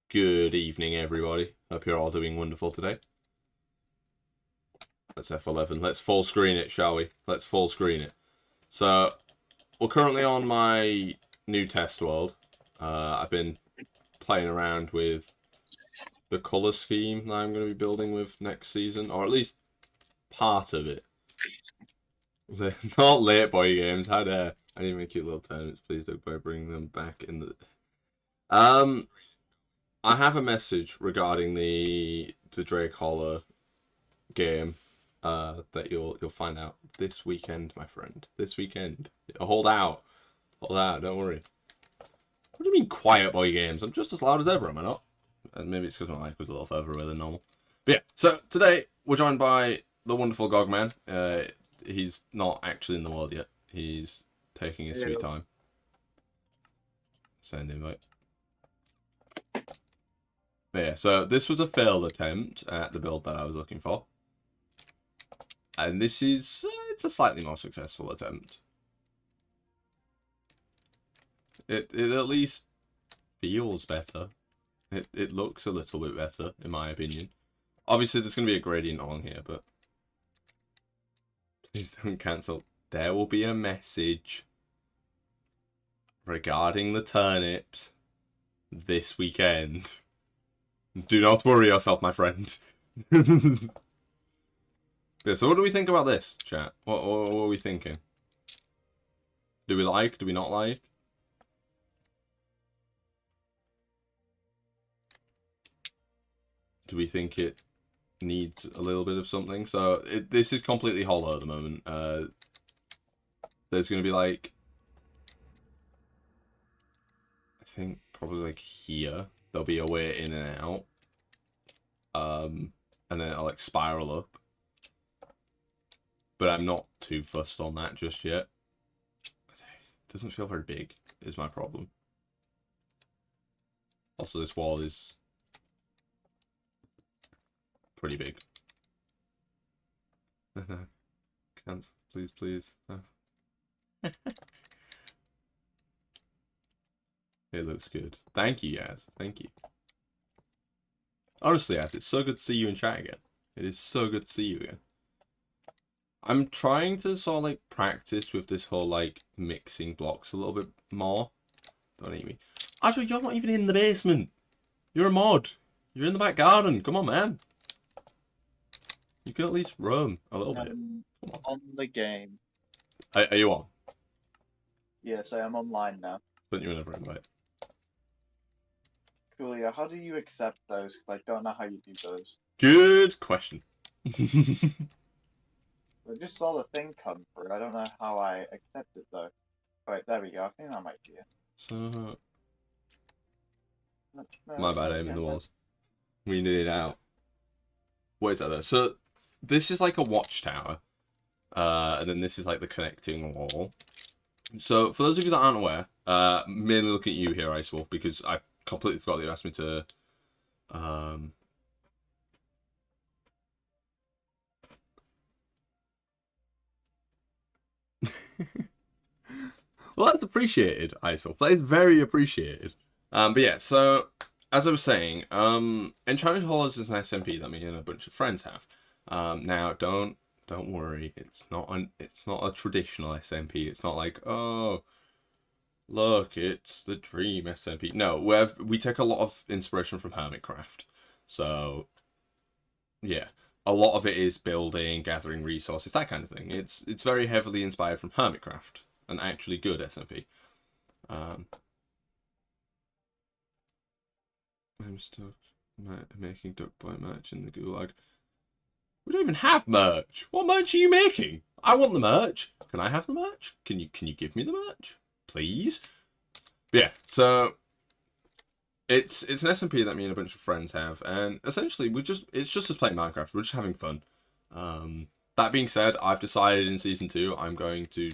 Good evening, everybody. Hope you're all doing wonderful today. Let's F11. Let's full screen it, shall we? Let's full screen it. So, we're currently on my new test world. I've been playing around with the colour scheme that I'm going to be building with next season, or at least part of it. They're not late boy games, how dare. I need to make cute little tournaments. Please don't bring them back in the... I have a message regarding the Drake Holler game that you'll find out this weekend, my friend. This weekend. Hold out. Hold out, don't worry. What do you mean quiet boy games? I'm just as loud as ever, am I not? And maybe it's because my mic was a little further away than normal. But yeah, so today we're joined by the wonderful Gogman. He's not actually in the world yet. He's taking his sweet time. Send invite. But yeah, so this was a failed attempt at the build that I was looking for. And this is, it's a slightly more successful attempt. It at least feels better. It looks a little bit better, in my opinion. Obviously, there's going to be a gradient along here, but... Please don't cancel. There will be a message regarding the turnips this weekend. Do not worry yourself, my friend. Yeah, so what do we think about this, chat? What are we thinking? Do we like? Do we not like? Do we think it needs a little bit of something? So this is completely hollow at the moment. There's going to be like... I think probably like here. There'll be a way in and out. And then it'll like spiral up. But I'm not too fussed on that just yet. It doesn't feel very big, is my problem. Also, this wall is pretty big. Cancel, please, please. It looks good. Thank you, Yaz. Thank you. Honestly, Yaz, it's so good to see you in chat again. It is so good to see you again. I'm trying to sort of like practice with this whole like mixing blocks a little bit more. Don't eat me. Actually, you're not even in the basement. You're a mod. You're in the back garden. Come on, man. You can at least roam a little bit. Come on. On the game. Are you on? Yes, I am online now. Sent you another invite. Coolio, how do you accept those? Because I don't know how you do those. Good question. I just saw the thing come through. I don't know how I accept it though. Right, there we go. I think that might be it. So... No, my bad, aim in the walls. We need it out. What is that though? So, this is like a watchtower. And then this is like the connecting wall. So, for those of you that aren't aware, mainly looking at you here, Ice Wolf, because I completely forgot that you asked me to... Well, that's appreciated, Ice Wolf. That is very appreciated. But yeah, so... As I was saying, Enchanted Hollows is an SMP that me and a bunch of friends have. Now, don't worry, it's not a traditional SMP. It's not like, oh, look, it's the Dream SMP. No, we take a lot of inspiration from Hermitcraft. So, yeah, a lot of it is building, gathering resources, that kind of thing. It's very heavily inspired from Hermitcraft, an actually good SMP. I'm stuck making Duck Boy merch in the gulag. We don't even have merch. What merch are you making? I want the merch. Can I have the merch? Can you give me the merch, please? Yeah. So it's an SMP that me and a bunch of friends have, and essentially it's just us playing Minecraft. We're just having fun. That being said, I've decided in season 2 I'm going to.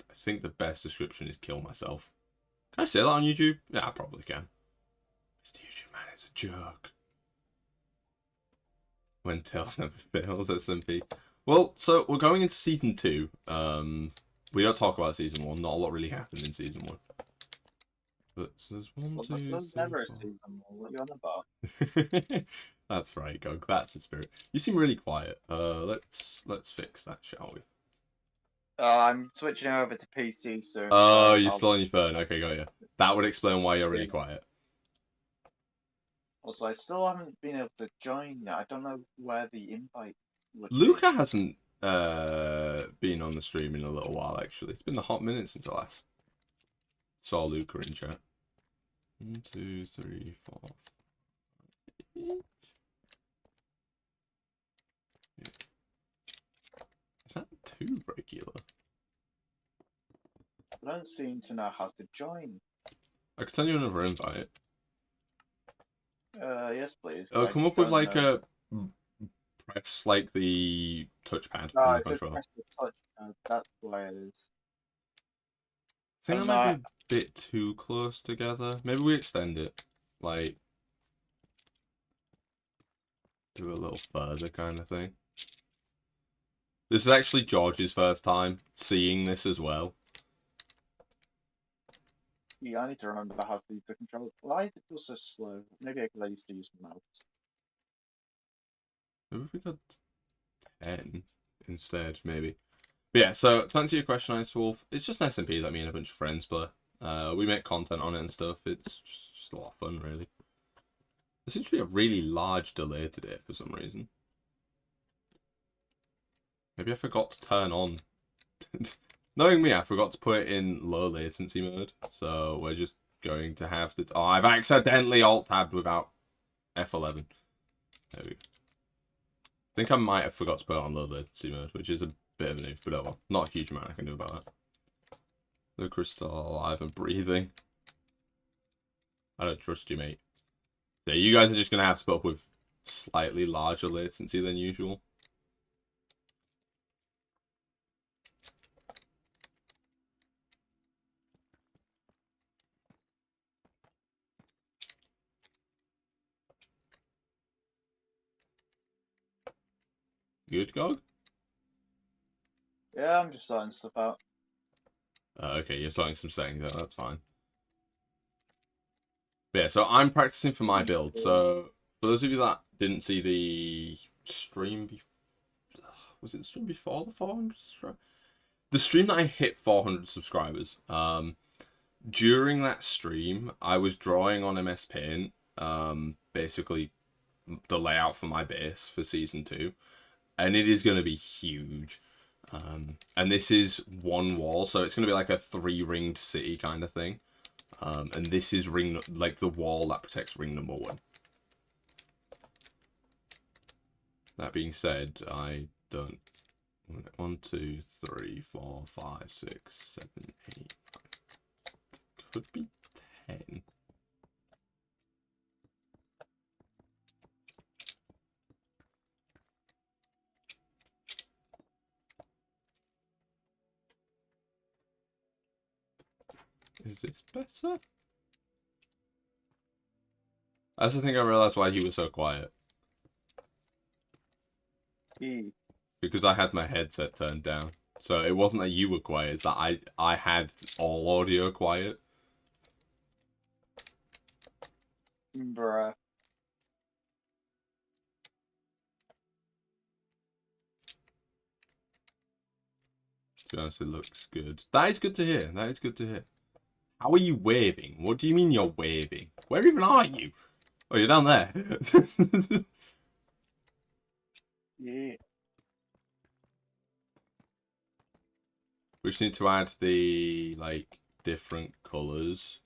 I think the best description is kill myself. Can I say that on YouTube? Yeah, I probably can. Mr. YouTube man is a jerk. When Tails never fails, SMP. Well, so we're going into season 2. We don't talk about season 1. Not a lot really happened in season 1. But there's one, Well, two, there's three, never a four. season. What are you on about? That's right, Gog. That's the spirit. You seem really quiet. Let's fix that, shall we? I'm switching over to PC soon, Oh, so you're I'll. still on your phone. Okay, got you. That would explain why you're really Yeah. quiet. Also, I still haven't been able to join yet. I don't know where the invite would be. Luca hasn't been on the stream in a little while, actually. It's been a hot minute since I last saw Luca in chat. 1, 2, 3, 4, 5, 8. Yeah. Is that too regular? I don't seem to know how to join. I could send you another invite. Yes, please. It'll I come up with don't like know. a press like the touchpad on Oh, the it says controller. press the touch. That's why it is. I think I'm that might be not. a bit too close together. Maybe we extend it, like do a little further kind of thing. This is actually George's first time seeing this as well. Yeah, I need to remember how to use the controls. Why is it feel so slow? Maybe because I used to use the mouse. Maybe if we got 10 instead, maybe. But yeah, so to answer your question, Ice Wolf, it's just an SMP that me and a bunch of friends play. We make content on it and stuff. It's just a lot of fun, really. There seems to be a really large delay today for some reason. Maybe I forgot to turn on. Knowing me, I forgot to put it in low latency mode. So we're just going to have to... Oh, I've accidentally alt-tabbed without F11. There we go. I think I might have forgot to put it on low latency mode, which is a bit of an oof, but oh well. Not a huge amount I can do about that. The crystal alive and breathing. I don't trust you, mate. Yeah, you guys are just going to have to put up with slightly larger latency than usual. Good, Gog? Yeah, I'm just sorting stuff out. Okay, you're starting some settings out, that's fine. But yeah, so I'm practicing for my build. So, for those of you that didn't see the stream before... Was it the stream before the 400 subscribers? The stream that I hit 400 subscribers. During that stream, I was drawing on MS Paint, basically the layout for my base for Season 2. And it is going to be huge. And this is one wall, so it's going to be like a 3-ringed city kind of thing. And this is like the wall that protects ring number 1. That being said, I don't... 1, 2, 3, 4, 5, 6, 7, 8... Could be 10. Is this better? I also think I realised why he was so quiet. Because I had my headset turned down. So it wasn't that you were quiet, it's that I had all audio quiet. Bruh. To be honest, it looks good. That is good to hear. That is good to hear. How are you waving? What do you mean you're waving? Where even are you? Oh, you're down there. Yeah. We just need to add the, like, different colours.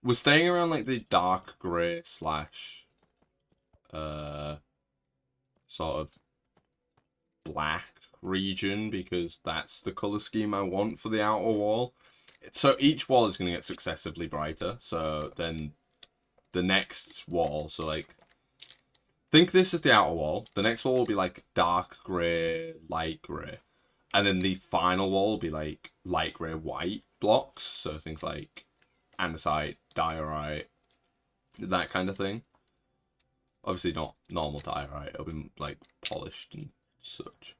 We're staying around, like, the dark grey slash, sort of black region, because that's the colour scheme I want for the outer wall. So each wall is going to get successively brighter, so then the next wall, so, like, think this is the outer wall. The next wall will be, like, dark grey, light grey. And then the final wall will be like light grey white blocks, so things like andesite, diorite, that kind of thing. Obviously not normal diorite, it'll be like polished and such.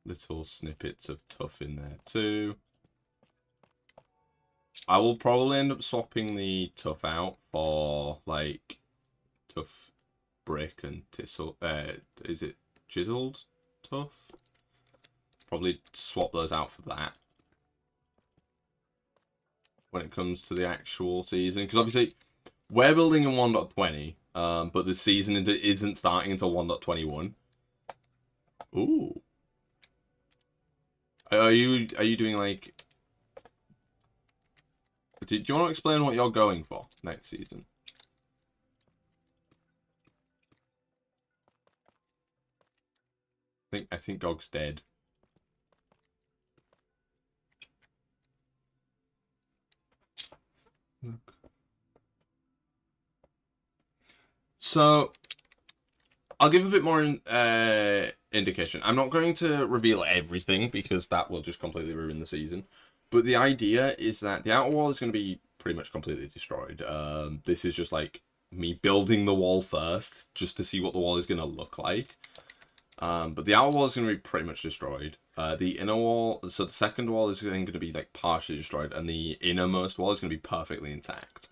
little snippets of tuff in there too. I will probably end up swapping the tuff out for like tuff brick and tissel. Is it chiseled tuff? Probably swap those out for that when it comes to the actual season, because obviously we're building in 1.20, but the season isn't starting until 1.21. Ooh. Are you doing like? Do you want to explain what you're going for next season? I think Gog's dead. Look. So I'll give a bit more indication. I'm not going to reveal everything because that will just completely ruin the season. But the idea is that the outer wall is going to be pretty much completely destroyed. This is just like me building the wall first, just to see what the wall is going to look like. But the outer wall is going to be pretty much destroyed. The inner wall, so the second wall is going to be like partially destroyed, and the innermost wall is going to be perfectly intact.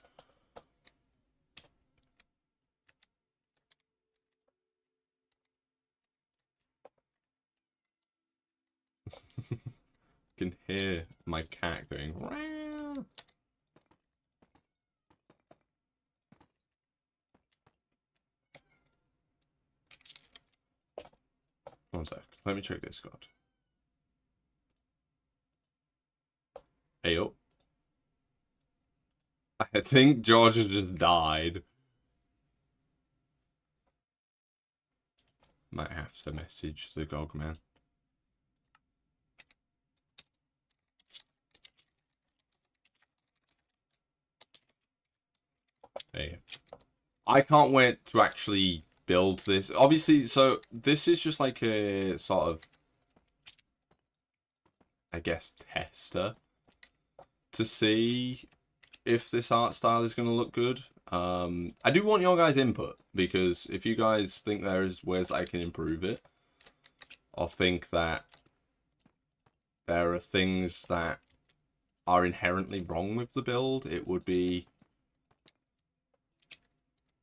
You can hear my cat going. Rah! One sec. Let me check this card. Hey up. I think George has just died. Might have to message the Gog man. Hey. I can't wait to actually build this. Obviously, so this is just like a sort of, I guess, tester to see if this art style is going to look good. I do want your guys' input, because if you guys think there is ways I can improve it, or think that there are things that are inherently wrong with the build, it would be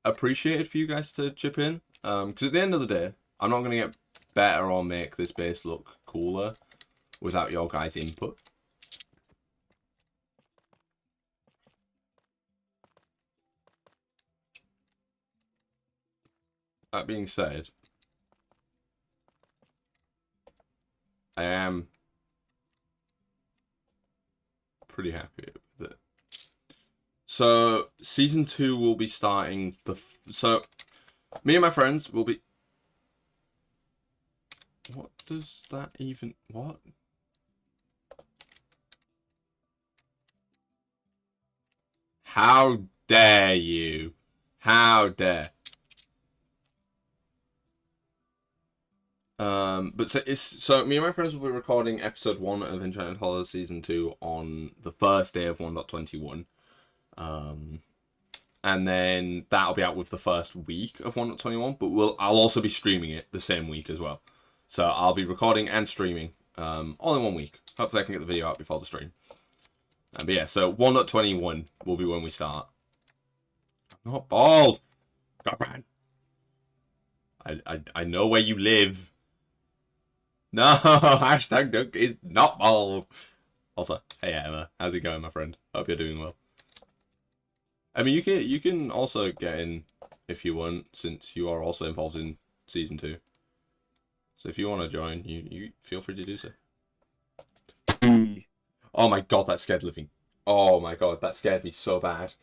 appreciated for you guys to chip in. Because at the end of the day, I'm not going to get better or make this base look cooler without your guys' input. That being said, I am pretty happy with it. So season 2 will be starting so me and my friends will be. What does that even? What? How dare you? How dare? But so me and my friends will be recording episode 1 of Enchanted Hollow season 2 on the first day of 1.21. And then that'll be out with the first week of 1.21, but I'll also be streaming it the same week as well. So I'll be recording and streaming all in 1 week. Hopefully I can get the video out before the stream. But yeah, so 1.21 will be when we start. I'm not bald. God, man. I know where you live. No, hashtag Duck is not bald. Also, hey Emma, how's it going, my friend? Hope you're doing well. I mean, you can also get in if you want, since you are also involved in season 2. So if you want to join, you feel free to do so. Oh my god, that scared living. Oh my god, that scared me so bad.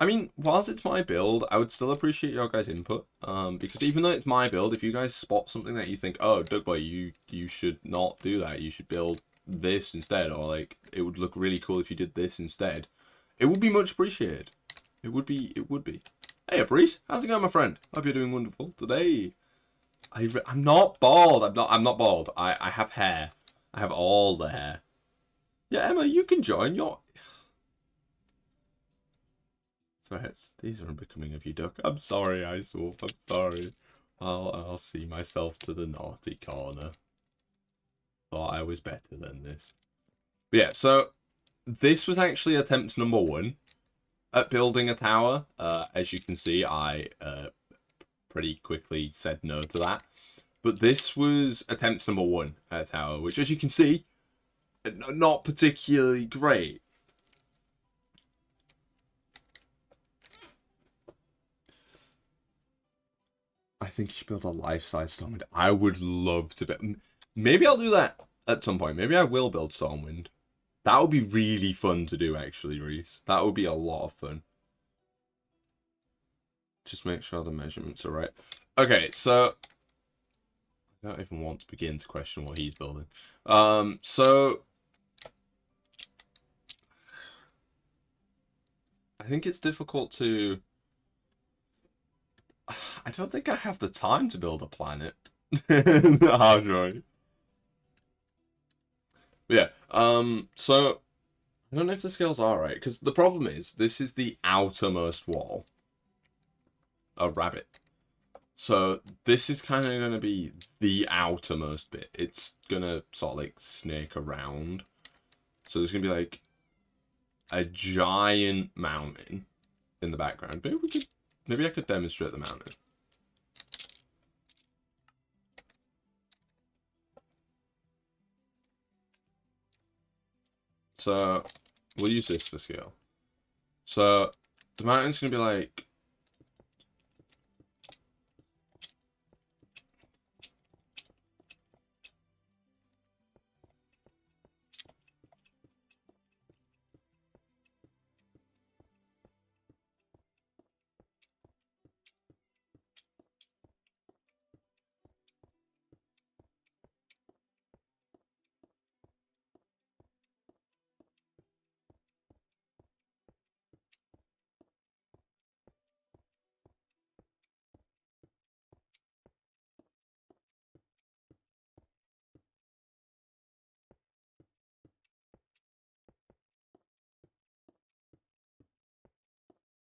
I mean, whilst it's my build, I would still appreciate your guys' input. Because even though it's my build, if you guys spot something that you think, oh, Duckboy, you should not do that. You should build this instead, or like it would look really cool if you did this instead. It would be much appreciated. It would be. Hey, Breeze, how's it going, my friend? Hope you're doing wonderful today. I'm not bald. I'm not bald. I have hair. I have all the hair. Yeah, Emma, you can join. Threats. These are unbecoming of you, Duck. I'm sorry, Ice Wolf. I'm sorry. I'll see myself to the naughty corner. Thought I was better than this. But yeah, so this was actually attempt number 1 at building a tower. As you can see, I pretty quickly said no to that. But this was attempt number 1 at a tower, which, as you can see, not particularly great. I think you should build a life-size Stormwind. I would love to build... Maybe I'll do that at some point. Maybe I will build Stormwind. That would be really fun to do, actually, Reese. That would be a lot of fun. Just make sure the measurements are right. Okay, so... I don't even want to begin to question what he's building. So... I think it's difficult to... I don't think I have the time to build a planet. Hard drawing. Yeah, so... I don't know if the scales are right, because the problem is, this is the outermost wall of Rabbit. So, this is kind of going to be the outermost bit. It's going to sort of, like, snake around. So, there's going to be, like, a giant mountain in the background. Maybe I could demonstrate the mountain. So, we'll use this for scale. So, the mountain's going to be like...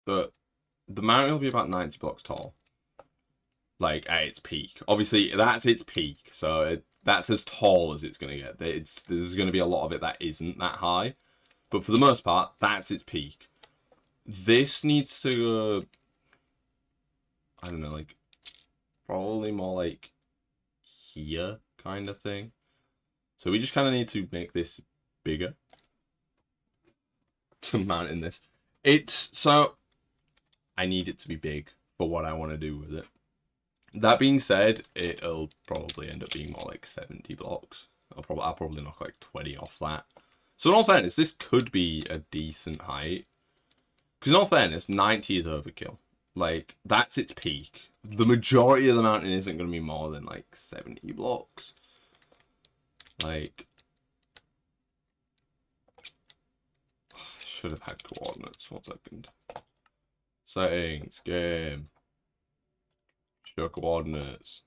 But the mountain will be about 90 blocks tall. Like, at its peak. Obviously, that's its peak. So, that's as tall as it's going to get. There's going to be a lot of it that isn't that high. But for the most part, that's its peak. This needs to... I don't know, like... Probably more like... here kind of thing. So we just kind of need to make this bigger. To mount in this. So... I need it to be big for what I want to do with it. That being said, it'll probably end up being more like 70 blocks. I'll probably knock like 20 off that. So in all fairness, this could be a decent height. Because in all fairness, 90 is overkill. Like, that's its peak. The majority of the mountain isn't going to be more than like 70 blocks. Like... I should have had coordinates. 1 second. Settings, game. Show coordinates.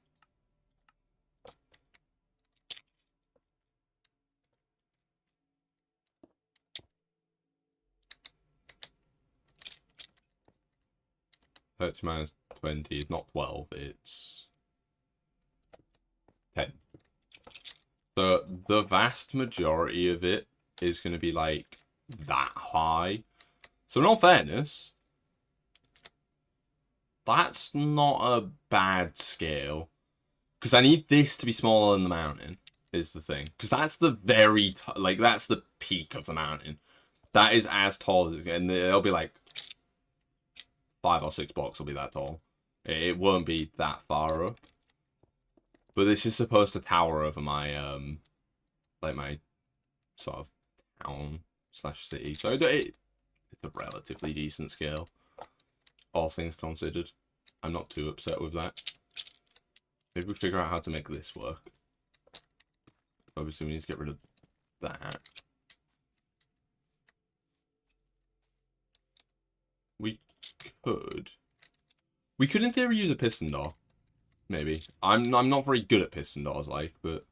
-20 is not 12, it's 10. So the vast majority of it is going to be like that high. So in all fairness, that's not a bad scale. Because I need this to be smaller than the mountain, is the thing. Because that's the that's the peak of the mountain. That is as tall as it gets. And it'll be like 5 or 6 blocks will be that tall. It won't be that far up. But this is supposed to tower over my, like my sort of town / city. So it's a relatively decent scale. All things considered. I'm not too upset with that. Maybe we figure out how to make this work. Obviously, we need to get rid of that. We could in theory use a piston door. Maybe. I'm not very good at piston doors, like, but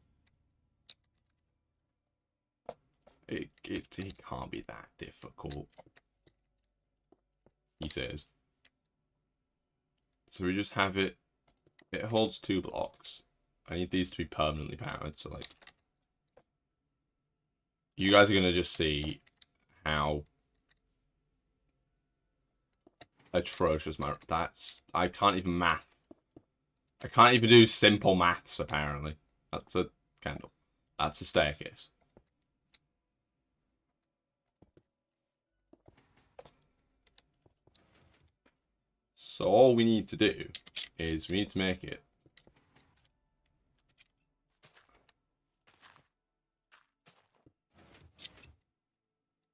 it can't be that difficult. He says. So we just have it it holds 2 blocks. I need these to be permanently powered, so like you guys are gonna just see how atrocious I can't even math. I can't even do simple maths apparently. That's a candle. That's a staircase. So all we need to do is we need to make it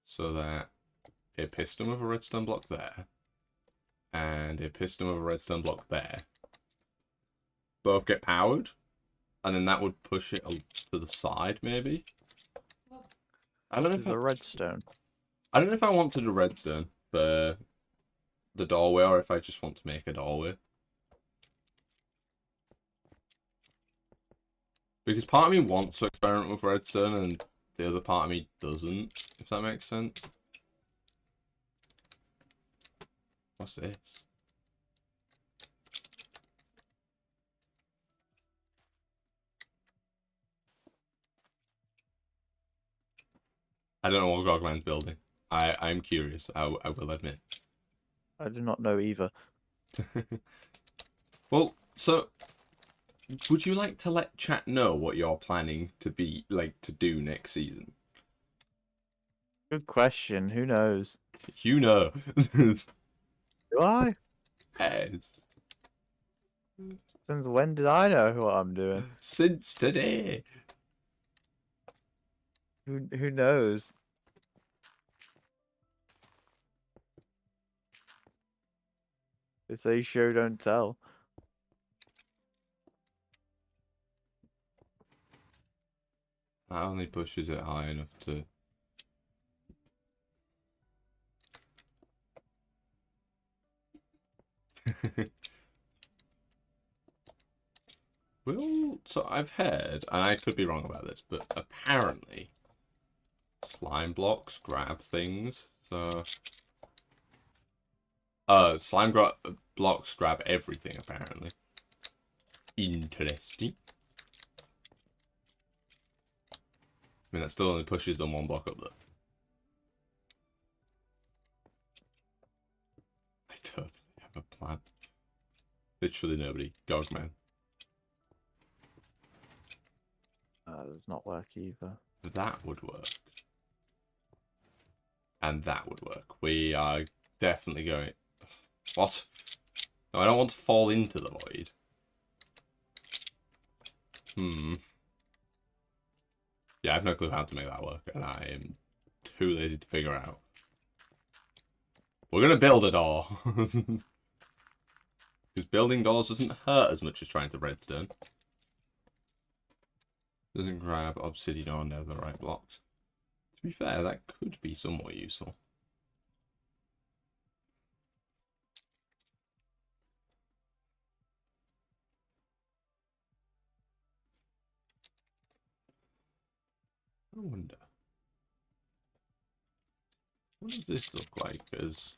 so that a piston with a redstone block there and a piston with a redstone block there both get powered, and then that would push it to the side maybe. I don't know This if is a redstone. I don't know if I want to do redstone for the doorway or if I just want to make a doorway. Because part of me wants to experiment with redstone and the other part of me doesn't, if that makes sense. What's this? I don't know what Gogman's building. I'm curious, I will admit. I do not know either. Well, so would you like to let chat know what you're planning to do next season? Good question. Who knows? You know. Do I? Yes. Since when did I know what I'm doing? Since today. Who knows? They say show don't tell. That only pushes it high enough to... Well, so I've heard, and I could be wrong about this, but apparently slime blocks grab things, so... blocks grab everything, apparently. Interesting. I mean, that still only pushes them 1 block up there. I totally have a plan. Literally nobody. Gogman. Does not work either. That would work. And that would work. We are definitely going... What? No, I don't want to fall into the void. Yeah, I have no clue how to make that work, and I am too lazy to figure out. We're going to build a door. Because building doors doesn't hurt as much as trying to redstone. Doesn't grab obsidian or netherite blocks. To be fair, that could be somewhat useful. I wonder. What does this look like? Because...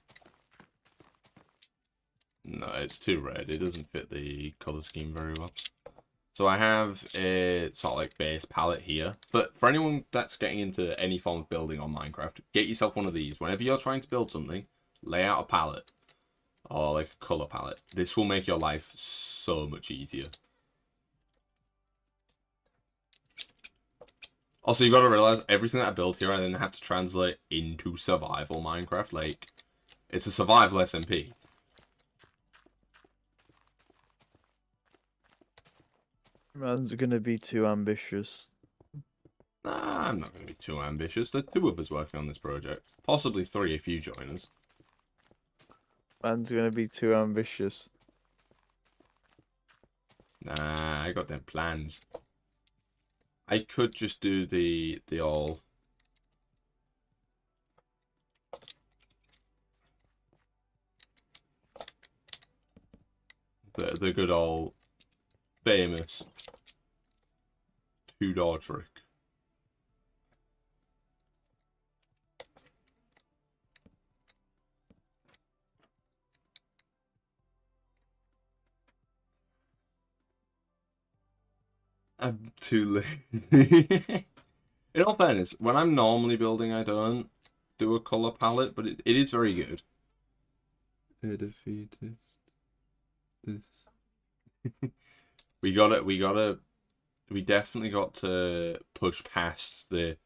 No, it's too red. It doesn't fit the colour scheme very well. So I have a sort of like base palette here. For anyone that's getting into any form of building on Minecraft, get yourself one of these. Whenever you're trying to build something, lay out a palette. Or like a colour palette. This will make your life so much easier. Also, you've got to realise, everything that I build here, I then have to translate into survival Minecraft. Like, it's a survival SMP. Man's gonna be too ambitious. Nah, I'm not going to be too ambitious. There's 2 of us working on this project. Possibly 3 if you join us. Man's gonna be too ambitious. Nah, I got them plans. I could just do the all... The good old famous 2-door trick. I'm too lazy. In all fairness, when I'm normally building, I don't do a color palette, but it is very good. This. We definitely got to push past the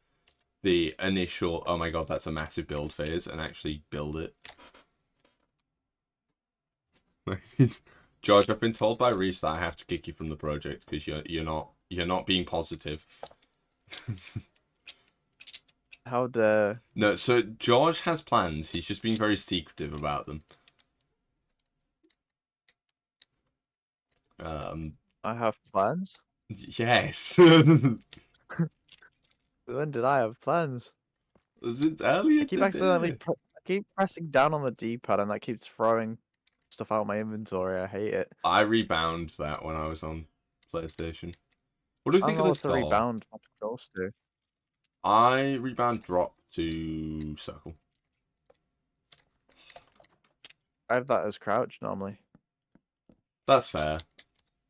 initial, oh my god, that's a massive build phase, and actually build it. George, I've been told by Reese that I have to kick you from the project because you're not being positive. How dare? No, so George has plans. He's just being very secretive about them. I have plans? Yes. When did I have plans? Since earlier I keep today. I keep pressing down on the D-pad and that keeps throwing stuff out of my inventory. I hate it. I rebound that when I was on PlayStation. What do you I don't think of know this what the door? rebound goes to. I rebound drop to circle. I have that as crouch normally. That's fair.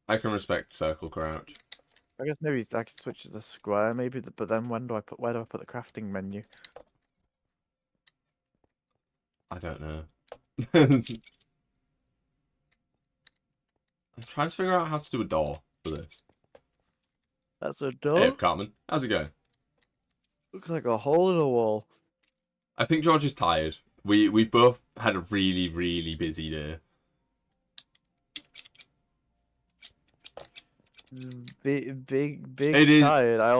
I can respect circle crouch. I guess maybe I could switch to the square, maybe. But then where do I put the crafting menu? I don't know. I'm trying to figure out how to do a door for this. That's a Hey, door. Cartman. How's it going? Looks like a hole in a wall. I think George is tired. We both had a really, really busy day. Big It is. tired. I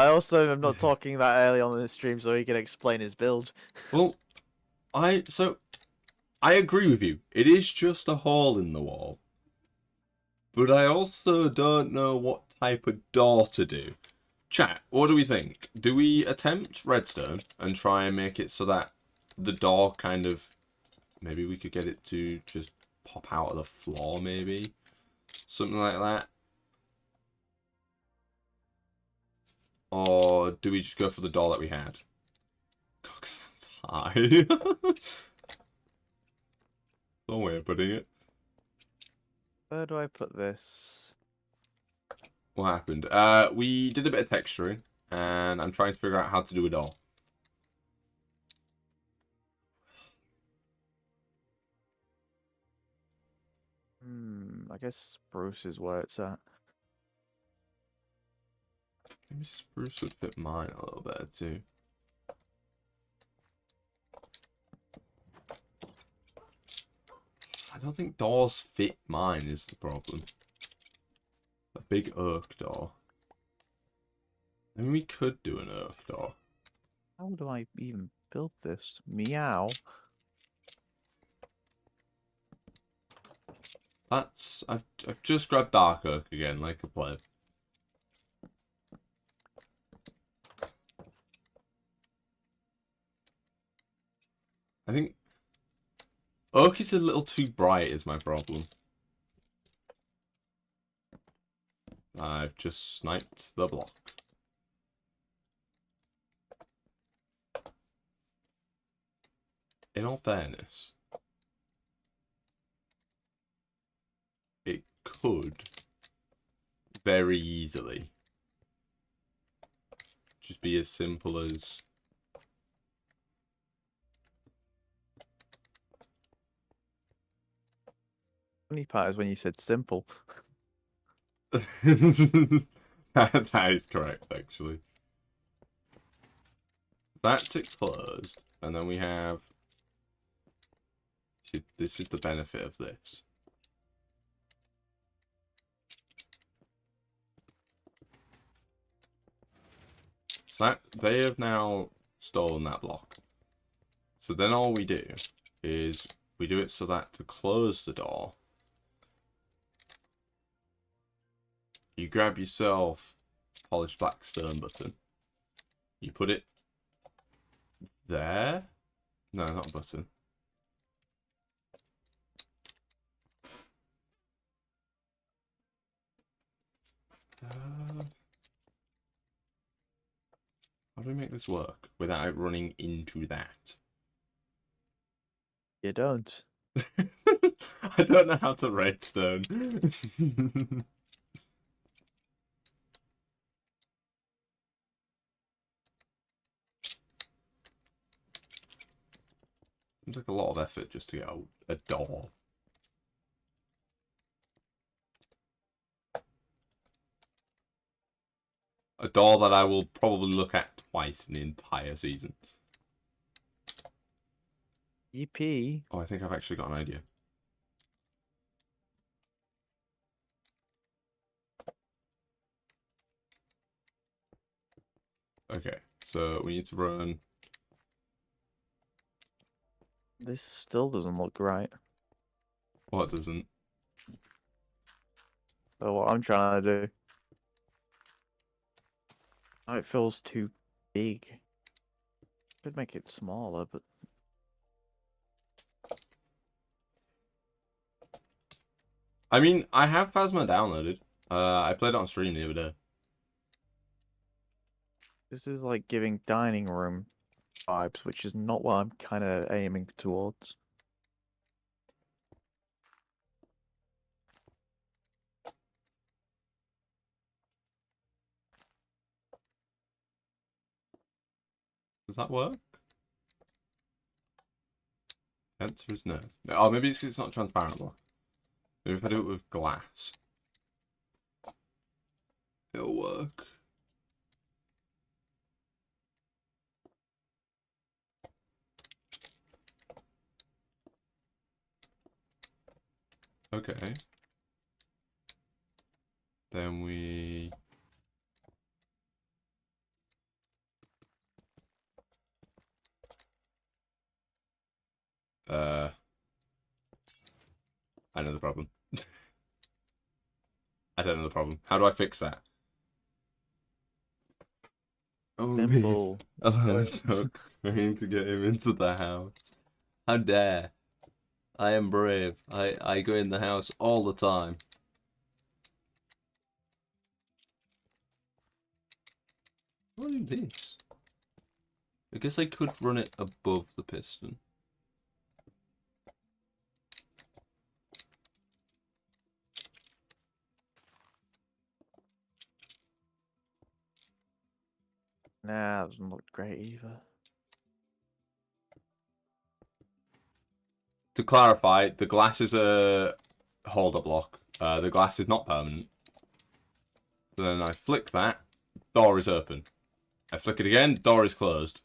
also am not talking that early on in the stream, so he can explain his build. Well, I agree with you. It is just a hole in the wall. But I also don't know what type of door to do. Chat, what do we think? Do we attempt redstone and try and make it so that the door kind of... Maybe we could get it to just pop out of the floor, maybe? Something like that. Or do we just go for the door that we had? God, sounds high. No way of putting it. Where do I put this? What happened? We did a bit of texturing, and I'm trying to figure out how to do a door. I guess spruce is where it's at. Maybe spruce would fit mine a little better too. I don't think doors fit mine is the problem. A big oak door. I mean, we could do an oak door. How do I even build this? Meow. That's I've just grabbed dark oak again, like a pleb. I think oak is a little too bright is my problem. I've just sniped the block. In all fairness, it could very easily just be as simple as Funny part is when you said simple. that is correct, actually. That's it closed, and then we have. See, this is the benefit of this. So that they have now stolen that block. So then all we do is we do it so that to close the door, you grab yourself polished black stone button. You put it there. No, not a button. How do we make this work without it running into that? You don't. I don't know how to redstone. It's like a lot of effort just to get a door. A door that I will probably look at twice in the entire season. EP. Oh, I think I've actually got an idea. Okay, so we need to run. This still doesn't look right. What doesn't? So what I'm trying to do. Oh, it feels too big. Could make it smaller, but I mean, I have Phasma downloaded. I played it on stream the other day. this is like giving dining room vibes, which is not what I'm kind of aiming towards. Does that work? The answer is no. Oh, maybe it's not transparent block. Maybe if I do it with glass, it'll work. Okay. Then we... I know the problem. I don't know the problem. How do I fix that? Oh, me. Simple. I'm trying to get him into the house. How dare. I am brave. I go in the house all the time. What is this? I guess I could run it above the piston. Nah, it doesn't look great either. To clarify, the glass is a holder block. The glass is not permanent. So then I flick that, door is open. I flick it again, door is closed.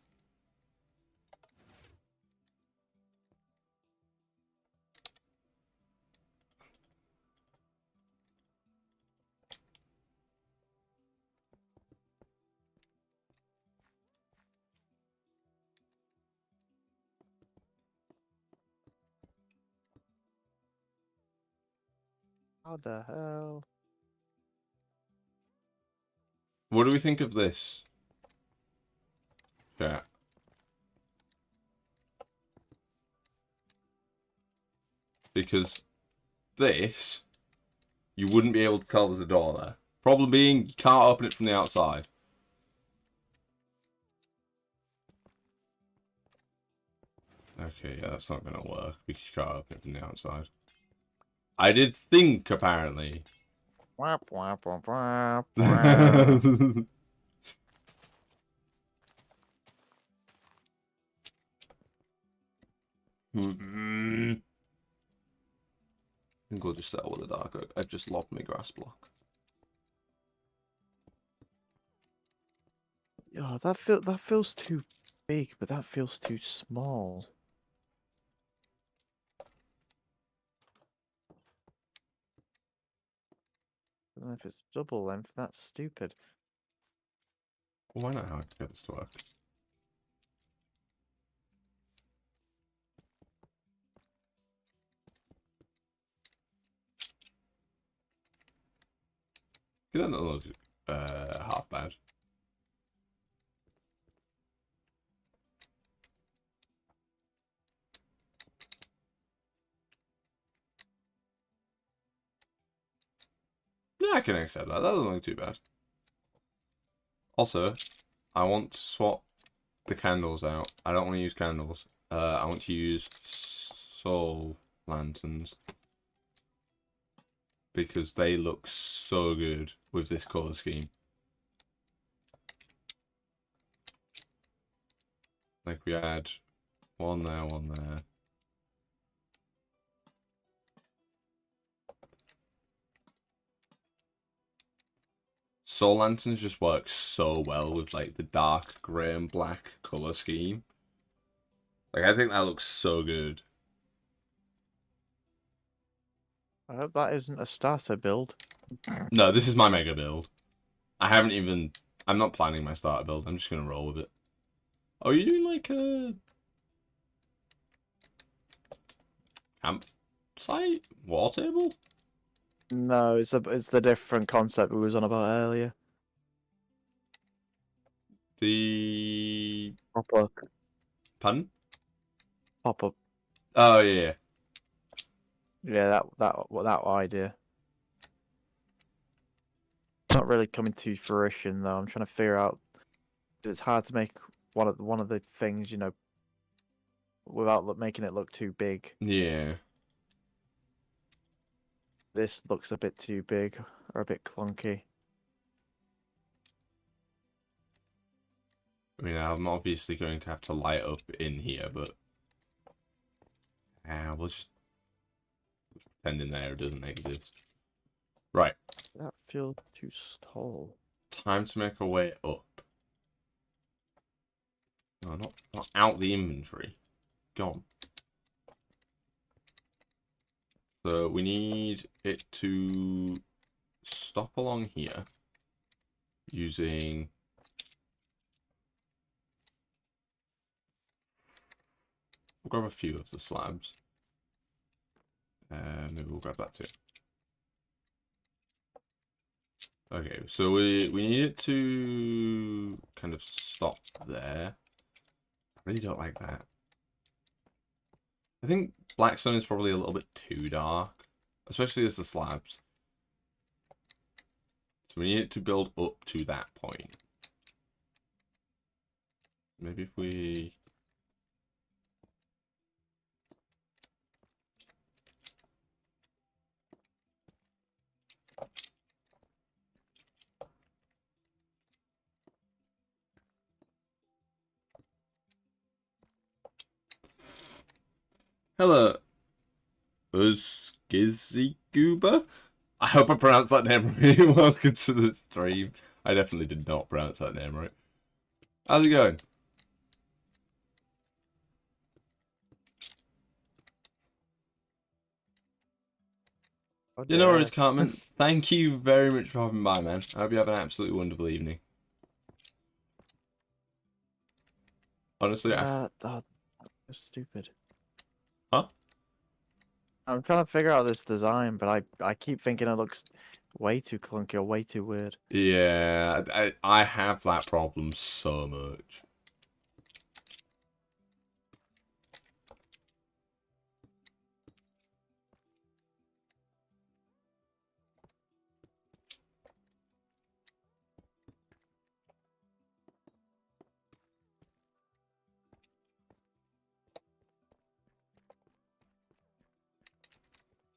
How the hell? What do we think of this? Chat. Because this, you wouldn't be able to tell there's a door there. Problem being, you can't open it from the outside. Okay, yeah, that's not going to work because you can't open it from the outside. I did think, apparently. Wap, wap, wap, wap, wap. I think I'll just settle with the dark oak. I've just lobbed my grass block. Oh, that feels too big, but that feels too small. I don't know if it's double length. That's stupid. Well, why not how to get this to work? Yeah, that looks half bad. Yeah, I can accept that. That doesn't look too bad. Also, I want to swap the candles out. I don't want to use candles. I want to use soul lanterns. Because they look so good with this colour scheme. Like we had One there, one there. Soul lanterns just work so well with like the dark grey and black color scheme. Like I think that looks so good. I hope that isn't a starter build. No, this is my mega build. I'm not planning my starter build. I'm just gonna roll with it. Oh, are you doing like a campsite war table? No, it's the different concept we was on about earlier. The Proper pun? pop up. Oh yeah. Yeah, that idea. It's not really coming to fruition though. I'm trying to figure out. It's hard to make one of the things, you know, without making it look too big. Yeah. This looks a bit too big or a bit clunky. I mean, I'm obviously going to have to light up in here, but we'll just pretend in there it doesn't exist. Right. That feels too tall. Time to make our way up. No, not out the inventory. Gone. So we need it to stop along here using we'll grab a few of the slabs. Maybe we'll grab that too. Okay, so we need it to kind of stop there. I really don't like that. I think Blackstone is probably a little bit too dark, especially as the slabs. So we need it to build up to that point. Maybe if we... Hello, Uskiziguba? I hope I pronounced that name right. Welcome to the stream. I definitely did not pronounce that name right. How's it going? Oh, You know where dear. it's Cartman. Thank you very much for hopping by, man. I hope you have an absolutely wonderful evening. Honestly, That's stupid. Huh? I'm trying to figure out this design, but I keep thinking it looks way too clunky or way too weird. Yeah, I have that problem so much.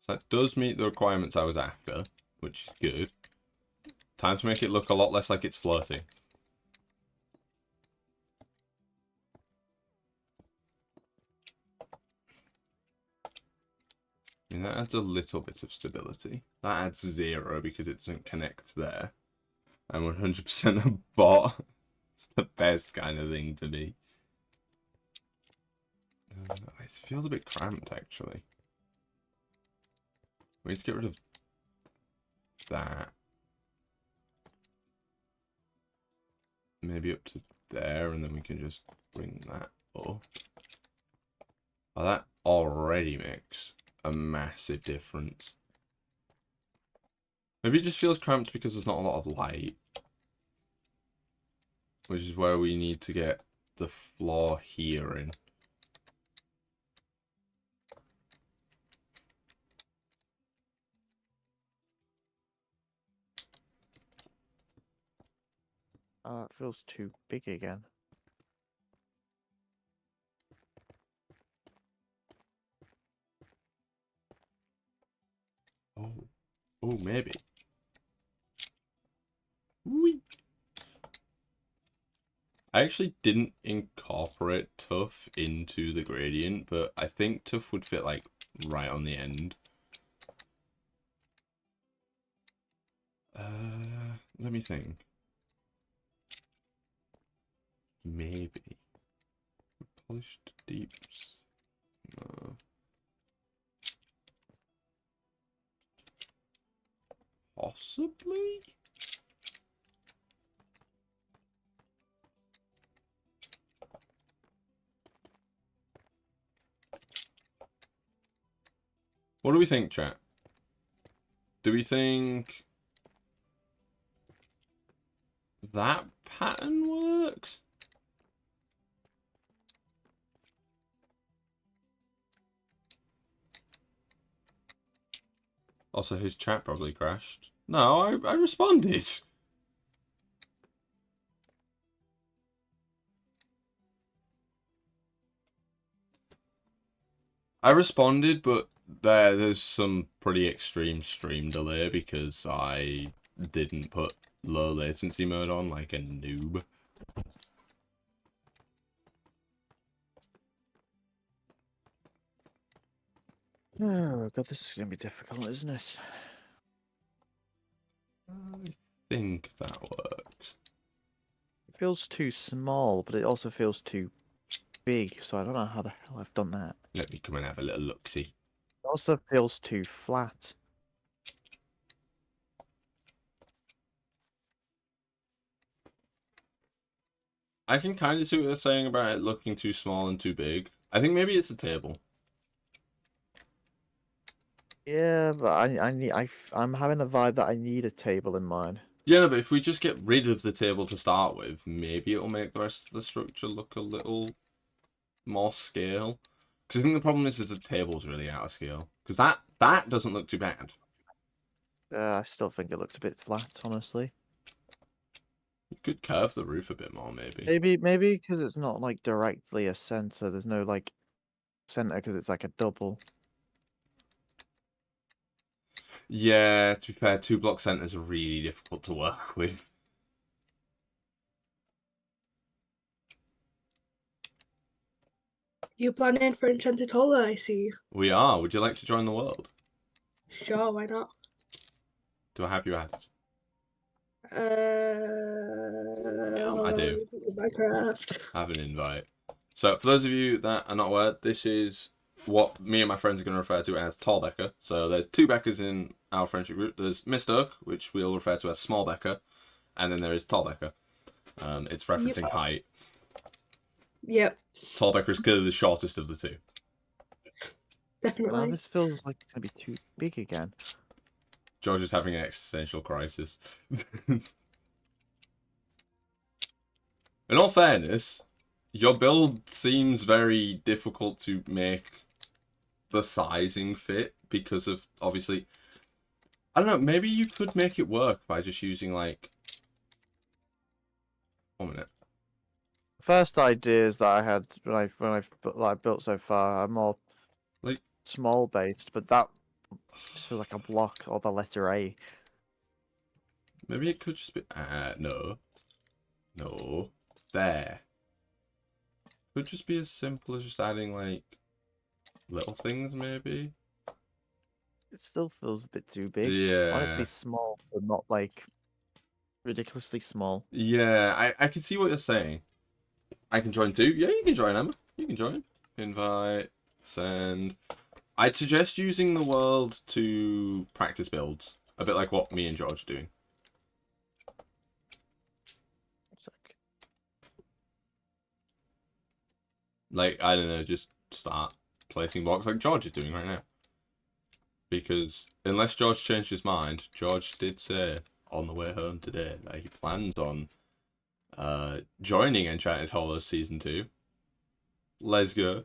So that does meet the requirements I was after, which is good. Time to make it look a lot less like it's floating. I mean, that adds a little bit of stability. That adds 0 because it doesn't connect there. I'm 100% a bot. It's the best kind of thing to be. It feels a bit cramped, actually. We need to get rid of that. Maybe up to there, and then we can just bring that up. Oh, that already makes a massive difference. Maybe it just feels cramped because there's not a lot of light. Which is where we need to get the floor here in. It feels too big again. Oh. Oh, maybe. Whee. I actually didn't incorporate tough into the gradient, but I think tough would fit like right on the end. Let me think. Maybe. Polished deeps. No. Possibly? What do we think, chat? Do we think that pattern works? Also, his chat probably crashed. No, I responded. I responded, but there's some pretty extreme stream delay because I didn't put low latency mode on like a noob. Oh god, this is gonna be difficult, isn't it? I think that works. It feels too small, but it also feels too big, so I don't know how the hell I've done that. Let me come and have a little look-see. It also feels too flat. I can kind of see what they're saying about it looking too small and too big. I think maybe it's a table. Yeah, but I'm having a vibe that I need a table in mine. Yeah, but if we just get rid of the table to start with, maybe it'll make the rest of the structure look a little more scale. Because I think the problem is the table's really out of scale. Because that doesn't look too bad. I still think it looks a bit flat, honestly. You could curve the roof a bit more, maybe. Maybe because it's not like directly a center. There's no like center because it's like a double. Yeah, to be fair, 2 block centers are really difficult to work with. You planning for Enchanted Hole, I see. We are. Would you like to join the world? Sure, why not? Do I have you added? I do. Minecraft. Have an invite. So, for those of you that are not aware, this is what me and my friends are going to refer to as Tall Becker. So, there's 2 Beckers in our friendship group. There's Mr. Oak, which we'll refer to as Small Becker, and then there is Tall Becker. It's referencing height. Yep, Tall Becker is clearly the shortest of the two. Now definitely. this feels like it's gonna be too big again. George is having an existential crisis. In all fairness, your build seems very difficult to make the sizing fit because of, obviously, I don't know, maybe you could make it work by just using, like, 1 minute. First ideas that I had when I built so far are more Like, small based, but that just feels like a block or the letter A. maybe it could just be, no. No. There. Could just be as simple as just adding, like, little things, maybe? It still feels a bit too big. I want it to Yeah. be small, but not like ridiculously small. Yeah, I can see what you're saying. I can join too. Yeah, you can join, Emma. You can join. Invite. Send. I'd suggest using the world to practice builds. A bit like what me and George are doing. Sec. Like, I don't know, just start placing blocks like George is doing right now. Because unless George changed his mind, George did say on the way home today that he plans on joining Enchanted Hollows Season 2. Let's go.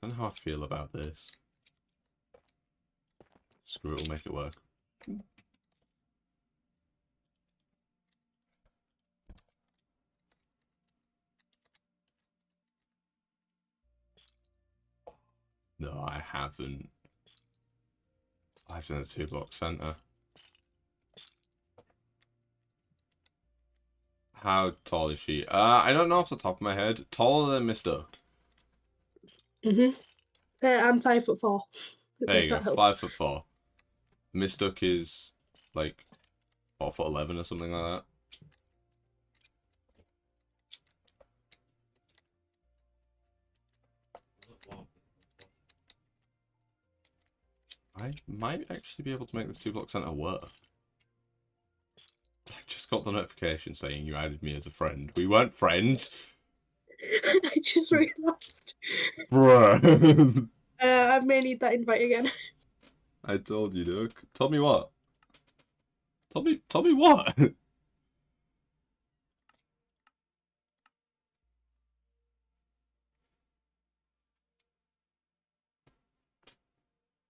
I don't know how I feel about this. Screw it, we'll make it work. No, I haven't. I've done a 2 block center. How tall is she? I don't know off the top of my head. Taller than Miss Duck. I'm 5'4". There you If go, that helps. 5'4". Miss Duck is like 4'11" or something like that. I might actually be able to make this 2-block center work. I just got the notification saying you added me as a friend. We weren't friends. I just realised. Bruh. I may need that invite again. I told you, Duck. Tell me what? Tell me what?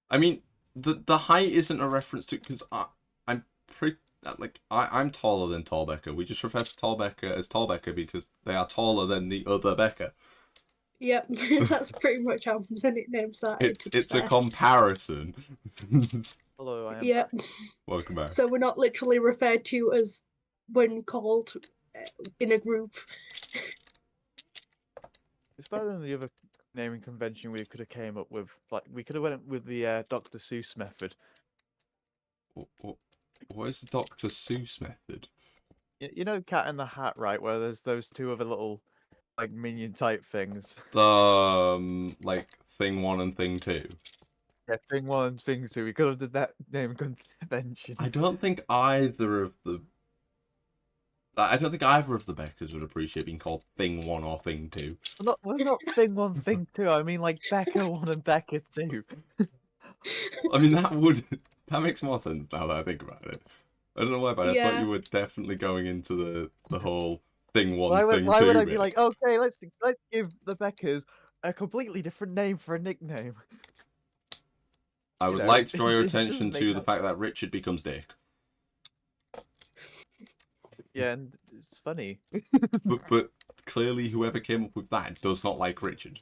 I mean, the height isn't a reference to, because I'm pretty I'm taller than Tallbecker. We just refer to Tallbecker as Tallbecker because they are taller than the other Becker. Yep, that's pretty much how the nickname started. It's a comparison. Hello, I am Yep. back. Welcome back. So we're not literally referred to as when called in a group. It's better than the other naming convention we could have came up with. Like, we could have went with the Dr. Seuss method. What is the Dr. Seuss method? You know Cat in the Hat, right? Where there's those two other little, like, minion type things. Like thing 1 and thing 2. Yeah, thing 1 and thing 2. We could have did that naming convention. I don't think either of the Beckers would appreciate being called thing 1 or thing 2. We're not thing 1, thing 2. I mean, like, Becca 1 and Becca 2. I mean, that makes more sense now that I think about it. I don't know why, but I thought you were definitely going into the whole thing 1, Why thing 2 would I bit. be like, okay, let's give the Beckers a completely different name for a nickname? I you would know, like to draw your it doesn't attention make to the that fact that Richard becomes Dick. Yeah, and it's funny. But clearly whoever came up with that does not like Richard.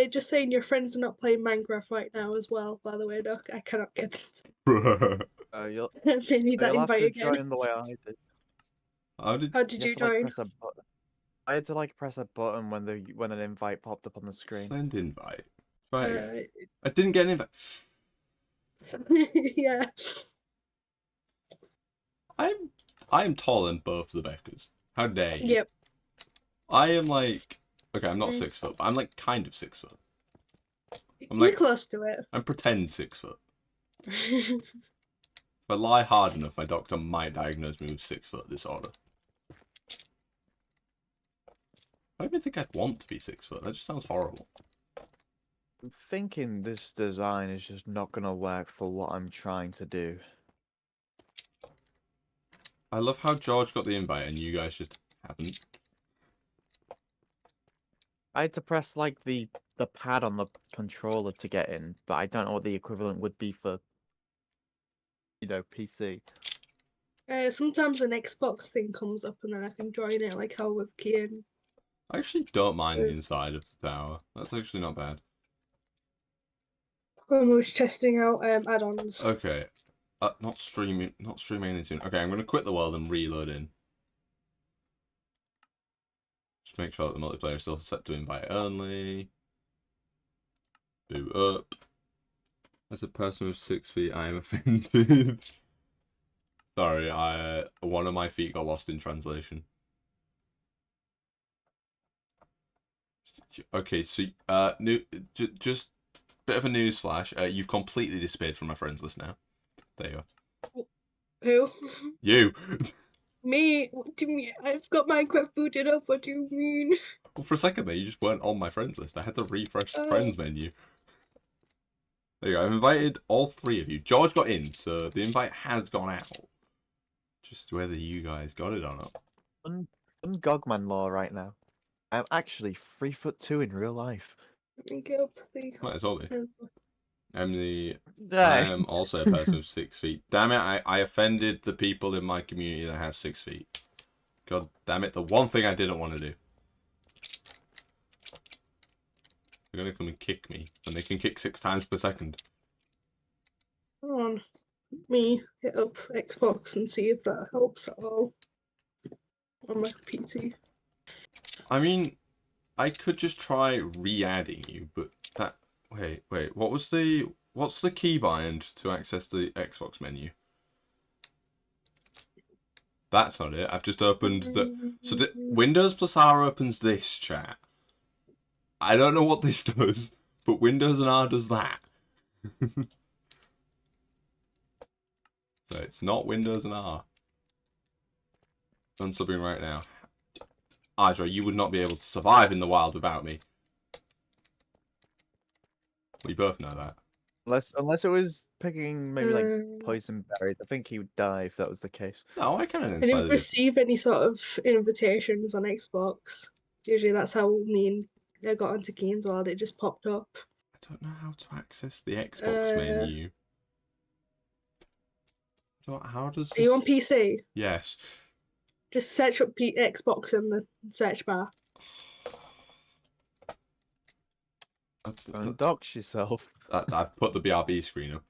Just saying your friends are not playing Minecraft right now as well, by the way, Doc. I cannot get it. You'll I need that you'll have invite to again. join the way I did. How did How did You you have to, like, join? press a button. I had to like press a button when an invite popped up on the screen. send invite? Right. I didn't get an invite. Yeah. I'm taller than both the Beckers. How dare you? Yep. I am like, okay, I'm not 6 foot, but I'm like kind of 6 foot. I'm You're like, close to it. I'm pretend 6 foot. If I lie hard enough, my doctor might diagnose me with 6 foot disorder. I don't even think I'd want to be 6 foot. That just sounds horrible. I'm thinking this design is just not gonna work for what I'm trying to do. I love how George got the invite and you guys just haven't. I had to press like the pad on the controller to get in, but I don't know what the equivalent would be for, you know, PC. Sometimes an Xbox thing comes up and then I can join it, like how with Kian. I actually don't mind the inside of the tower. That's actually not bad. When we was testing out add-ons. Okay. Not streaming anything soon. Okay, I'm gonna quit the world and reload in. Just make sure that the multiplayer is still set to invite only. Boot up. As a person with 6 feet, I am offended. Sorry, one of my feet got lost in translation. Okay, so just bit of a news flash. You've completely disappeared from my friends list now. There you are. Who? You. Me? What do you mean? I've got Minecraft booted up. What do you mean? Well, for a second there, you just weren't on my friends list. I had to refresh the friends menu. There you go. I've invited all 3 of you. George got in, so the invite has gone out. Just whether you guys got it or not. I'm Gogman law right now. I'm actually 3'2" in real life. Let me get up the... Might as well be. I Hey. am also a person of 6 feet. Damn it, I offended the people in my community that have 6 feet. God damn it, the one thing I didn't want to do. They're gonna come and kick me when they can kick 6 times per second. Come on. me hit up Xbox and see if that helps at all on my PC. I mean, I could just try re-adding you, but that... Wait, what's the keybind to access the Xbox menu? That's not it. I've just opened the... So the Windows plus R opens this, chat. I don't know what this does, but Windows and R does that. So it's not Windows and R. Unsubbing right now. Audra, you would not be able to survive in the wild without me. We both know that. Unless it was picking maybe like Uh, poison berries. I think he would die if that was the case. No, I can I identify didn't the receive any sort of invitations on Xbox. Usually that's how me and I got onto Games World, it just popped up. I don't know how to access the Xbox menu. How does this... Are you on PC? Yes. Just search up Xbox in the search bar. And dox yourself. I've put the BRB screen up.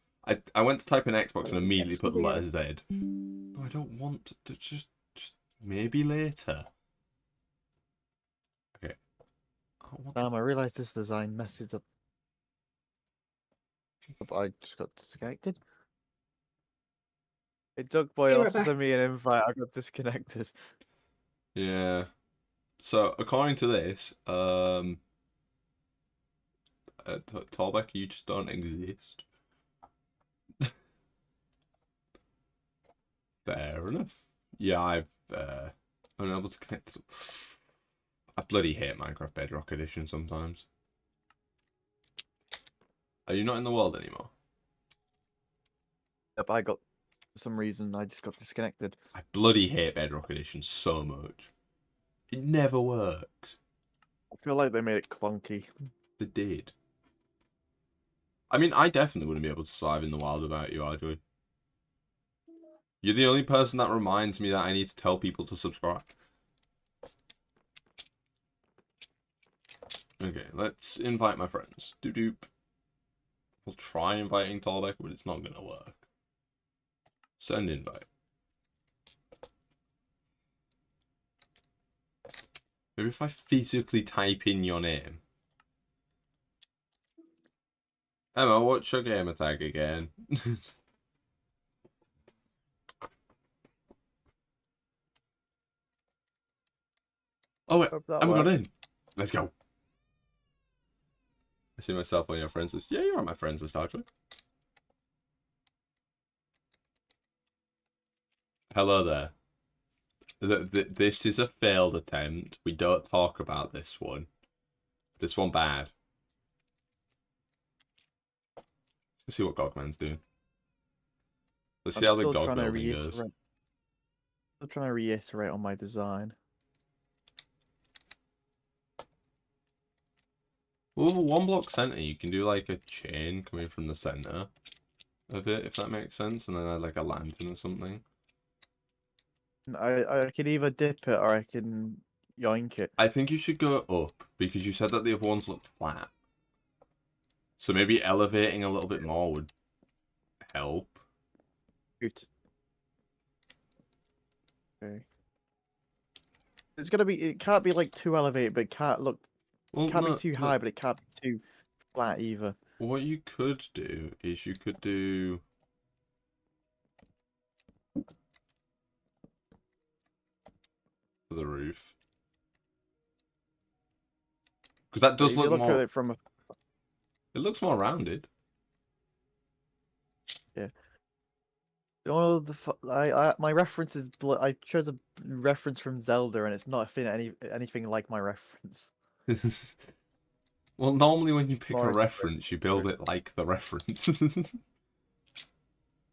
I went to type in Xbox and immediately put the Yeah. letter Z. No, I don't want to just maybe later. Okay. I realised this design messes up. But I just got disconnected. Hey, Doug Boy Be right also back. sent me an invite. I got disconnected. Yeah. So according to this, Tallback, you just don't exist. Fair enough. Yeah, I've unable to connect. I bloody hate Minecraft Bedrock Edition sometimes. Are you not in the world anymore? Yep, I got for some reason I just got disconnected. I bloody hate Bedrock Edition so much. It never works. I feel like they made it clunky. They did. I mean, I definitely wouldn't be able to survive in the wild without you, Arjoy. You're the only person that reminds me that I need to tell people to subscribe. Okay, let's invite my friends. Doop. We'll try inviting Tallbeck, but it's not going to work. Send invite. Maybe if I physically type in your name. Emma, what's your gamer tag again? Oh wait, Hope that Emma got works. in. Let's go. I see myself on your friends list. Yeah, you're on my friends list, actually. Hello there. This is a failed attempt. We don't talk about this one. This one bad. Let's see what Gogman's doing. Let's see how the Gog building goes. Still trying to reiterate on my design. Well, with a one block center, you can do like a chain coming from the center of it, if that makes sense, and then add like a lantern or something. I can either dip it or I can yoink it. I think you should go up because you said that the other ones looked flat. So maybe elevating a little bit more would help. Shoot. Okay. It's gonna be. It can't be like too elevated, but it can't look. Well, It can't no, be too high, but it can't be too flat either. what you could do is you could do... the roof. Because that does If you look look more... at it from a It looks more rounded. All the my reference is I chose a reference from Zelda, and it's not anything like my reference. Well, normally when you pick More a reference, you build it like the reference.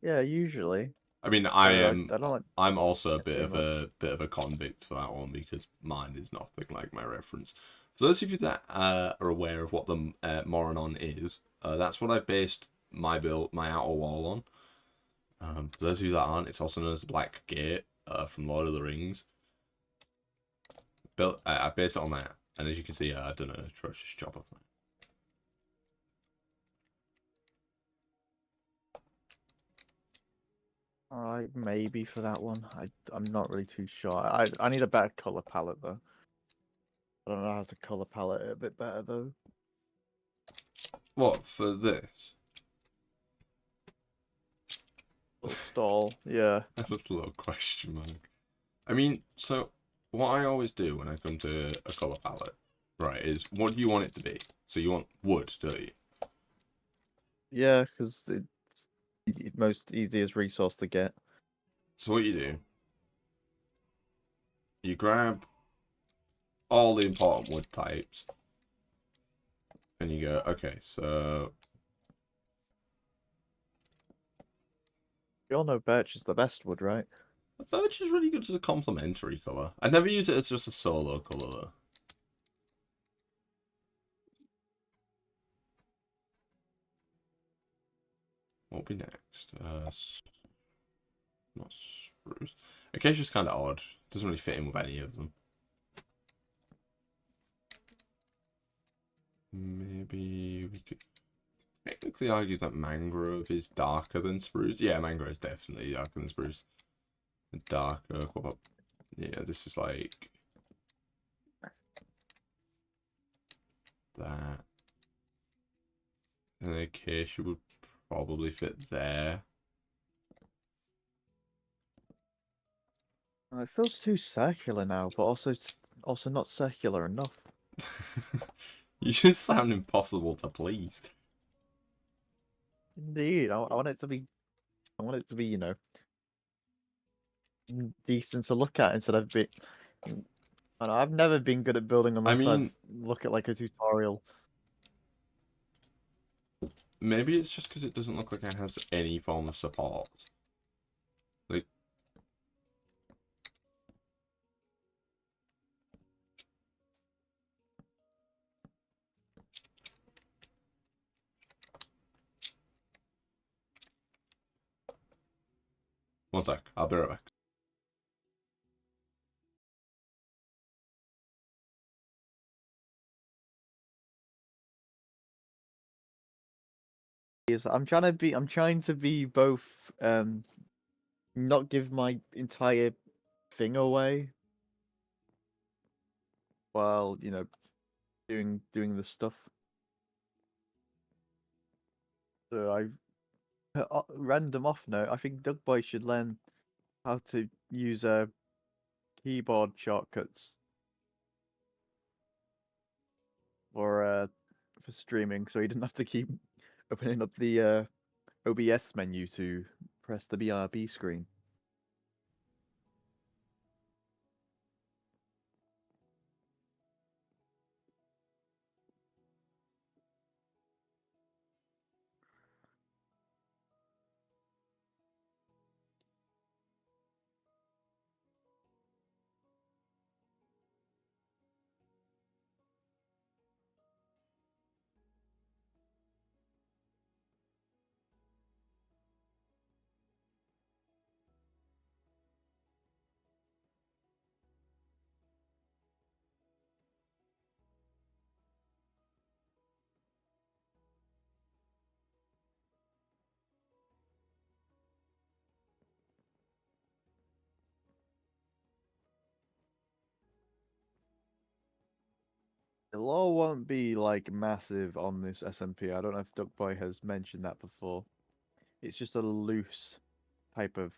Yeah, usually. I mean, I don't like. I'm also a it bit too of a convict for that one because mine is nothing like my reference. For those of you that are aware of what the Moranon is, that's what I based my outer wall on. For those of you that aren't, it's also known as the Black Gate from Lord of the Rings. I based it on that, and as you can see, I've done an atrocious job of that. Maybe for that one. I'm not really too sure. I need a better color palette though. I don't know how to color palette it a bit better though. What, for this? Little stall, yeah. That's a little question mark. I mean, so what I always do when I come to a colour palette, right, is what do you want it to be? So you want wood, don't you? Yeah, because it's the most easiest resource to get. So what you do, you grab all the important wood types, and you go, okay, so We all know birch is the best wood, right? birch is really good as a complementary colour. I never use it as just a solo colour though. What'll be next? Not spruce. Acacia's kind of odd. Doesn't really fit in with any of them. Maybe we could technically argue that mangrove is darker than spruce. Yeah, mangrove is definitely darker than spruce. Darker. What about... Yeah, this is like that. And acacia would probably fit there. It feels too circular now, but also not circular enough. You just sound impossible to please. Indeed, I want it to be. I want it to be, decent to look at instead of bit. I know, I've never been good at building unless I mean, look at like a tutorial. maybe it's just because it doesn't look like it has any form of support. Like, one sec, I'll be right back. I'm trying to be both not give my entire thing away while, doing the stuff. So random off note, I think Doug Boy should learn how to use keyboard shortcuts for streaming, so he didn't have to keep opening up the OBS menu to press the BRB screen. The law won't be like massive on this SMP. I don't know if Duckboy has mentioned that before. It's just type of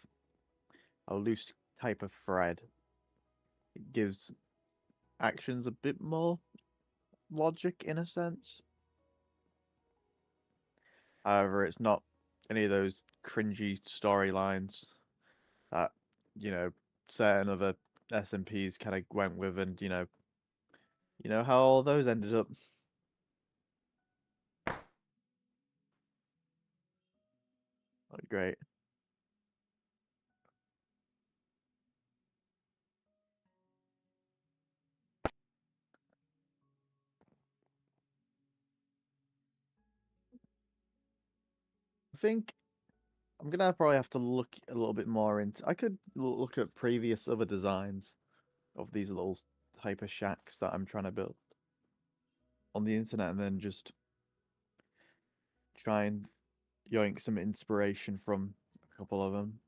a loose type of thread. It gives actions a bit more logic in a sense. However, it's not any of those cringy storylines that, you know, certain other SMPs kind of went with, and you know how all those ended up. Oh, great. I think I'm gonna probably have to look a little bit more into. I could look at previous other designs of these little hyper shacks that I'm trying to build on the internet, and then just try and yoink some inspiration from a couple of them.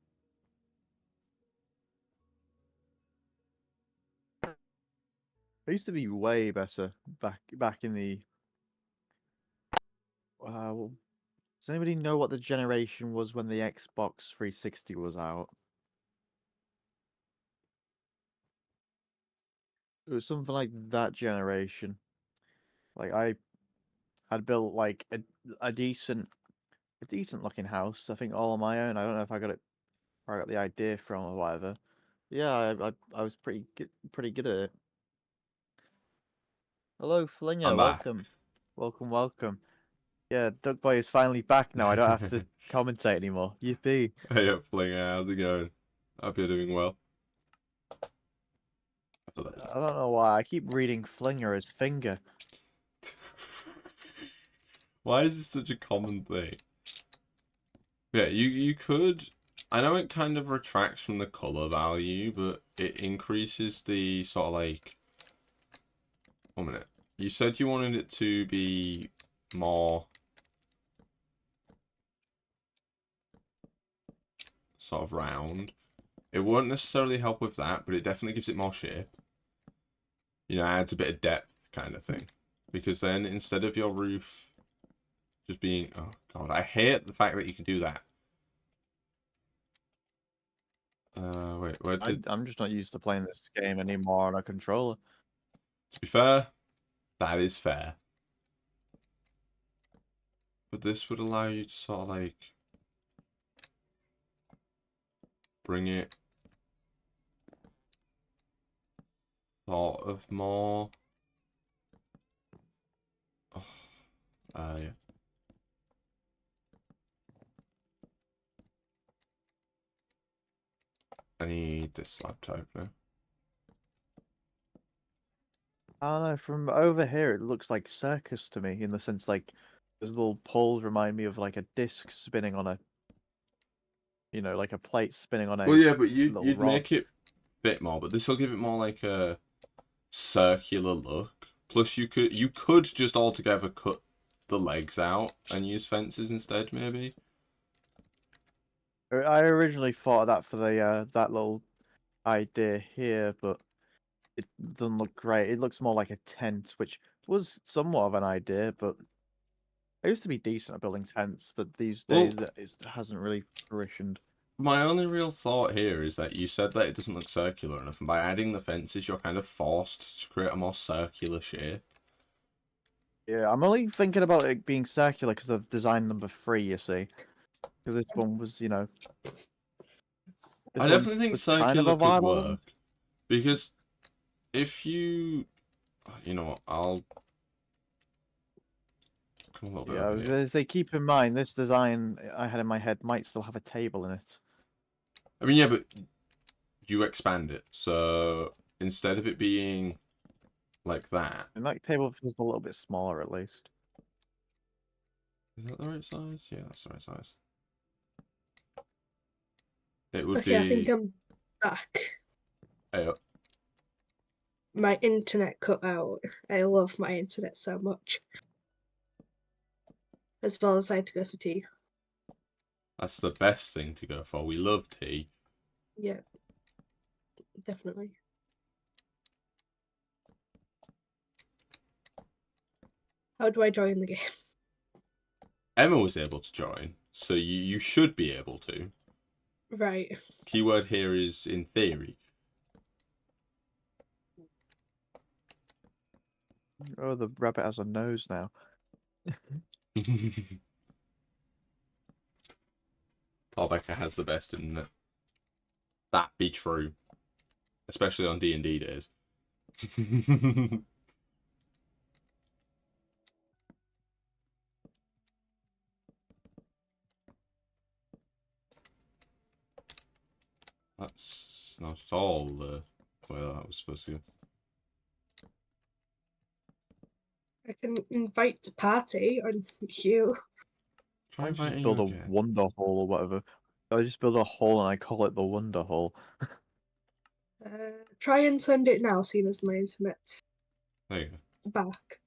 It used to be way better back in the. Well, does anybody know what the generation was when the Xbox 360 was out? It was something like that generation. Like I had built like a decent looking house. I think all on my own. I don't know if I got it where I got the idea from or whatever. Yeah, I was pretty good at it. Hello, Flinger. I'm back. Welcome. Yeah, Duck Boy is finally back now. I don't have to commentate anymore. Yippee! Hey up, Flinger, how's it going? Hope you're doing well. After that. I don't know why I keep reading Flinger as finger. Why is this such a common thing? Yeah, you could. I know it kind of retracts from the color value, but it increases the sort of like. 1 minute. You said you wanted it to be more sort of round. It won't necessarily help with that, but it definitely gives it more shape. You know, adds a bit of depth kind of thing. Because then instead of your roof just being, oh god, I hate the fact that you can do that. Wait, where did? I'm just not used to playing this game anymore on a controller. To be fair, that is fair. But this would allow you to sort of like bring it sort of more. Oh, yeah. I need this slab type now. I don't know, from over here it looks like circus to me in the sense like those little poles remind me of like a disc spinning on a like a plate spinning on Well, a yeah, but little you'd rod. make it fit more, but this will give it more like a circular look. Plus, you could just altogether cut the legs out and use fences instead, maybe. I originally thought of that for the that little idea here, but it doesn't look great. It looks more like a tent, which was somewhat of an idea, but I used to be decent at building tents, but these Well, days it hasn't really fruitioned. my only real thought here is that you said that it doesn't look circular enough, and by adding the fences, you're kind of forced to create a more circular shape. Yeah, I'm only thinking about it being circular because of design number 3, you see. Because this one was, this I one definitely think was kind of circular a could viable one. work, because if you, you know what, I'll come a little bit Yeah, over here. as they keep in mind, this design I had in my head might still have a table in it. I mean, yeah, but you expand it, so instead of it being like that, And that table feels a little bit smaller at least. is that the right size? Yeah, that's the right size. It would Okay, I think be. I'm back. Hey, My internet cut out. I love my internet so much. As well as I had to go for tea. that's the best thing to go for. We love tea. Yeah, definitely. How do I join the game? Emma was able to join, so you should be able to. Right. Keyword here is in theory. Oh, the rabbit has a nose now. Tarbecca has the best internet. That be true, especially on D&D days. That's not at all the way that was supposed to go. I can invite to party on you. Try I just inviting build you a again. wonder hole or whatever. I just build a hole and I call it the wonder hole. Try and send it now, seeing as my internet's There you go. back.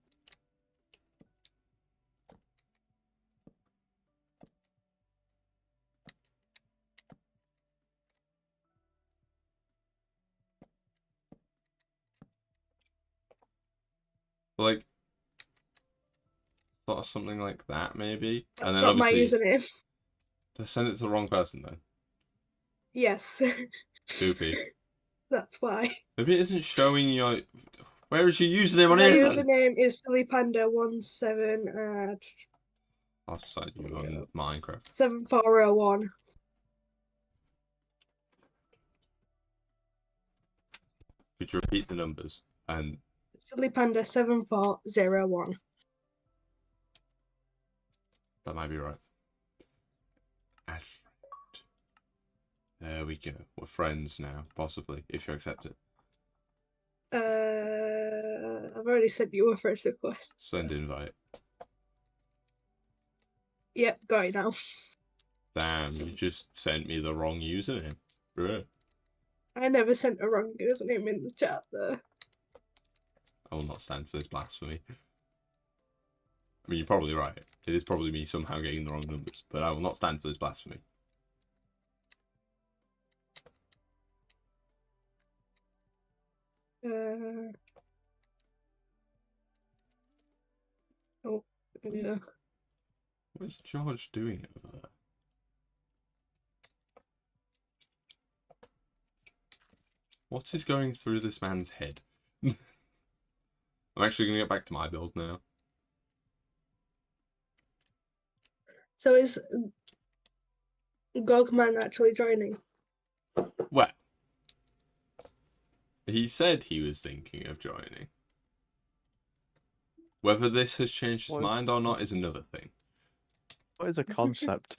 Like, sort of something like that, maybe. And then Not my obviously, username. to send it to the wrong person then. Yes. Goopy. That's why. Maybe it isn't showing your... Where is your username on My here then? username is sillypanda17 I'll decide you on Minecraft. 7401. Could you repeat the numbers? And Sillypanda7401. that might be right. Add friend. There we go. We're friends now, possibly, if you accept it. I've already sent you a first request. Send invite. Yep, got it now. Damn, you just sent me the wrong username. Bruh. I never sent a wrong username in the chat though. I will not stand for this blasphemy. I mean, you're probably right. It is probably me somehow getting the wrong numbers, but I will not stand for this blasphemy. Oh, yeah. What is George doing over there? What is going through this man's head? I'm actually going to get back to my build now. So is Gogman actually joining? Well, he said he was thinking of joining. Whether this has changed his What? mind or not is another thing. What is a concept?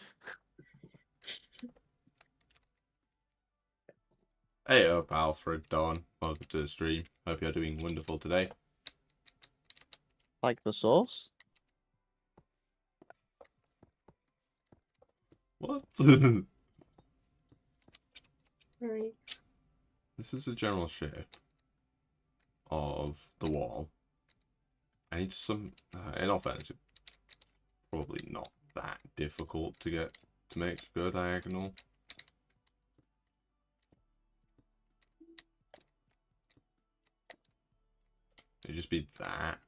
Hey up, Alfred, Don. Welcome to the stream. Hope you're doing wonderful today. Like the sauce? What? Right. This is the general shape of the wall. I need some... in all fairness, it's probably not that difficult to get to make a good diagonal. It'd just be that.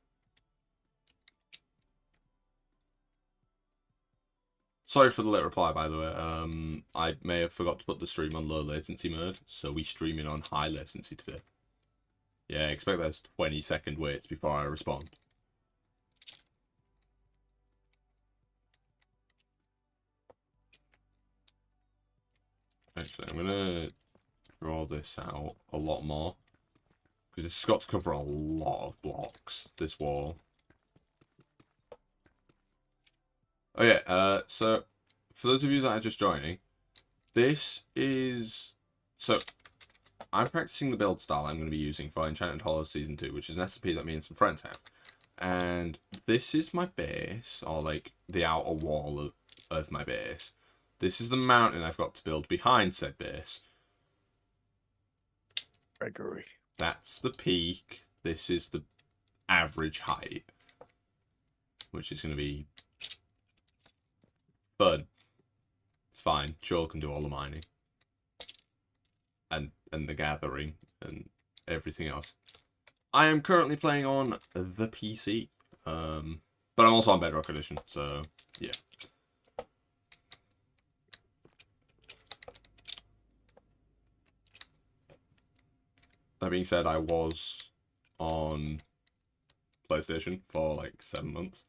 Sorry for the late reply, by the way. I may have forgot to put the stream on low latency mode, so we streaming on high latency today. Yeah, expect there's 20-second waits before I respond. Actually, I'm gonna draw this out a lot more, because it's got to cover a lot of blocks, this wall. Oh yeah, so for those of you that are just joining, this is... So, I'm practicing the build style I'm going to be using for Enchanted Hollows Season 2, which is an SMP that me and some friends have. And this is my base, or like the outer wall of my base. This is the mountain I've got to build behind said base. Gregory. That's the peak. This is the average height, which is going to be fun. It's fine. Joel can do all the mining and the gathering and everything else. I am currently playing on the PC, but I'm also on Bedrock Edition, so yeah. That being said, I was on PlayStation for like 7 months.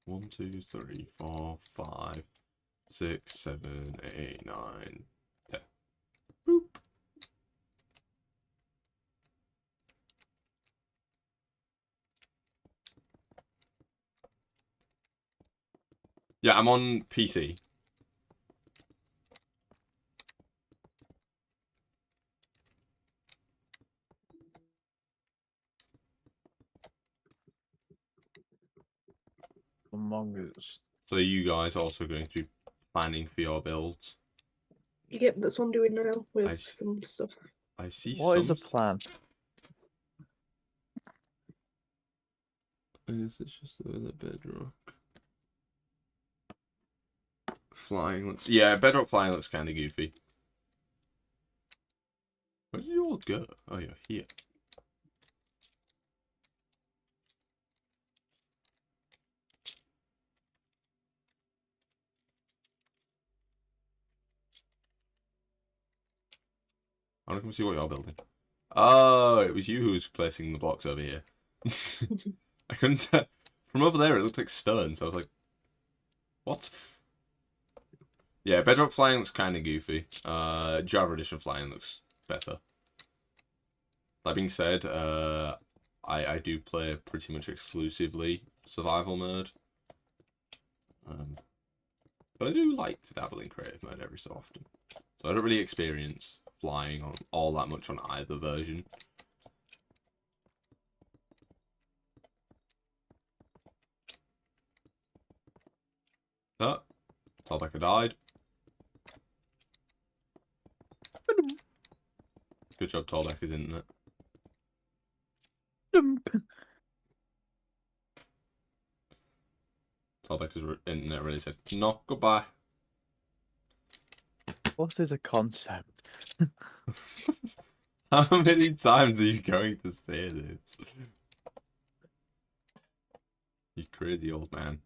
One, two, three, 4, 5, 6, 7, 8, 9, 10. Boop. Yeah, I'm on PC. Among Us. So are you guys also going to be planning for your builds? Yep, that's what I'm doing now with I some stuff. I see What is a some... plan? I guess it's just the bedrock. Flying looks... Yeah, bedrock flying looks kind of goofy. Where did you all go? Oh, you're here. I want to come see what you're building. Oh, it was you who was placing the blocks over here. I couldn't. From over there, it looked like stone, so I was like, what? Yeah, Bedrock flying looks kind of goofy. Java Edition flying looks better. That being said, I do play pretty much exclusively survival mode. But I do like to dabble in creative mode every so often. So I don't really experience flying on all that much on either version. Oh, Tallbecker died. Good job, Tallbecker's internet. Tallbecker's internet really said, no, goodbye. What is a concept? How many times are you going to say this? You crazy old man.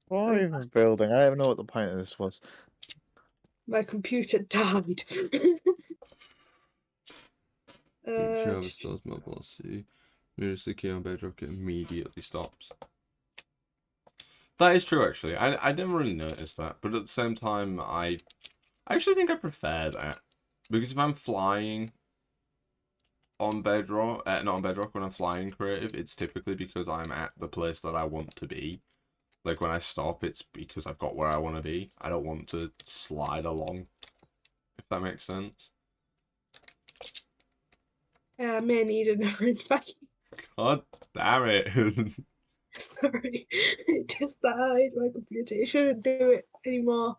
What are you even building? I don't even know what the point of this was. My computer died. Java stores mobile C. Moves the key on Bedrock, it immediately stops. That is true, actually. I never really noticed that, but at the same time, I actually think I prefer that. Because if I'm flying on Bedrock, not on Bedrock, when I'm flying creative, it's typically because I'm at the place that I want to be. Like, when I stop, it's because I've got where I want to be. I don't want to slide along, if that makes sense. I may need another invite. God damn it. Sorry, it just died. My computer. It shouldn't do it anymore.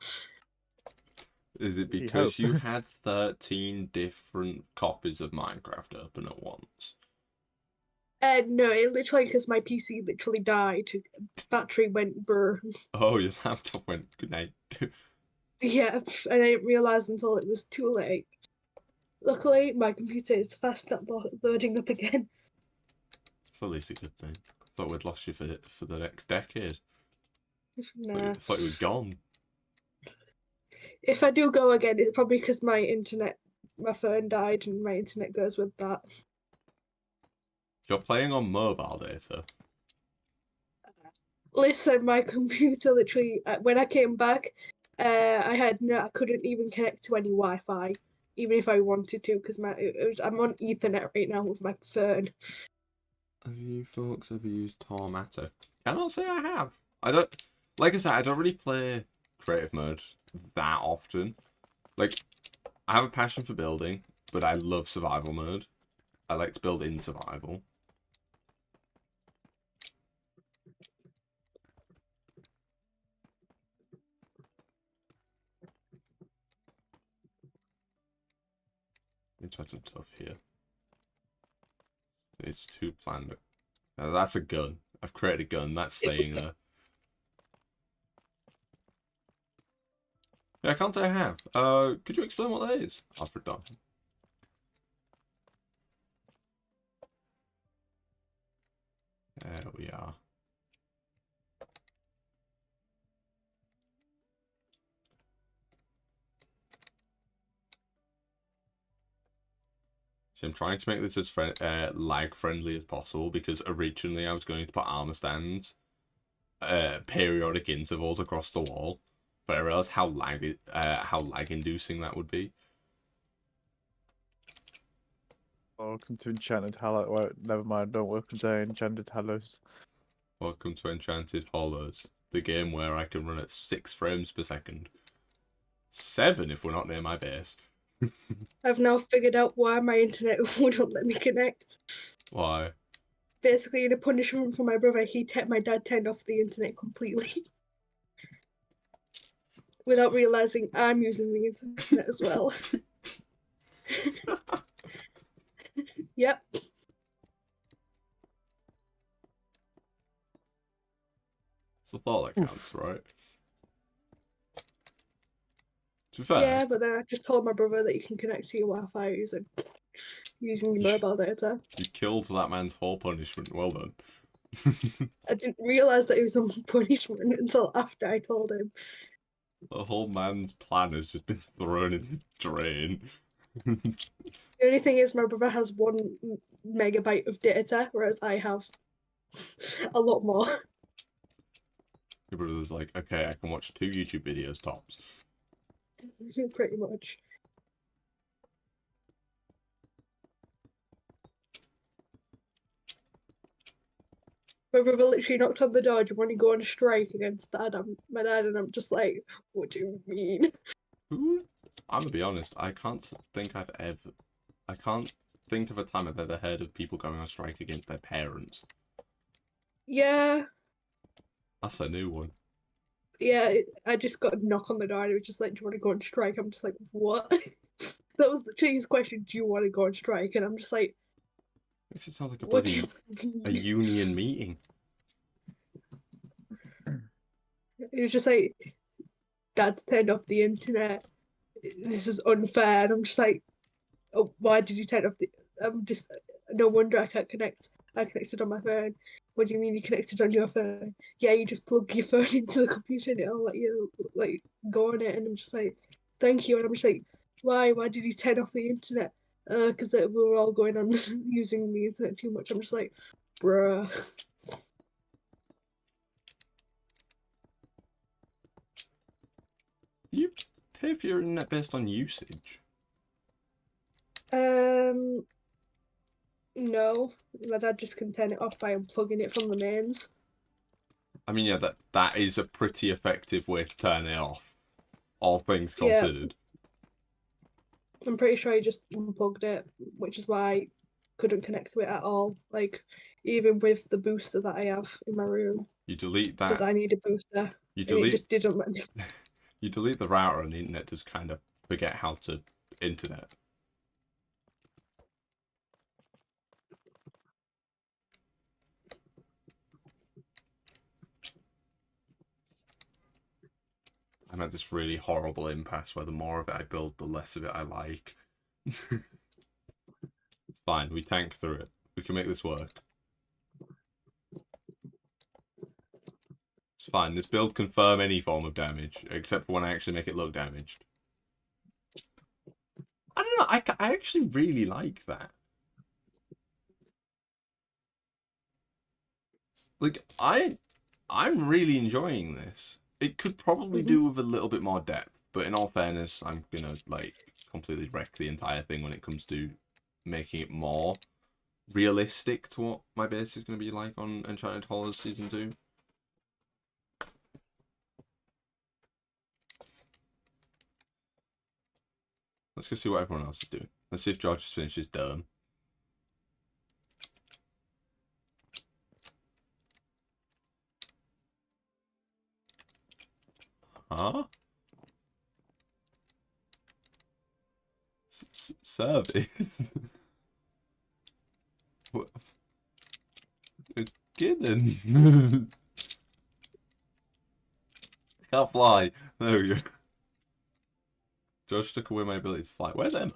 Is it You because hope. you had 13 different copies of Minecraft open at once? No, it literally because my PC literally died. Battery went brr. Oh, your laptop went good night. Yeah, and I didn't realize until it was too late. Luckily, my computer is fast at loading up again. It's at least a good thing. I thought we'd lost you for the next decade. Nah. I thought you were gone. If I do go again, it's probably because my phone died and my internet goes with that. You're playing on mobile data. Listen, my computer literally, when I came back, I couldn't even connect to any Wi-Fi, even if I wanted to, because I'm on Ethernet right now with my phone. Have you folks ever used Tormato? Cannot say I have. I don't, like I said, I don't really play creative mode that often. Like, I have a passion for building, but I love survival mode. I like to build in survival. Let's add some stuff here. It's too planned. That's a gun. I've created a gun. That's staying there. Yeah, I can't say I have. Could you explain what that is? Alfred Don. There we are. So I'm trying to make this as lag friendly as possible because originally I was going to put armor stands periodic intervals across the wall, but I realized how lag inducing that would be. Welcome to Enchanted Hallows. Well, never mind, don't welcome to Enchanted Hallows. Welcome to Enchanted Hollows, the game where I can run at 6 frames per second. 7 if we're not near my base. I've now figured out why my internet wouldn't let me connect. Why? Basically, in a punishment for my brother, my dad turned off the internet completely. Without realizing I'm using the internet as well. Yep. It's the thought that counts, right? To be fair, Yeah, but then I just told my brother that you can connect to your Wi-Fi using your mobile data. you killed that man's whole punishment. Well done. I didn't realise that it was on punishment until after I told him. The whole man's plan has just been thrown in the drain. The only thing is, my brother has 1 megabyte of data, whereas I have a lot more. Your brother's like, okay, I can watch 2 YouTube videos tops. Pretty much. My brother literally knocked on the door. Do you want to go on strike against my dad? And I'm just like, what do you mean? I'm gonna be honest, I can't think of a time I've ever heard of people going on strike against their parents. Yeah, That's a new one. yeah. I just got a knock on the door and it was just like, do you want to go on strike? I'm just like, what? That was literally his question. Do you want to go on strike? And I'm just like, Makes it sound like a what do bloody you a mean? union meeting. It was just like, Dad's turned off the internet. This is unfair. And I'm just like, oh, why did you turn off the? I'm just no wonder I can't connect. I connected on my phone. What do you mean you connected on your phone? Yeah, you just plug your phone into the computer and it'll let you like go on it. And I'm just like, thank you. And I'm just like, why? Why did you turn off the internet? Because we were all going on using the internet too much. I'm just like, bruh. You pay for your internet based on usage. No, my dad just can turn it off by unplugging it from the mains. I mean, yeah, that is a pretty effective way to turn it off, all things Yeah. considered. I'm pretty sure he just unplugged it, which is why I couldn't connect to it at all. Like, even with the booster that I have in my room, You delete because that. I need a booster, You and it delete. just didn't let me. You delete the router, and the internet just kind of forget how to internet. I'm at this really horrible impasse where the more of it I build, the less of it I like. It's fine. We tank through it. We can make this work. It's fine. This build confirm any form of damage, except for when I actually make it look damaged. I don't know. I actually really like that. Like, I'm really enjoying this. It could probably do with a little bit more depth, but in all fairness, I'm gonna, like, completely wreck the entire thing when it comes to making it more realistic to what my base is gonna be like on Enchanted Horrors Season 2. Let's go see what everyone else is doing. Let's see if George has finished his derm. Huh? Service? What? You're kidding? Can't fly. There we go. Josh took away my ability to fly. Where's Emma?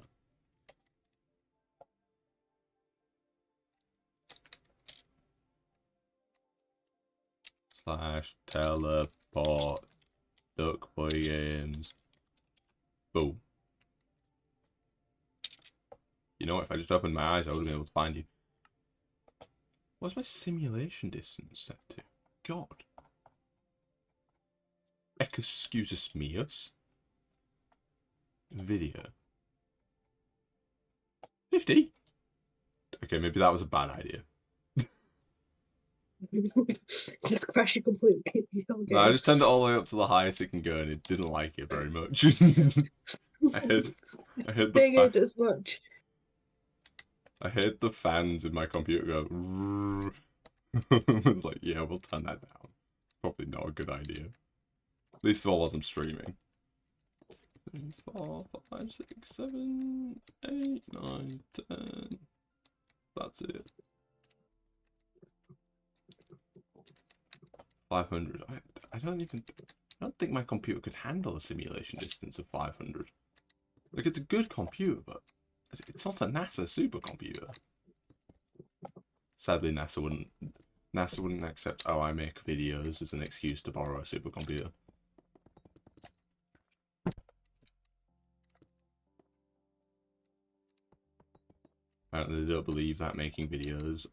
/ teleport. Duck Boy Games. Boom. You know what? If I just opened my eyes, I would have been able to find you. What's my simulation distance set to? God. Excuse meus. Video. 50? Okay, maybe that was a bad idea. Just crash it completely. No, I just turned it all the way up to the highest it can go, and it didn't like it very much. I heard Figured as much. I heard the fans in my computer go. I was like, yeah, we'll turn that down. Probably not a good idea. At least of all as I'm streaming. 3, 4, 5, 6, 7, 8, 9, 10. That's it. 500. I don't don't think my computer could handle a simulation distance of 500. Like, it's a good computer, but it's not a NASA supercomputer. Sadly, NASA wouldn't accept, oh, I make videos as an excuse to borrow a supercomputer. Apparently, they don't believe that making videos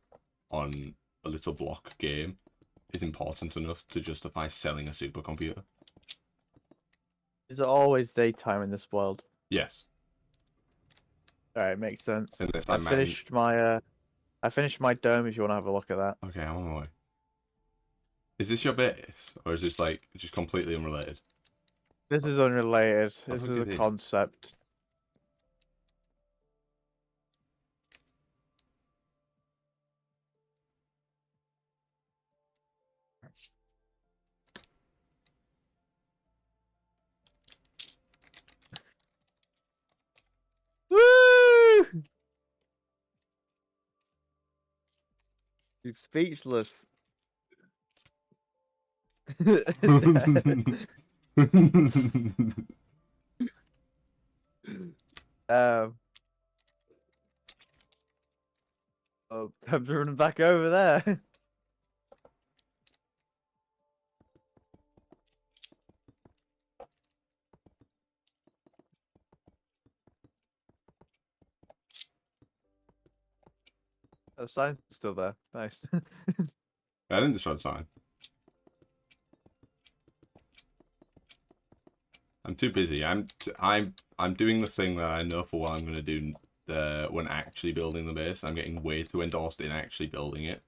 on a little block game is important enough to justify selling a supercomputer. Is it always daytime in this world? Yes. Alright, makes sense. Unless I finished my dome if you want to have a look at that. Okay, I'm on my way. Is this your base? Or is this, like, just completely unrelated? This is unrelated. I'll This look is at a it. concept. Woo! He's speechless. um, oh, I'm running back over there. The sign's still there. Nice. I didn't destroy the sign. I'm too busy. I'm doing the thing that I know for what I'm gonna do when actually building the base. I'm getting way too endorsed in actually building it.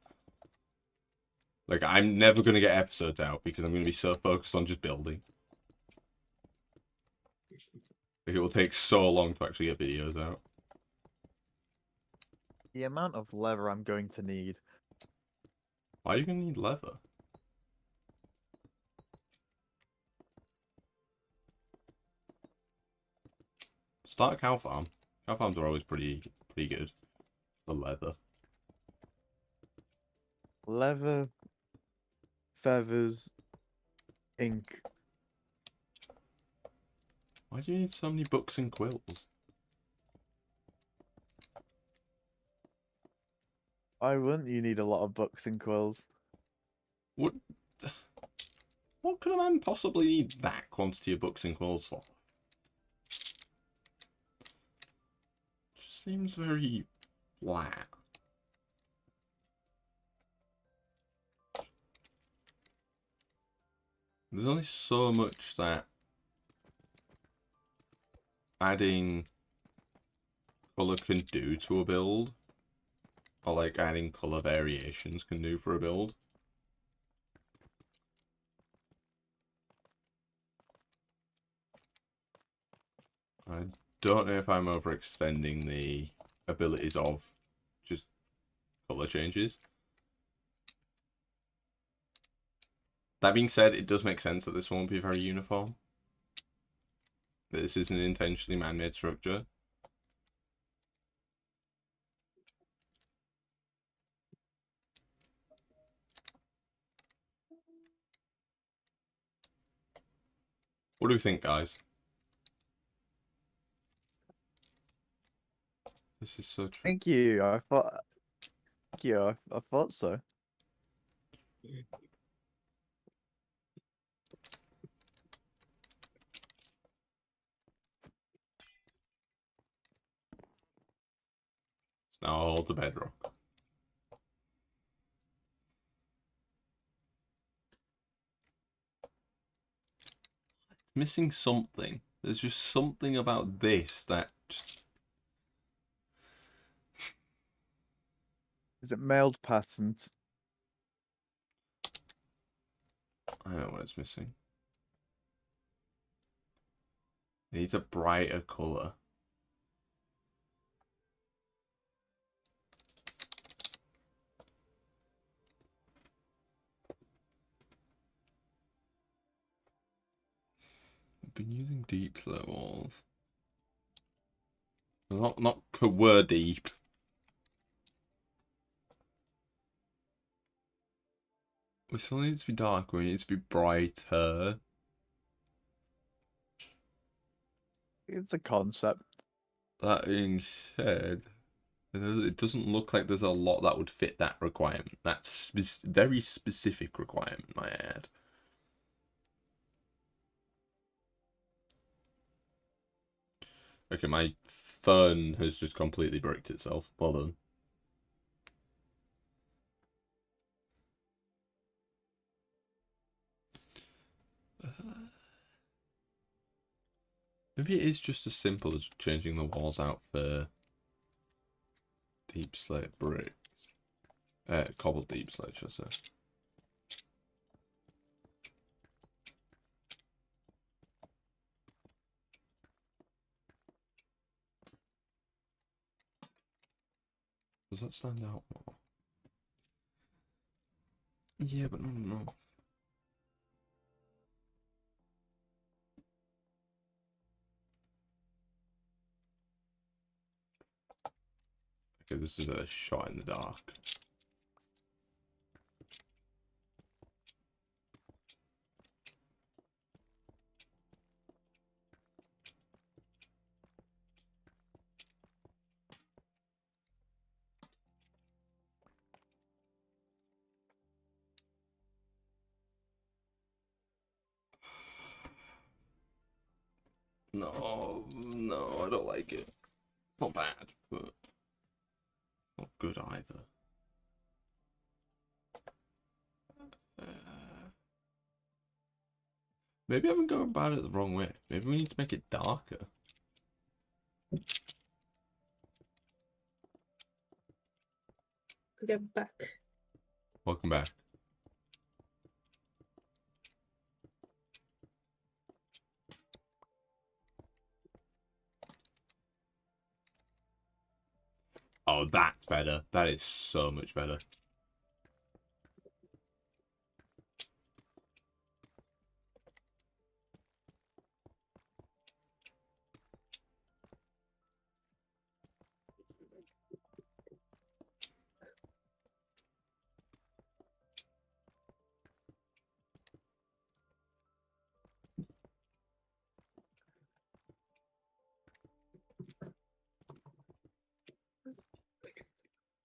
Like, I'm never gonna get episodes out because I'm gonna be so focused on just building. Like, it will take so long to actually get videos out. The amount of leather I'm going to need. Why are you gonna need leather? Start a cow farm. Cow farms are always pretty good for leather. Leather, feathers, ink. Why do you need so many books and quills? Why wouldn't you need a lot of books and quills? What could a man possibly need that quantity of books and quills for? Just seems very flat. There's only so much that adding colour can do to a build, or like adding colour variations can do for a build. I don't know if I'm overextending the abilities of just colour changes. That being said, it does make sense that this won't be very uniform. This is an intentionally man-made structure. What do we think, guys? This is so true. Thank you. I thought. Thank you. I thought so. Now I'll hold the bedrock. Missing something. There's just something about this that just... Is it mailed patent? I know what it's missing. It needs a brighter colour. I've been using deep slow walls. Not word deep. We still need it to be darker, we need it to be brighter. it's a concept. That being said, it doesn't look like there's a lot that would fit that requirement. That's very specific requirement, might I add. Okay, my phone has just completely bricked itself. Well done. Maybe it is just as simple as changing the walls out for deep slate bricks. Cobbled deep slate, should I say. Does that stand out more? Yeah, but no. Okay, this is a shot in the dark. No, I don't like it. Not bad, but not good either. Maybe I've been going about it the wrong way. Maybe we need to make it darker. Get back. Welcome back. Oh, that's better. That is so much better.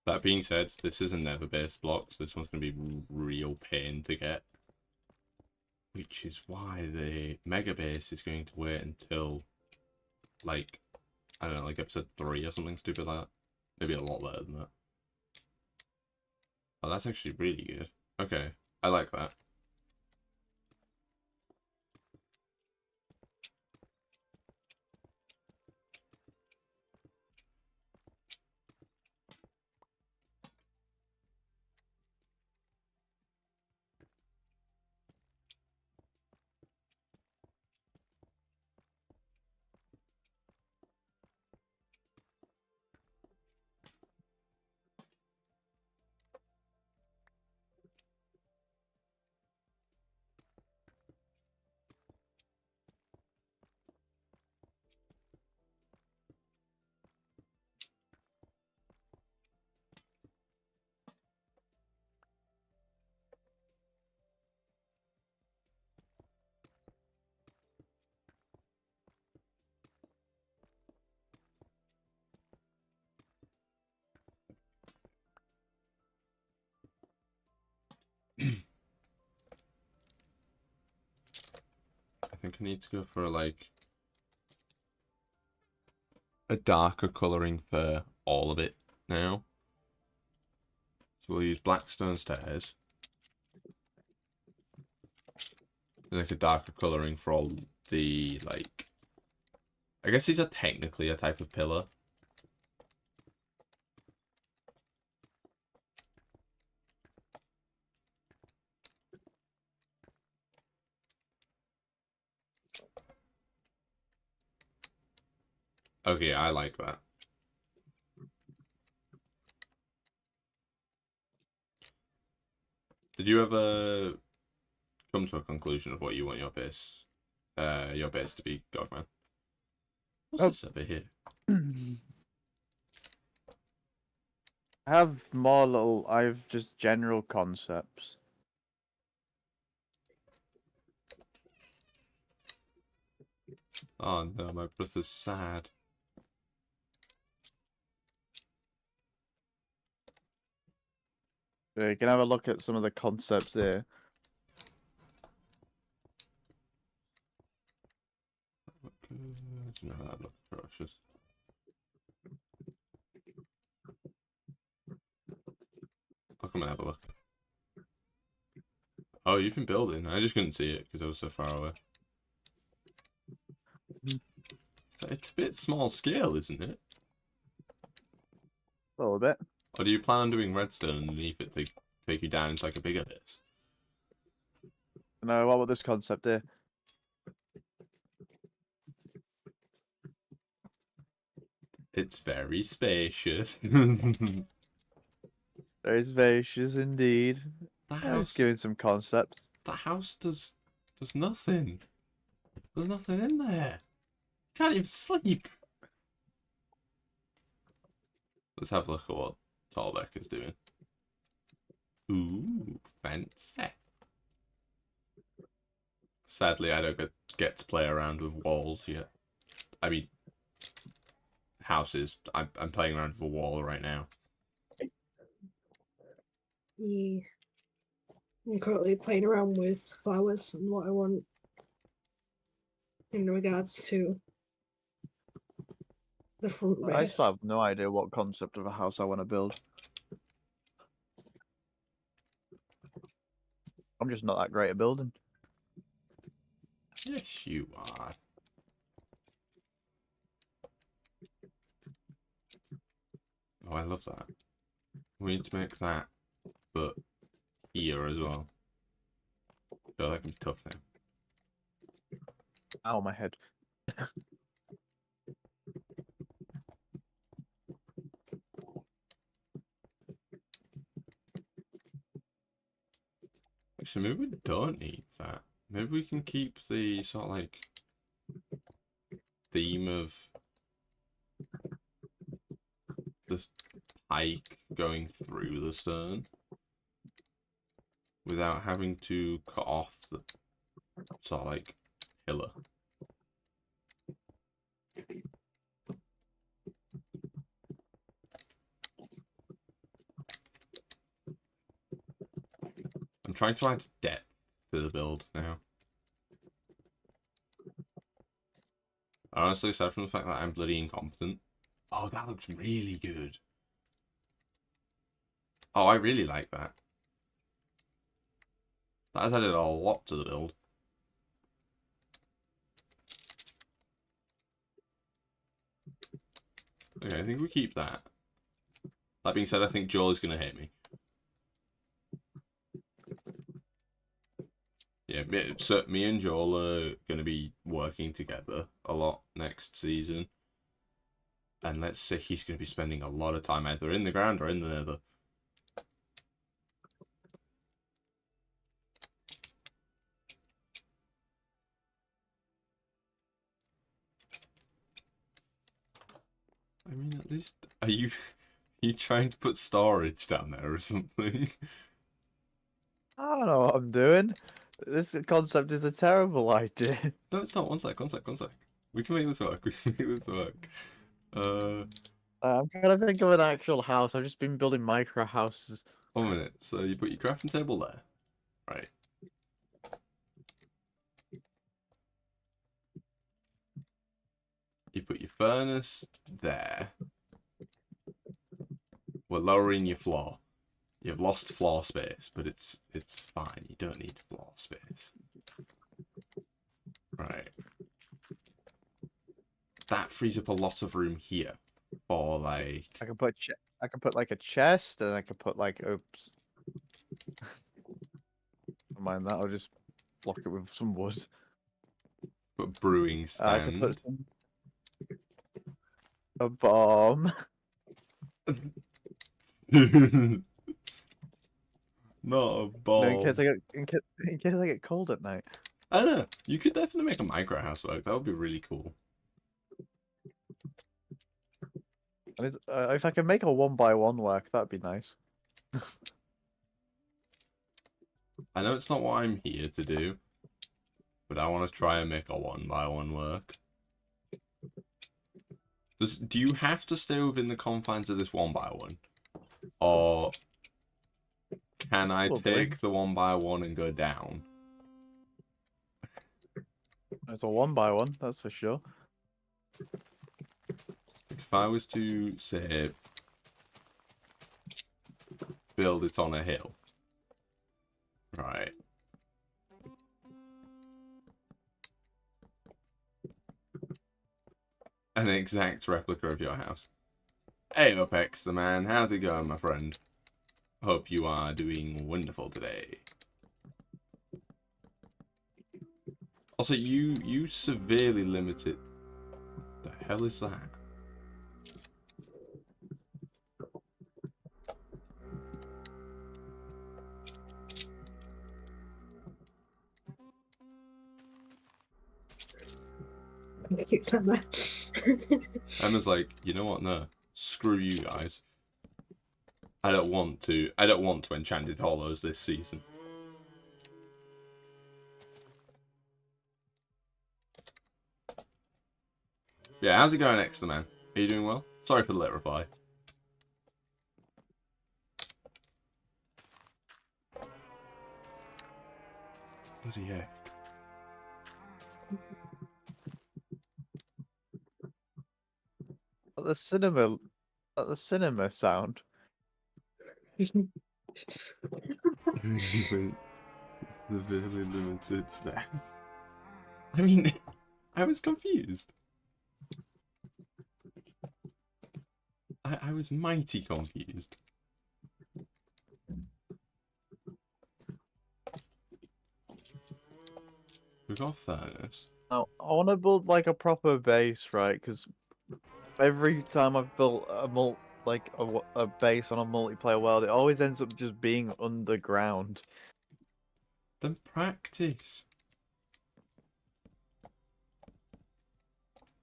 That being said, this is a nether-based block, so this one's going to be real pain to get. Which is why the mega base is going to wait until, like, I don't know, like episode 3 or something stupid like that. Maybe a lot later than that. Oh, that's actually really good. Okay, I like that. I think I need to go for like a darker colouring for all of it now. So we'll use black stone stairs. Like a darker colouring for all the, like, I guess these are technically a type of pillar. Okay, I like that. Did you ever come to a conclusion of what you want your base to be, Godman? What's Oh. this over here? I have just general concepts. Oh no, my brother's sad. You can have a look at some of the concepts here. No, that looks atrocious. I'll come and have a look. Oh, you've been building. I just couldn't see it because I was so far away. It's a bit small scale, isn't it? A little bit. Or do you plan on doing redstone underneath it to take you down into like a bigger base? No, what about this concept here? It's very spacious. Very spacious indeed. The It's house, giving some concepts. the house does nothing. There's nothing in there. Can't even sleep. Let's have a look at what Tallbeck is doing. Ooh, fancy. Sadly, I don't get to play around with walls yet. I mean, houses. I'm playing around with a wall right now. Yeah. I'm currently playing around with flowers and what I want in regards to the front I base. still have no idea what concept of a house I want to build. I'm just not that great at building. Yes, you are. Oh, I love that. We need to make that, but here as well. So that can be tough now. Ow, my head. Actually, maybe we don't need that. Maybe we can keep the sort of like theme of this pike going through the stone without having to cut off the sort of like pillar. I'm trying to add depth to the build now. Honestly, aside from the fact that I'm bloody incompetent. Oh, that looks really good. Oh, I really like that. That has added a lot to the build. Okay, I think we keep that. That being said, I think Joel is going to hate me. Yeah, so me and Joel are going to be working together a lot next season. And let's say he's going to be spending a lot of time either in the ground or in the nether. I mean, at least, are you trying to put storage down there or something? I don't know what I'm doing. This concept is a terrible idea. No, it's not. One sec. We can make this work. We can make this work. I'm trying to think of an actual house. I've just been building micro houses. 1 minute. So you put your crafting table there, right? You put your furnace there. We're lowering your floor. You've lost floor space, but it's fine. You don't need floor space. Right. That frees up a lot of room here for like. I can put like a chest, and I can put like oops. Never mind that. I'll just block it with some wood. Put brewing I can put stand. a bomb. Not a No, bomb. in case I get cold at night. I don't know. You could definitely make a micro house work. That would be really cool. And if I can make a 1x1 work, that'd be nice. I know it's not what I'm here to do, but I want to try and make a 1x1 work. Do you have to stay within the confines of this 1x1? Or can I Probably. take the 1x1 and go down? It's a 1x1, that's for sure. If I was to, say, build it on a hill. Right. An exact replica of your house. Hey, Upex the man, how's it going, my friend? Hope you are doing wonderful today. Also, you severely limited. The hell is that? It's Emma. Emma's like, you know what? No, screw you guys. I don't want to Enchanted Hollows this season. Yeah, how's it going, Extra Man? Are you doing well? Sorry for the late reply. Bloody heck. The cinema sound. Severely limited there. I mean, I was confused. I was mighty confused. We got a furnace. Now, I want to build like a proper base, right? Because every time I've built a a base on a multiplayer world, it always ends up just being underground. Then practice.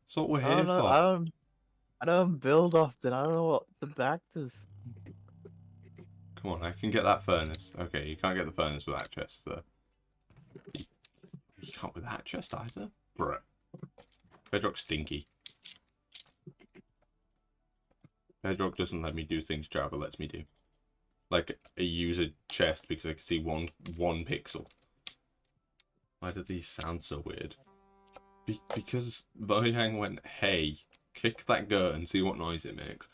That's what we're I here don't know. for. I don't build often. I don't know what the back does. Come on, I can get that furnace. Okay, you can't get the furnace with that chest, though. You can't with that chest either? Bruh. Bedrock's stinky. Bedrock doesn't let me do things Java lets me do. Like, I use a chest because I can see one pixel. Why do these sound so weird? Because Mojang went, hey, kick that goat and see what noise it makes.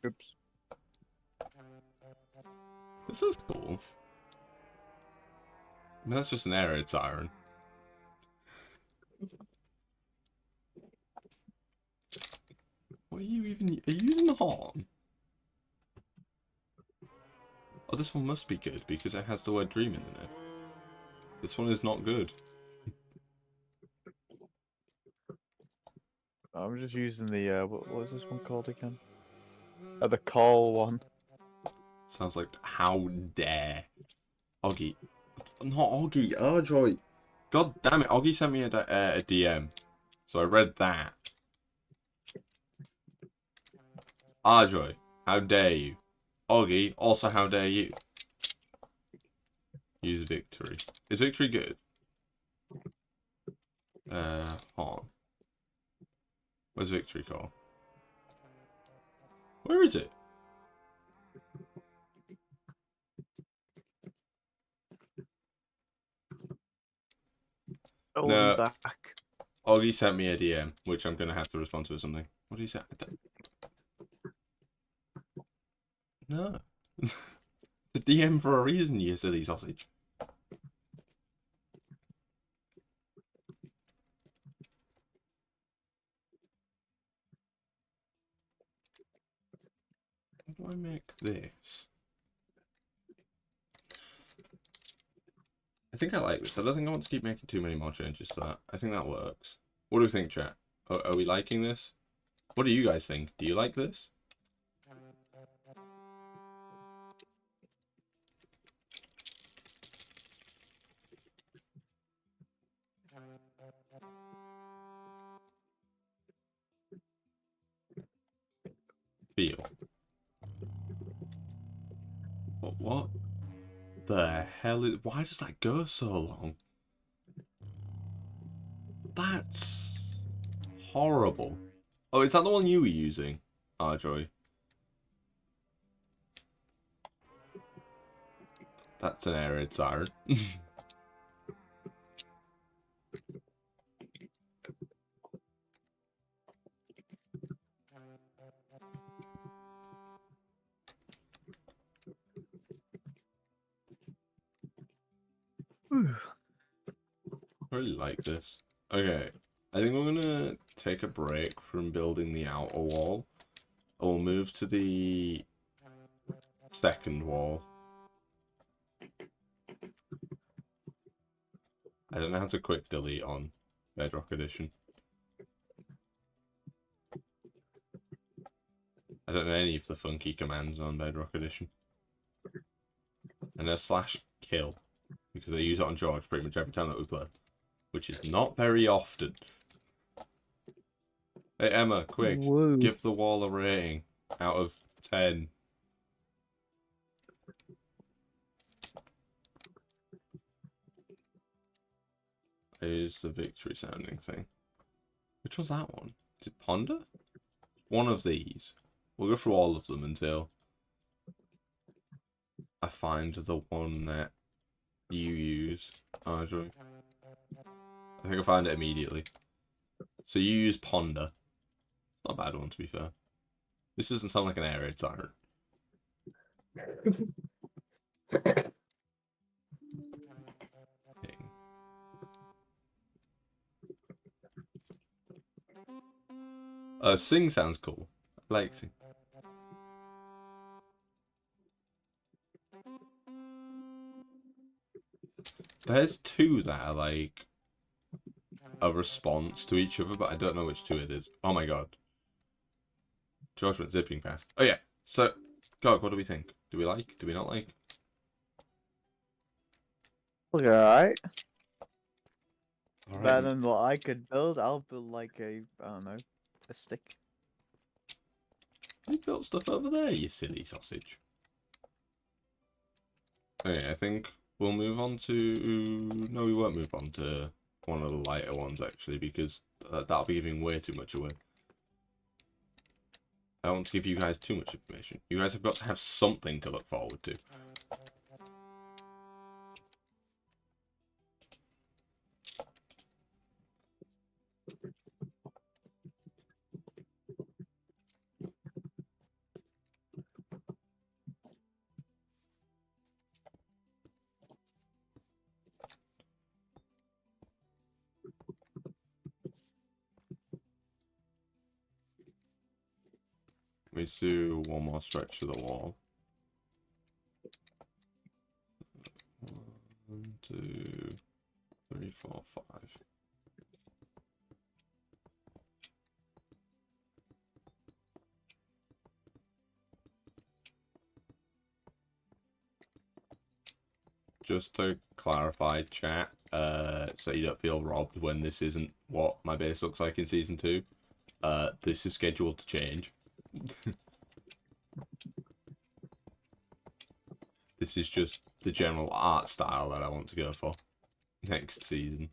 Oops. This is cool. I mean, that's just an air raid siren. What are you even... Are you using the horn? Oh, this one must be good because it has the word dreaming in it. This one is not good. I'm just using the what was this one called again? The call one. Sounds like how dare. Oggy. Not Oggy, Arjoy. God damn it, Oggy sent me a DM. So I read that. Arjoy, how dare you? Oggy, also how dare you? Use victory. Is victory good? Hold on. Where's victory call? Where is it? Hold No. him back. Oggy sent me a DM, which I'm going to have to respond to or something. What did he say? No. The DM for a reason, you silly sausage. How do I make this? I think I like this. I don't think I want to keep making too many more changes to that. I think that works. What do we think, chat? Are we liking this? What do you guys think? Do you like this? Feel. What the hell is... Why does that go so long? That's horrible. Oh, is that the one you were using, Arjoy? That's an air raid siren. I really like this. Okay, I think we're gonna take a break from building the outer wall. We'll move to the second wall. I don't know how to quick delete on Bedrock Edition. I don't know any of the funky commands on Bedrock Edition. And a /kill, because I use it on George pretty much every time that we play, which is not very often. Hey Emma, quick, Woo. give the wall a rating out of 10. Is the victory sounding thing. Which one's that one? Is it Ponder? One of these. We'll go through all of them until I find the one that you use, Arjoy. I think I found it immediately. So you use Ponder. Not a bad one, to be fair. This doesn't sound like an air raid siren. Sing sounds cool. I like Sing. There's two that are like a response to each other, but I don't know which two it is. Oh my god. George went zipping past. Oh yeah. So, God, what do we think? Do we like? Do we not like? Look, alright. All Better right. than what I could build. I'll build like a, I don't know, a stick. You built stuff over there, you silly sausage. Okay, I think we'll move on to... No, we won't move on to one of the lighter ones, actually, because that'll be giving way too much away. I don't want to give you guys too much information. You guys have got to have something to look forward to. Let's do one more stretch of the wall. 1, 2, 3, 4, 5. Just to clarify, chat, so you don't feel robbed when this isn't what my base looks like in Season 2, this is scheduled to change. This is just the general art style that I want to go for next season.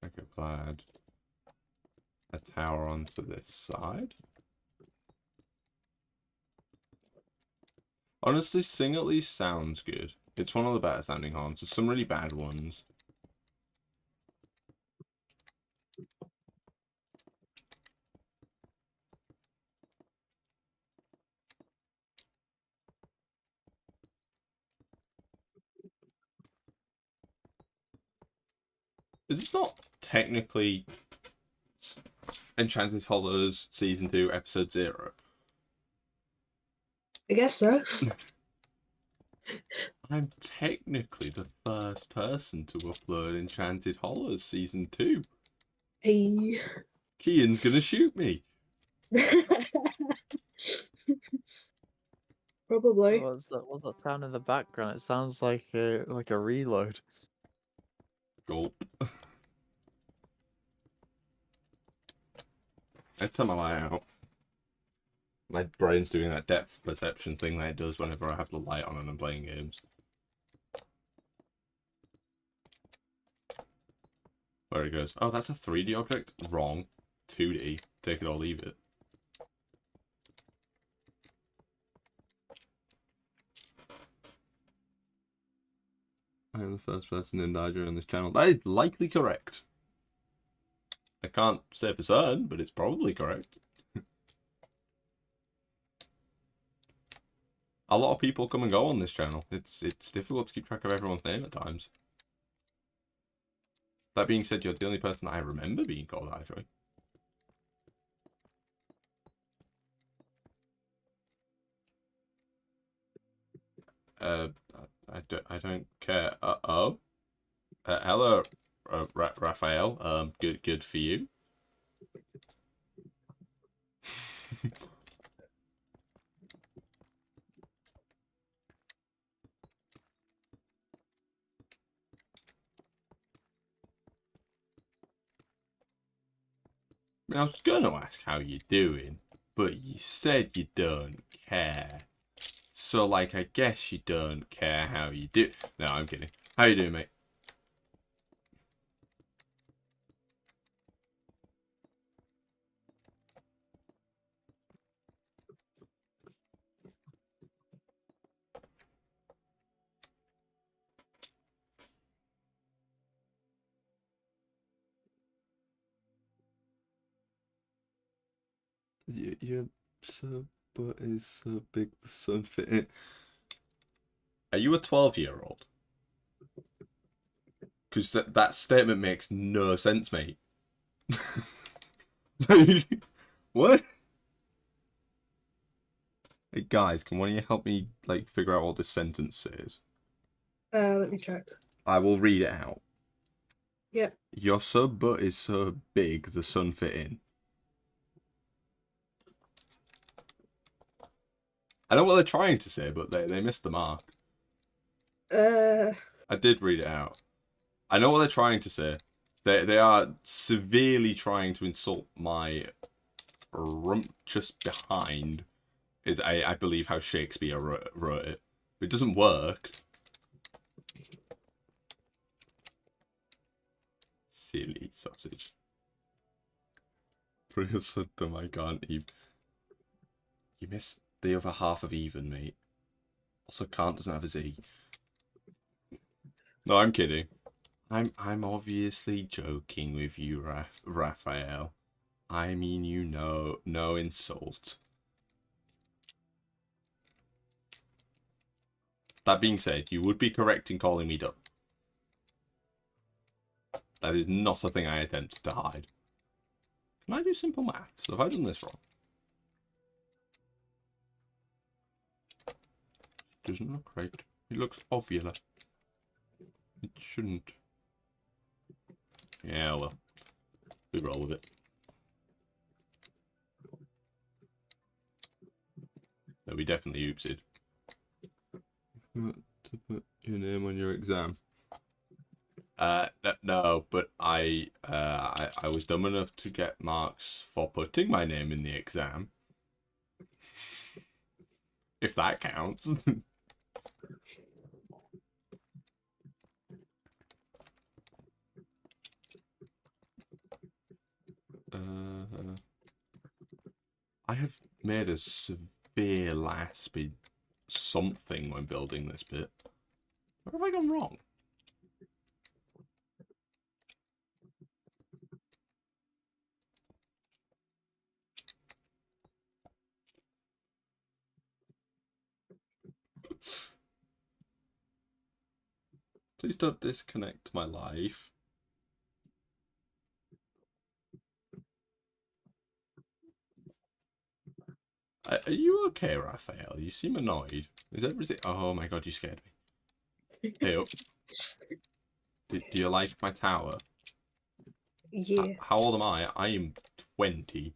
I could add a tower onto this side. Honestly, Sing at least sounds good. It's one of the better sounding horns. There's some really bad ones. Is this not technically Enchanted Hollows Season 2, Episode 0? I guess so. I'm technically the first person to upload Enchanted Horrors Season 2. Hey. Kian's gonna shoot me. Probably. What's that sound in the background? It sounds like a reload. Gulp. I turn my light out. My brain's doing that depth perception thing that it does whenever I have the light on and I'm playing games. Where it goes, oh, that's a 3D object? Wrong. 2D. Take it or leave it. I am the first person in die during this channel. That is likely correct. I can't say for certain, but it's probably correct. A lot of people come and go on this channel. It's difficult to keep track of everyone's name at times. That being said, you're the only person that I remember being called actually. I don't care. Hello, Raphael. Good for you. I was gonna ask how you're doing, but you said you don't care. So, like, I guess you don't care how you do. No, I'm kidding. How you doing, mate? Your butt is so big the sun fit in. Are you a 12-year-old? Because that statement makes no sense, mate. What? Hey guys, can one of you help me like figure out what this sentence says? Let me check. I will read it out. Yep. Your sub butt is so big the sun fit in. I know what they're trying to say, but they missed the mark. I did read it out. I know what they're trying to say. They are severely trying to insult my rump just behind. Is I believe how Shakespeare wrote it. It doesn't work. Silly sausage. Real them, I can't even. You missed the other half of even, mate. Also, can't doesn't have a Z. No, I'm kidding. I'm obviously joking with you, Raphael. I mean, you know, no insult. That being said, you would be correct in calling me dumb. That is not a thing I attempt to hide. Can I do simple maths? Have I done this wrong? Doesn't look right. It looks ovular. It shouldn't. Yeah, well. We roll with it. No, we definitely oopsied. To put your name on your exam. No, but I was dumb enough to get marks for putting my name in the exam. If that counts. I have made a severe lapse in something when building this bit. Where have I gone wrong? Please don't disconnect my life. Are you okay, Raphael? You seem annoyed. Is everything... Oh my god, you scared me. Hey up. Do you like my tower? Yeah. How old am I? I am 20.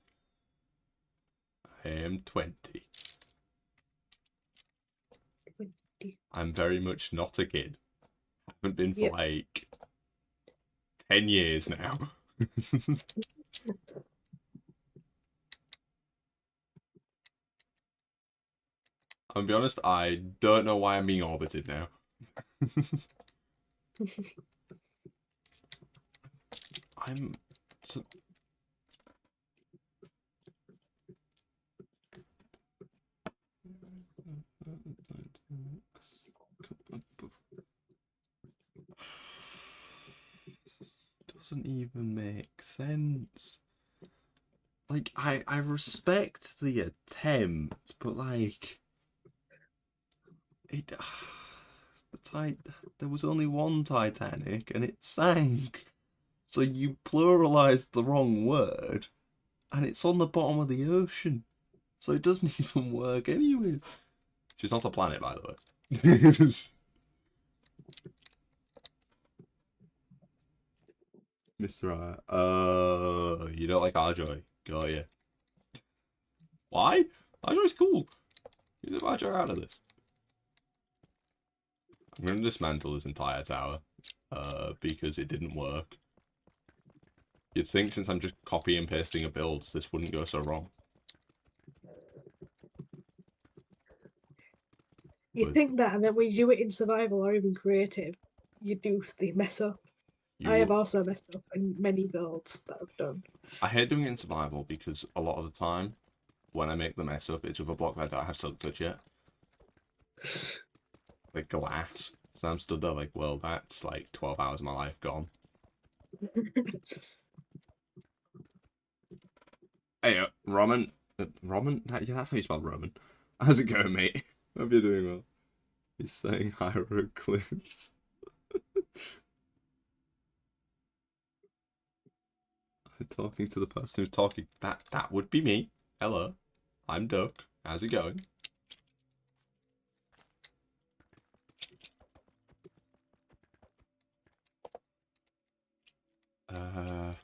I am 20. I'm very much not a kid. Haven't been for Yep. like 10 years now. I'll be honest, I don't know why I'm being orbited now. I'm... So... Doesn't even make sense. Like, I respect the attempt, but like... It... There was only one Titanic, and it sank. So you pluralized the wrong word, and it's on the bottom of the ocean. So it doesn't even work anyway. She's not a planet, by the way. Mr. You don't like Arjoy. Got ya. Why? Arjoy's cool. You leave Arjoy out of this. I'm going to dismantle this entire tower. Because it didn't work. You'd think since I'm just copy and pasting a build, this wouldn't go so wrong. You think that, and then when you do it in survival or even creative, you do the mess up. I have also messed up in many builds that I've done. I hate doing it in survival because a lot of the time, when I make the mess up, it's with a block that I don't have silk touch yet. Like glass. So I'm stood there like, well, that's like 12 hours of my life gone. Hey, Roman. Roman? Yeah, that's how you spell Roman. How's it going, mate? Hope you're doing well. He's saying hieroglyphs. Talking to the person who's talking. That would be me. Hello. I'm Duck. How's it going? I'm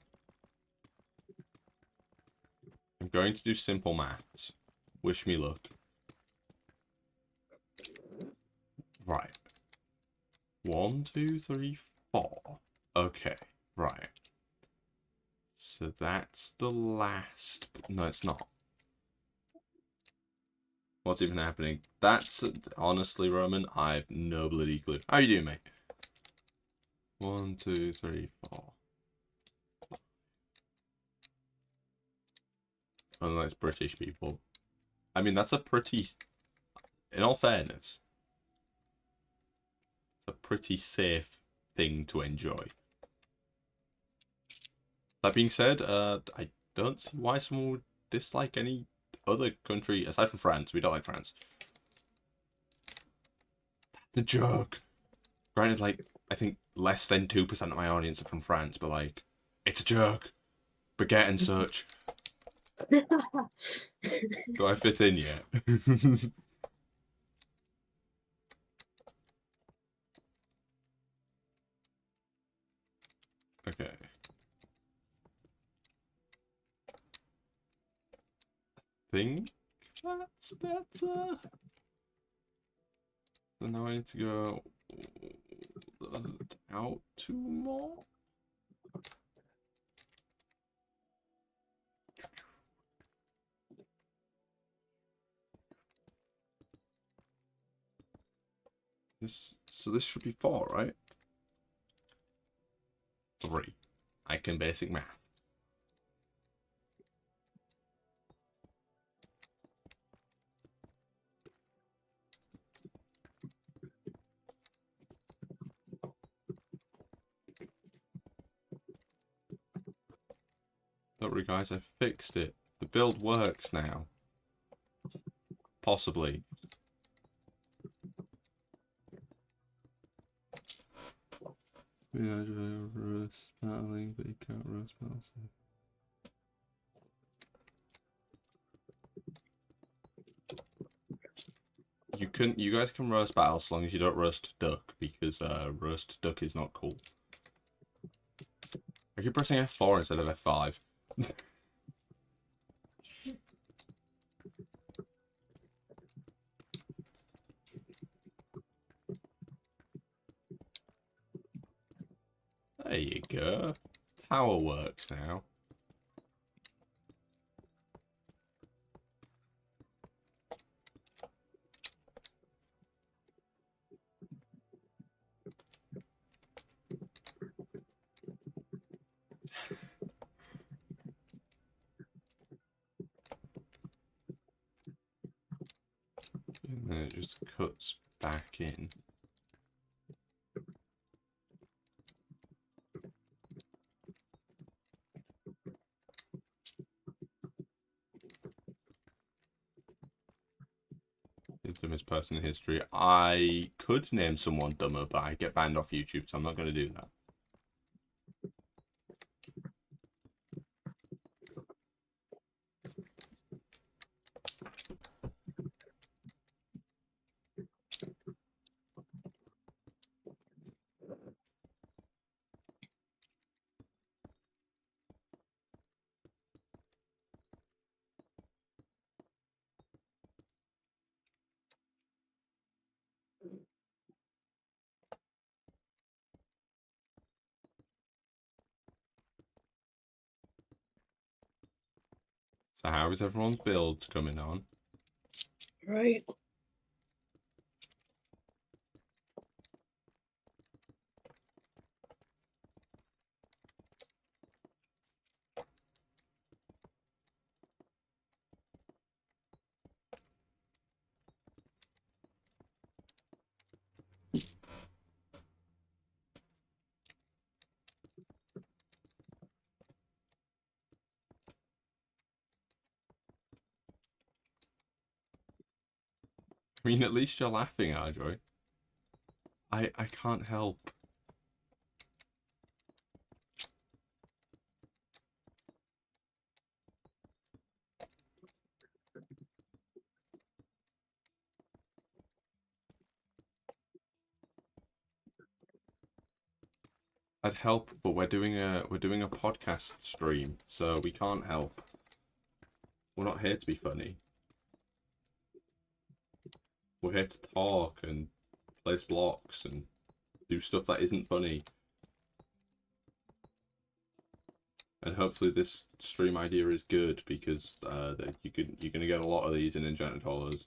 going to do simple maths. Wish me luck. Right. 1, 2, 3, 4. Okay. Right. So that's the last... No, it's not. What's even happening? That's... Honestly, Roman, I've no bloody clue. How you doing, mate? 1, 2, 3, 4. Unless British people. I mean, that's a pretty... In all fairness, it's a pretty safe thing to enjoy. That being said, I don't see why someone would dislike any other country aside from France. We don't like France. That's a joke. Granted, like, I think less than 2% of my audience are from France, but like, it's a joke. Baguette and such. Do I fit in yet? Okay. Think that's better. So now I need to go out 2 more. So this should be 4, right? 3. I can basic math. Don't worry, guys, I fixed it. The build works now. Possibly. Yeah, roast battling, but you can't roast battle. You guys can roast battle as long as you don't roast duck, because roast duck is not cool. I keep pressing F4 instead of F5. There you go. Tower works now. And then it just cuts back in. The dumbest person in history. I could name someone dumber, but I get banned off YouTube, so I'm not going to do that. So how is everyone's builds coming on? Right. I mean, at least you're laughing, Arjoy. I can't help. I'd help, but we're doing a podcast stream, so we can't help. We're not here to be funny. We're here to talk and place blocks and do stuff that isn't funny. And hopefully this stream idea is good, because you're gonna get a lot of these in Enchanted Hollows.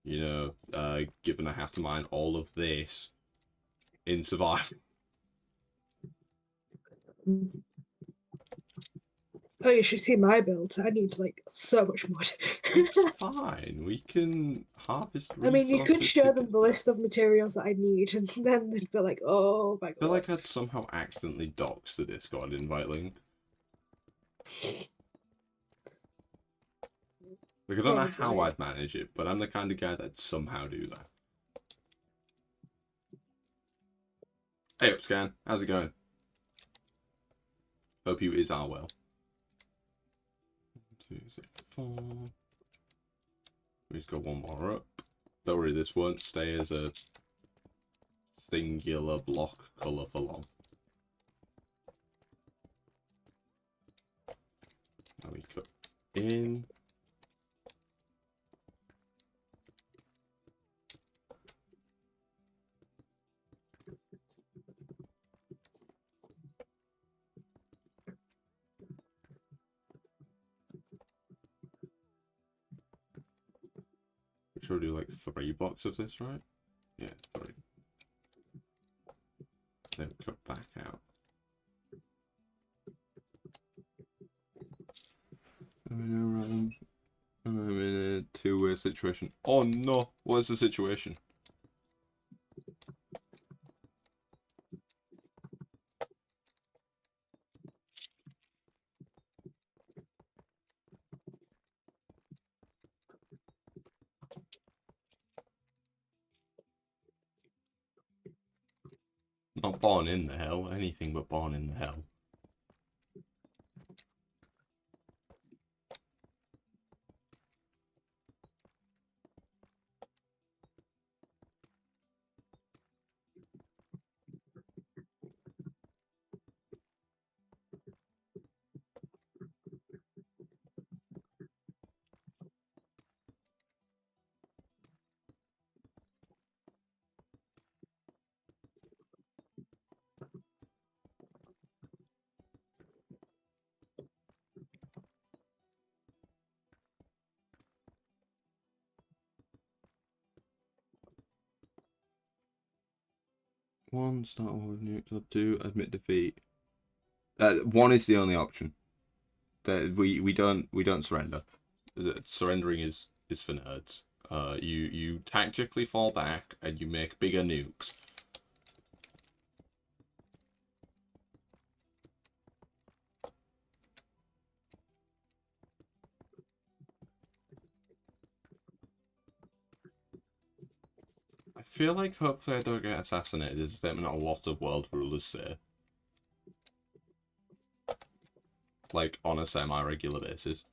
You know, given I have to mine all of this in survival. Oh, you should see my build. I need like so much mud. It's fine. We can harvest I mean, you could resources show to them get- the list of materials that I need, and then they'd be like, "Oh my I feel god!" like I'd somehow accidentally dox the Discord invite link. Like, I don't know how Probably. I'd manage it, but I'm the kind of guy that'd somehow do that. Hey, Upscan. How's it going? Hope you are well. 2, 6, 4. We just got one more up. Don't worry, this won't stay as a singular block colour for long. Now we cut in. We should do like 3 blocks of this, right? Yeah, 3. Then cut back out. I'm in a 2-way situation. Oh no! What's the situation? Not born in the hell, anything but born in the hell. 1, start war with nukes, or 2, admit defeat. 1 is the only option. We don't surrender. Surrendering is for nerds. You tactically fall back and you make bigger nukes. I feel like hopefully I don't get assassinated is a statement a lot of world rulers say. Like, on a semi-regular basis.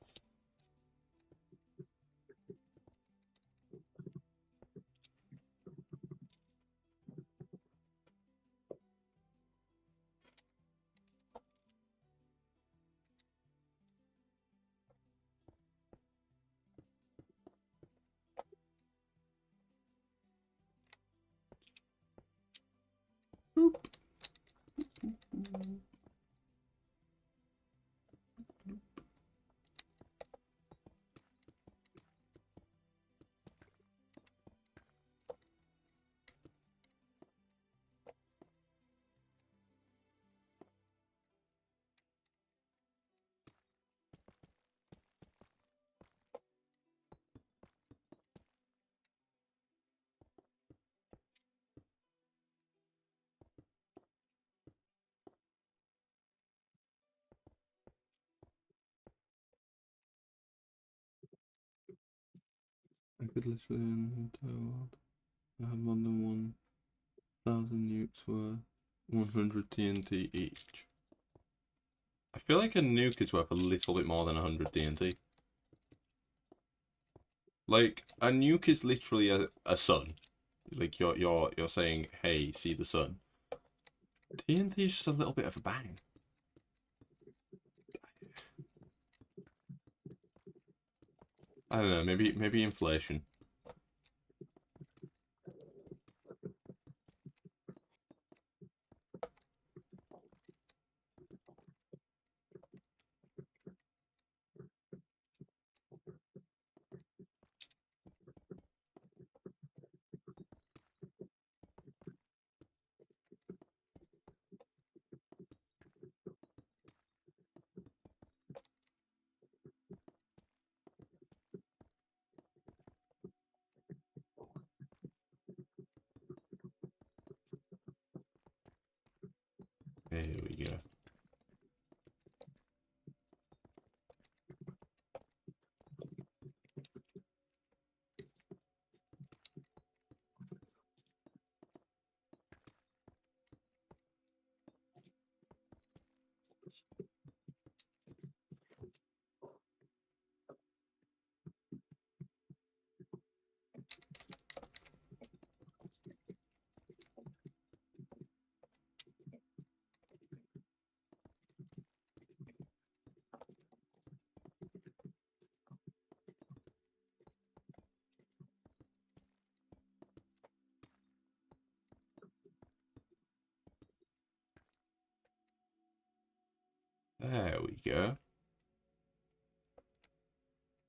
Boop. I could literally I have more than 1,000 nukes worth 100 TNT each. I feel like a nuke is worth a little bit more than 100 TNT. Like, a nuke is literally a sun. Like, you're saying, hey, see the sun. TNT is just a little bit of a bang. I don't know, maybe inflation. Here we go. There we go.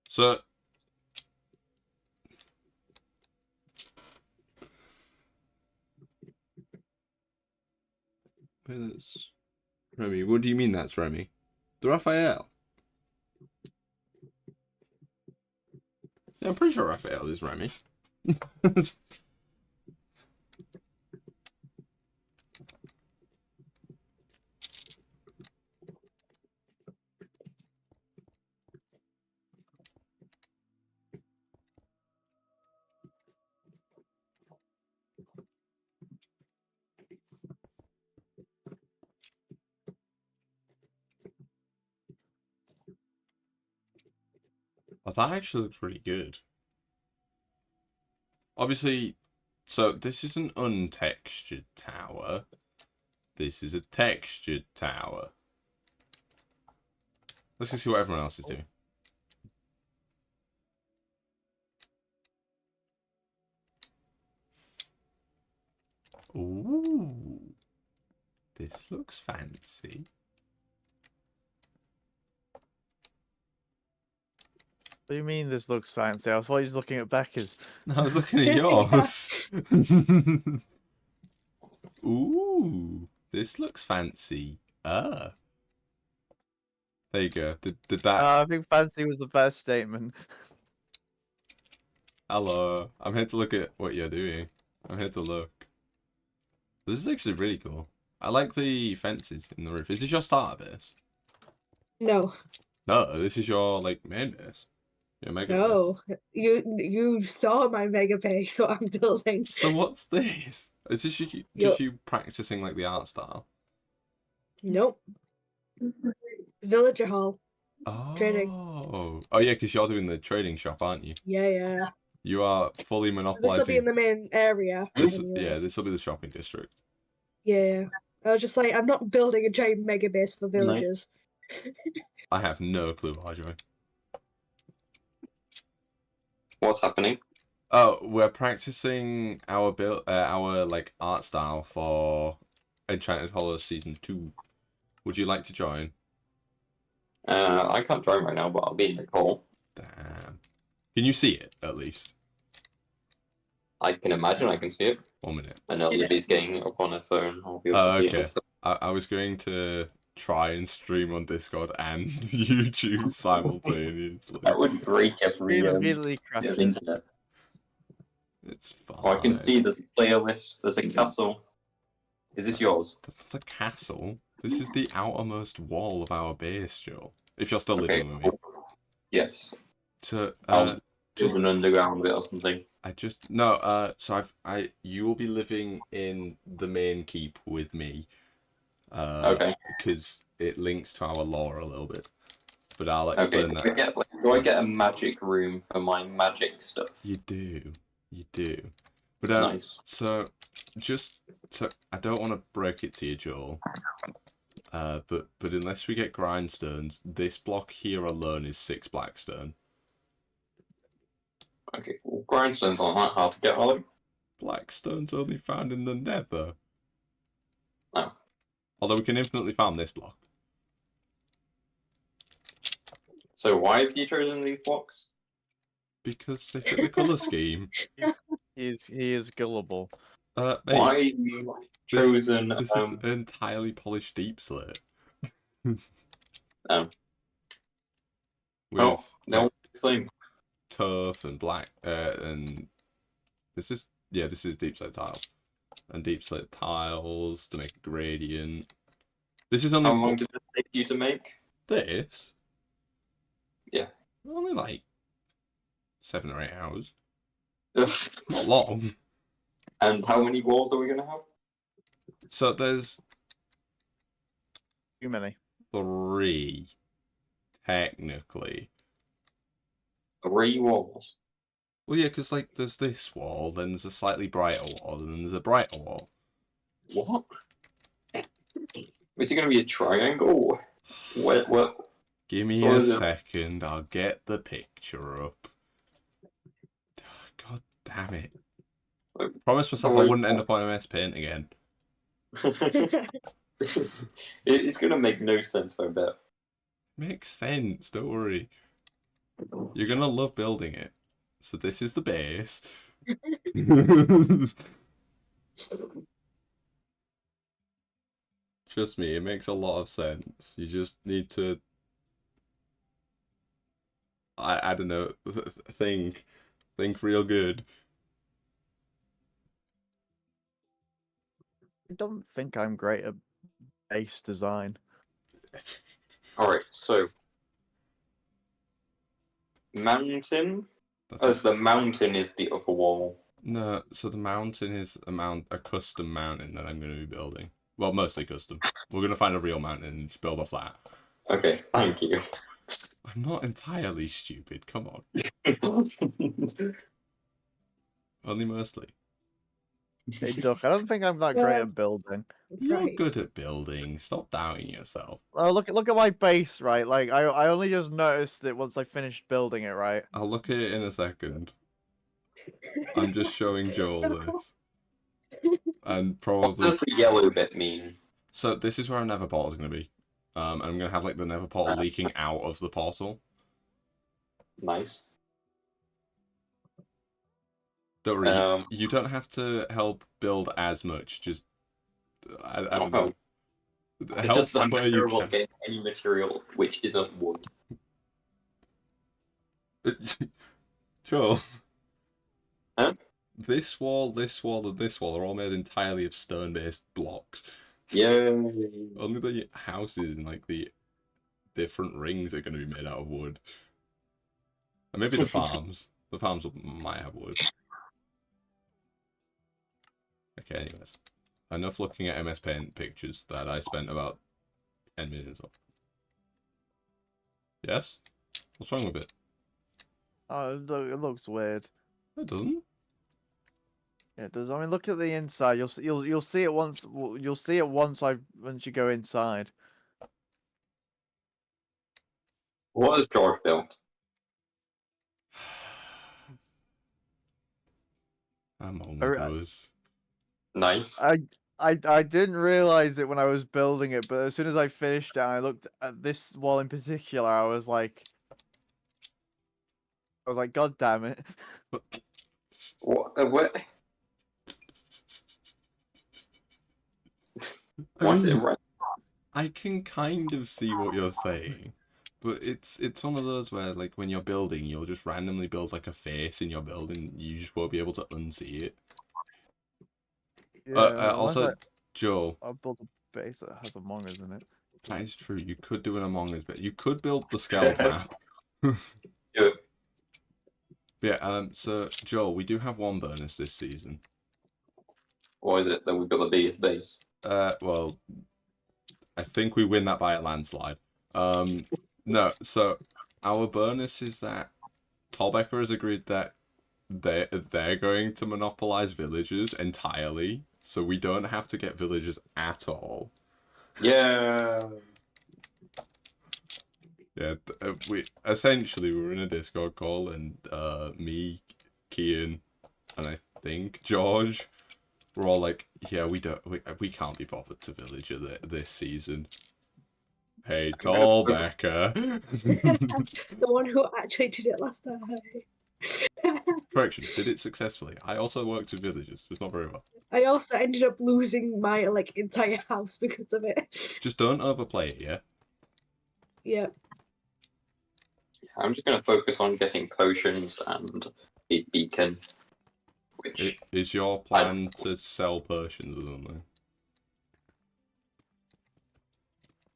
So, wait, that's Remy. What do you mean that's Remy? The Raphael? Yeah, I'm pretty sure Raphael is Remy. Oh, that actually looks really good. Obviously, so this is an untextured tower. This is a textured tower. Let's go see what everyone else is doing. Ooh. This looks fancy. What do you mean this looks fancy? I thought you was looking at Becca's. I was looking at yours. Ooh, this looks fancy. There you go. Did that? I think fancy was the best statement. Hello. I'm here to look at what you're doing. I'm here to look. This is actually really cool. I like the fences in the roof. Is this your starter base? No, No, this is your like main base. Your mega base. no. You saw my mega base, what I'm building. So what's this? Is this just you practicing like the art style? Nope. Villager hall. Oh. Trading. Oh yeah, because you're doing the trading shop, aren't you? Yeah. You are fully This will monopolizing. be in the main area. This, anyway. yeah, this will be the shopping district. Yeah. I was just like, I'm not building a giant mega base for villagers. I have no clue why, Joy. What's happening? Oh, we're practicing our our like art style for Enchanted Hollow Season 2. Would you like to join? I can't join right now, but I'll be in the call. Damn. Can you see it at least? I can imagine I can see it. 1 minute. I know Libby's getting up on her phone. I'll be Oh, up okay. so- I was going to try and stream on Discord and YouTube simultaneously. That would break every Stream immediately crashed. internet. It's fine. Oh, I can see there's a player list. There's a castle. Is this yours? That's a castle. This is the outermost wall of our base, Joel. If you're still Okay. living with me. Cool. Yes. So, I'll just an underground bit or something. so you will be living in the main keep with me. Okay. Because it links to our lore a little bit. But I'll Okay. explain that. Do I get a magic room for my magic stuff? You do. But Nice. so I don't want to break it to you, Joel. But unless we get grindstones, this block here alone is 6 blackstone. Okay. Well, grindstones aren't that hard to get, are they? Blackstone's only found in the nether. Oh. Although we can infinitely farm this block. So why have you chosen these blocks? Because they fit the colour scheme. He is gullible. Mate, Why have you chosen this is entirely polished deep slate. Oh. With Oh, they're all like, the same. turf and black and this is deep slate tiles. And deep slate tiles to make a gradient. This is only How long did it take you to make? this? Yeah. Only like 7 or 8 hours. Ugh. Not long. And how many walls are we gonna have? So there's Too many. 3 technically. 3 walls. Well, yeah, because like there's this wall, then there's a slightly brighter wall, and then there's a brighter wall. What? Is it gonna be a triangle? What? Give me So a is it- second, I'll get the picture up. God damn it. Like, Promise myself I like- wouldn't end up on MS Paint again. It's gonna make no sense, I bet. Makes sense, don't worry. You're gonna love building it. So this is the base. Trust me, it makes a lot of sense. You just need to I don't know, think real good. I don't think I'm great at base design. Alright, so mountain? Oh, so the mountain is the upper wall. No, so the mountain is a custom mountain that I'm going to be building. Well, mostly custom. We're going to find a real mountain and just build off that. Okay, thank you. I'm not entirely stupid, come on. Only mostly. Hey, Duck, I don't think I'm that great Yeah. at building. You're Right. good at building. Stop doubting yourself. Oh, look at my base, right? Like I only just noticed it once I finished building it, right? I'll look at it in a second. I'm just showing Joel this. And What probably... does the yellow bit mean? So this is where a nether portal is going to be. And I'm going to have like the nether portal leaking out of the portal. Nice. Don't worry, Um, you don't have to help build as much. Just I don't know. It's Help just I'm where you terrible at can. getting any material which isn't wood. Joel. Huh? This wall, this wall, and this wall are all made entirely of stone-based blocks. Yay! Only the houses and like the different rings are going to be made out of wood. And maybe the farms. The farms might have wood. Okay, anyways. Enough looking at MS Paint pictures that I spent about 10 minutes on. Yes? What's wrong with it? Oh, it looks weird. It doesn't. Yeah, it does. I mean, look at the inside. You'll see it once. You'll see it once you go inside. What has George built? Among I- Us. Nice. I didn't realize it when I was building it, but as soon as I finished it, and I looked at this wall in particular, I was like, God damn it! What? What? I Why is it mean, red? I can kind of see what you're saying, but it's one of those where like when you're building, you'll just randomly build like a face in your building. You just won't be able to unsee it. Yeah, unless Also, Joe, I built a base that has Among Us in it. that is true. You could do an Among Us bit. You could build the scaled map. Yeah. Yeah. So Joel, we do have one bonus this season. Or is it that we've got the biggest base? Well, I think we win that by a landslide. No. So our bonus is that Tolbecker has agreed that they're going to monopolize villagers entirely, so we don't have to get villagers at all. Yeah. Yeah, we essentially were in a Discord call, and me, Kian, and I think George were all like, "Yeah, we can't be bothered to villager this season." Hey, Tallbecker. The one who actually did it last time. Correction, did it successfully. I also worked with villagers, just not very well. I also ended up losing my entire house because of it. Just don't overplay it, yeah? Yeah. I'm just going to focus on getting potions and a beacon. Which. Is your plan to sell potions or something?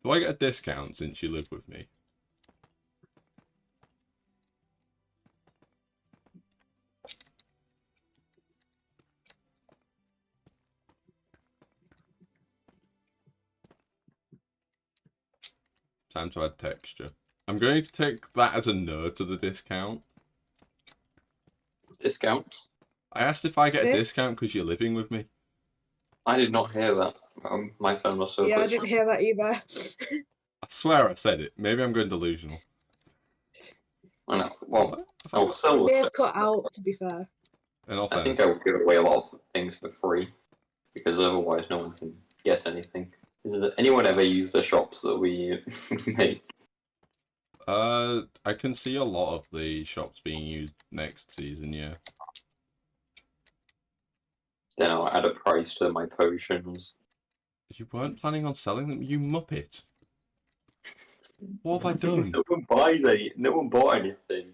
Do I get a discount since you live with me? Time to add texture. I'm going to take that as a no to the discount. Discount? I asked if I get a Yeah. discount because you're living with me. I did not hear that. My phone was so Yeah, I glitched. didn't hear that either. I swear I said it. Maybe I'm going delusional. I know. Well, I I'll sell They the have cut out, to be fair. In all I think fairness, I would give away a lot of things for free. Because otherwise no one can get anything. Is there anyone ever use the shops that we make? I can see a lot of the shops being used next season, yeah. Then I'll add a price to my potions. You weren't planning on selling them, you muppet. What have I done? No one buys any. No one bought anything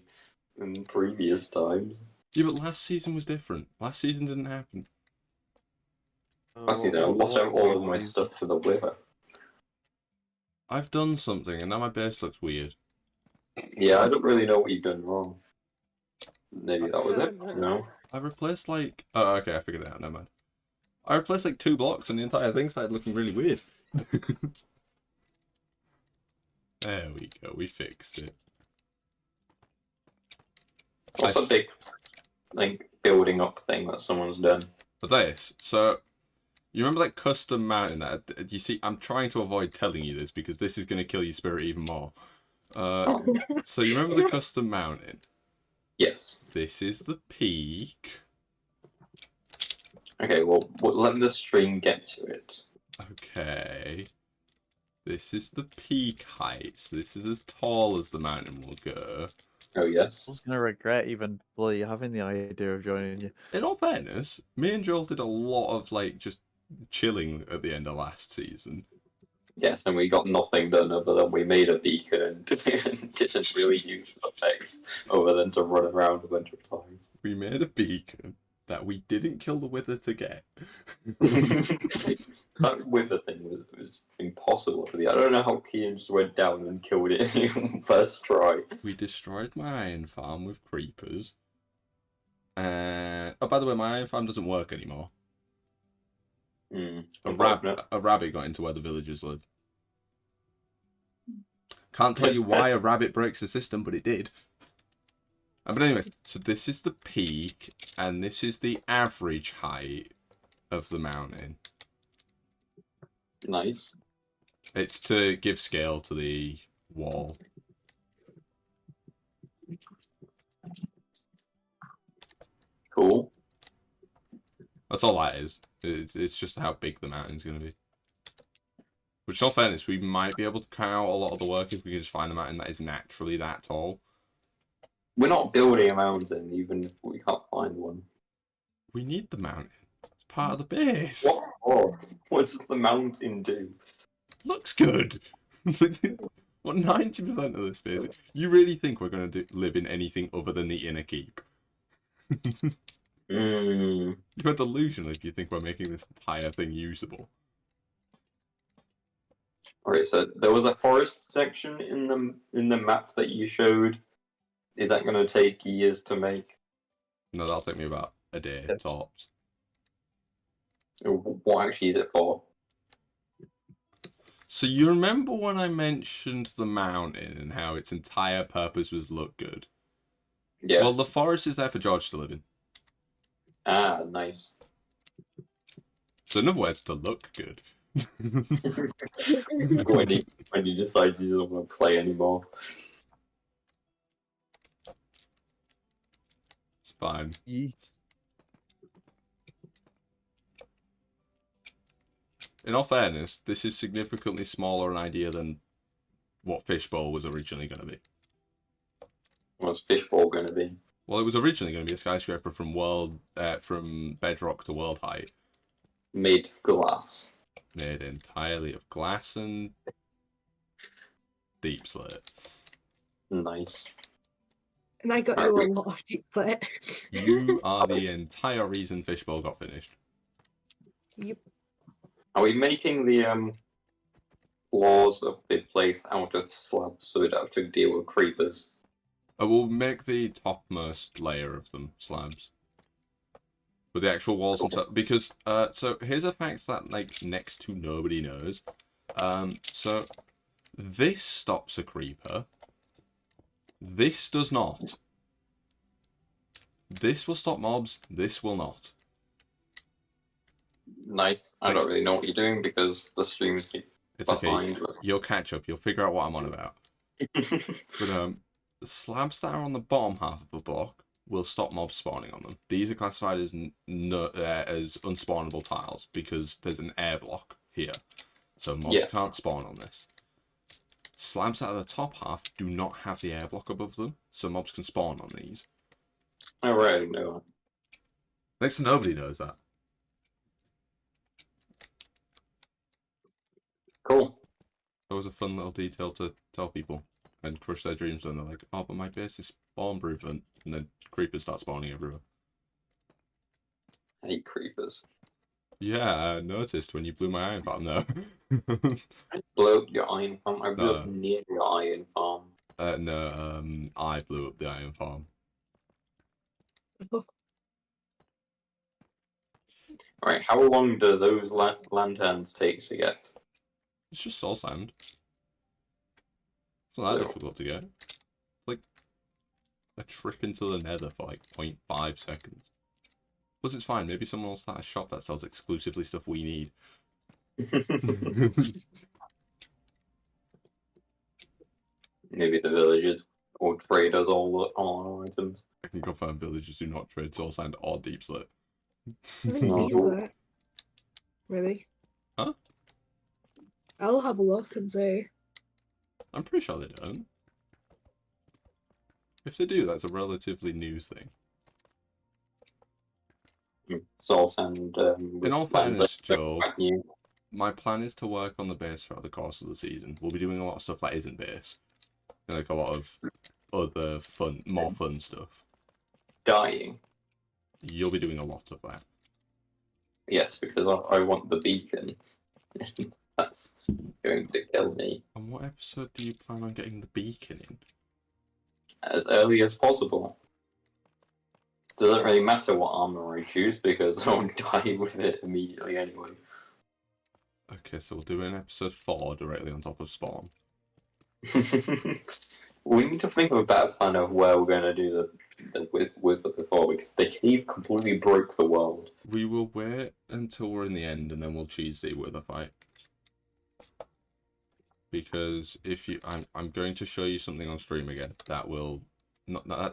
in previous times. Yeah, but last season was different. Last season didn't happen. I see that I lost out all of my stuff to the river. I've done something, and now my base looks weird. Yeah, I don't really know what you've done wrong. Maybe that was it? No? I replaced like... Oh, okay, I figured it out, never mind. I replaced like 2 blocks and the entire thing started looking really weird. There we go, we fixed it. What's a big, like, building up thing that someone's done? For this, so... You remember that custom mountain that... You see, I'm trying to avoid telling you this because this is going to kill your spirit even more. So you remember the custom mountain? Yes. This is the peak. Okay, well, let the stream get to it. Okay. This is the peak height. This is as tall as the mountain will go. Oh, yes? I was gonna regret even bloody having the idea of joining you. In all fairness, me and Joel did a lot of, like, just chilling at the end of last season. Yes, and we got nothing done other than we made a beacon and didn't really use its effects other than to run around a bunch of times. We made a beacon that we didn't kill the wither to get. That wither thing was impossible to be. I don't know how Kian just went down and killed it in first try. We destroyed my iron farm with creepers. Oh, by the way, my iron farm doesn't work anymore. A rabbit got into where the villagers live. Can't tell you why a rabbit breaks the system, but it did. But anyways, so this is the peak, and this is the average height of the mountain. Nice. It's to give scale to the wall. Cool. That's all that is. It's just how big the mountain's going to be. Which, in all fairness, we might be able to carry out a lot of the work if we can just find a mountain that is naturally that tall. We're not building a mountain, even if we can't find one. We need the mountain. It's part of the base. What? Oh, what does the mountain do? Looks good. What 90% of this base? You really think we're going to live in anything other than the inner keep? You're delusional if you think we're making this entire thing usable. Alright, so there was a forest section in the map that you showed. Is that going to take years to make? No, that'll take me about a day, tops. What actually is it for? So you remember when I mentioned the mountain and how its entire purpose was look good? Yes. Well, the forest is there for George to live in. Ah, nice. So in other words, to look good. when he decides he doesn't want to play anymore. It's fine. Yeet. In all fairness, this is significantly smaller an idea than what Fishbowl was originally going to be. What's Fishbowl going to be? Well, it was originally going to be a skyscraper from bedrock to world height. Made of glass. Made entirely of glass and deep slit. Nice. And I got you a lot of deep slit. You are the entire reason Fishbowl got finished. Yep. Are we making the floors of the place out of slabs so we don't have to deal with creepers? We'll make the topmost layer of them slabs. But the actual walls themselves, because so here's a fact that like next to nobody knows. So this stops a creeper. This does not. This will stop mobs. This will not. Nice. I don't really know what you're doing because the stream's It's okay. behind. You'll catch up. You'll figure out what I'm on about. But the slabs that are on the bottom half of the block will stop mobs spawning on them. These are classified as as unspawnable tiles because there's an air block here, so mobs can't spawn on this. Slabs that are the top half do not have the air block above them, so mobs can spawn on these. I already know. Next to nobody knows that. Cool. That was a fun little detail to tell people and crush their dreams when they're like, oh, but my base is spawn proof, and then creepers start spawning everywhere. I hate creepers. Yeah, I noticed when you blew my iron farm though. I blew up your iron farm. I blew up near your iron farm. No, I blew up the iron farm. Alright, how long do those lanterns take to get? It's just soul sand. It's not that So- difficult to get. It's like a trip into the nether for like 0.5 seconds. Plus it's fine, maybe someone will start a shop that sells exclusively stuff we need. Maybe the villagers or traders all our items. I can confirm villagers do not trade soul sand or deep slit. I think No. he's got really. Huh? I'll have a look and see. I'm pretty sure they don't. If they do, that's a relatively new thing. Salt and In all fairness, Joe, quite new. my plan is to work on the base throughout the course of the season. We'll be doing a lot of stuff that isn't base. Like a lot of other fun, more fun stuff. Dying. You'll be doing a lot of that. Yes, because I want the beacon. That's going to kill me And what episode do you plan on getting the beacon in? as early as possible. Doesn't really matter what armor I choose because I'll die with it immediately anyway. Okay, so we'll do an episode 4 directly on top of Spawn. We need to think of a better plan of where we're going to do the Wither before, because the cave completely broke the world. We will wait until we're in the end, and then we'll cheese the Wither fight. Because if you, I'm going to show you something on stream again that will,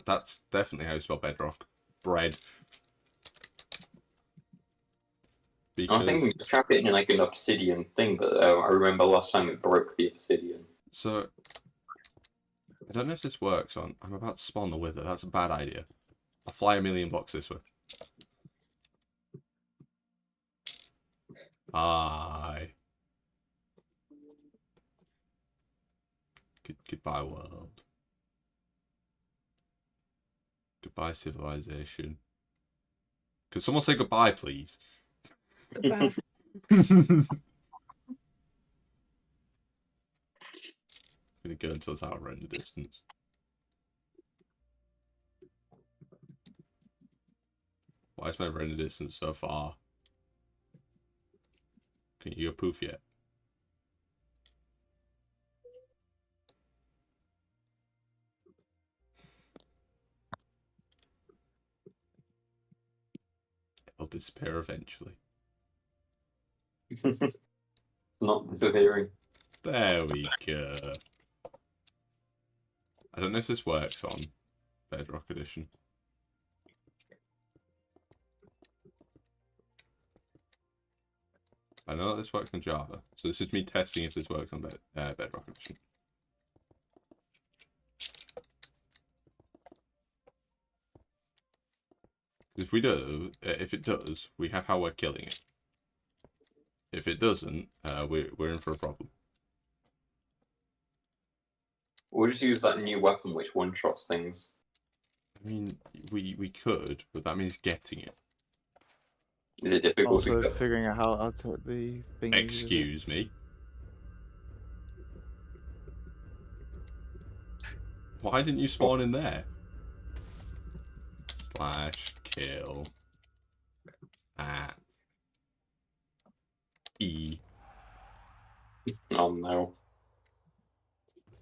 that's definitely how you spell bedrock. Bread. Because, I think we just trap it in like an obsidian thing, but I remember last time it broke the obsidian. so, I don't know if this works on, I'm about to spawn the Wither, that's a bad idea. I'll fly 1,000,000 blocks this way. Bye. Goodbye, world. Goodbye, civilization. Could someone say goodbye, please? Goodbye. I'm gonna go until it's out of render distance. Why is my render distance so far? Can you go poof yet? It'll disappear eventually. Not disappearing. There we go. I don't know if this works on Bedrock Edition. I know that this works on Java, so this is me testing if this works on Bedrock Edition. If we do, if it does, we have how we're killing it. If it doesn't, we're in for a problem. We'll just use that new weapon which one-shots things. I mean, we could, but that means getting it. Is it difficult to Also get? figuring out how to the thing. Excuse me. Why didn't you spawn in there? Slash kill at E. Oh no.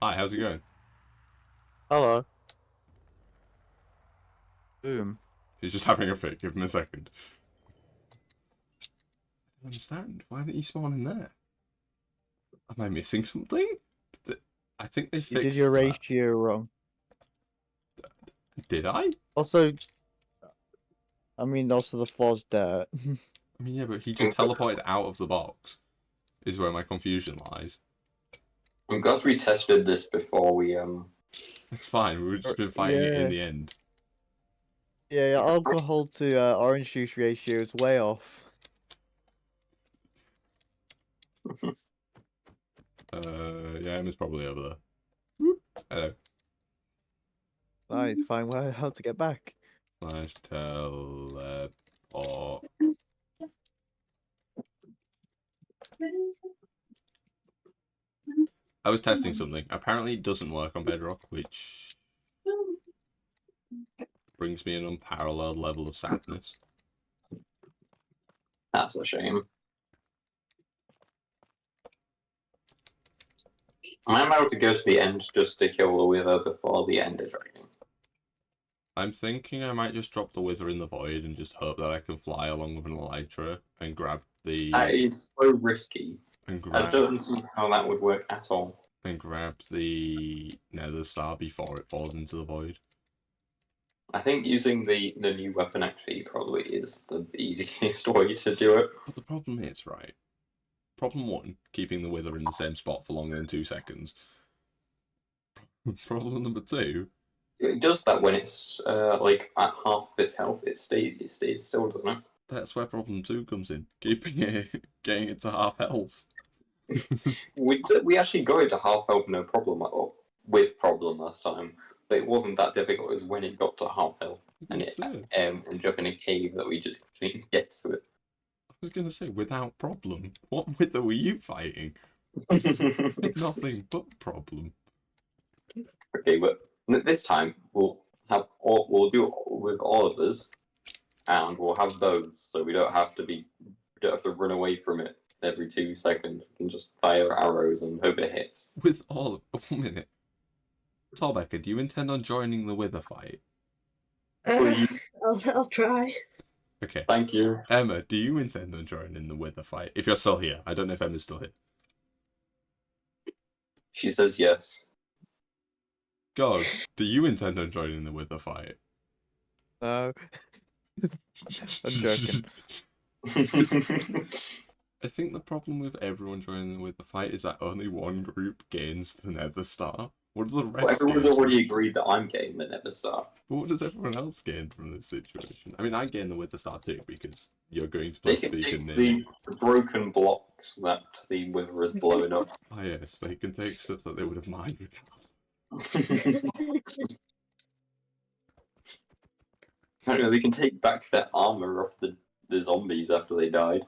Hi, how's it going? Hello. Boom. He's just having a fit. Give him a second. I don't understand. Why didn't you spawn in there? Am I missing something? I think they fixed You did your that. ratio wrong. Did I? Also, I mean, also the floor's dirt. I mean, yeah, but he just teleported out of the box. Is where my confusion lies. I'm glad we tested this before we It's fine. We've just been fighting it in Yeah. the end. Yeah, alcohol to orange juice ratio is way off. Yeah, Emma's probably over there. Whoop. Hello. I need to find how to get back. Slash teleport. I was testing something. Apparently it doesn't work on Bedrock, which brings me an unparalleled level of sadness. That's a shame. I'm about to go to the end just to kill the Wither before the end is raining. I'm thinking I might just drop the Wither in the void and just hope that I can fly along with an elytra and grab the That is so risky. and I grab don't see how that would work at all. the Nether Star before it falls into the void. I think using the new weapon actually probably is the easiest way to do it. But the problem is, right? Problem 1, keeping the Wither in the same spot for longer than 2 seconds. Problem number 2, It does that when it's like at half of its health. It stays still, doesn't it? That's where problem 2 comes in. Keeping it, getting it to half health. We actually got it to half health no problem, or with problem last time, but it wasn't that difficult. It was when it got to half health, and it ended up in a cave that we just couldn't get to it. I was gonna say, without problem. What wither were you fighting? With nothing but problem. Okay, but this time we'll do it with all of us, and we'll have bows, so we don't have to run away from it every 2 seconds. We can just fire arrows and hope it hits. With all of... 1 minute. Torbecker, do you intend on joining the wither fight? Please. I'll try. Okay. Thank you. Emma, do you intend on joining the wither fight? If you're still here. I don't know if Emma's still here. She says yes. God, do you intend on joining the wither fight? No. I'm joking. I think the problem with everyone joining the wither fight is that only one group gains the nether star. What do the rest Well, everyone's gain? already agreed that I'm getting the Nether Star. But what does everyone else gain from this situation? I mean, I gain the wither star too, because you're going to play They can Beacon take near. the broken blocks that the Wither is blowing up. Ah yes, they can take stuff that they would have mined. I don't know, they can take back their armor off the zombies after they died.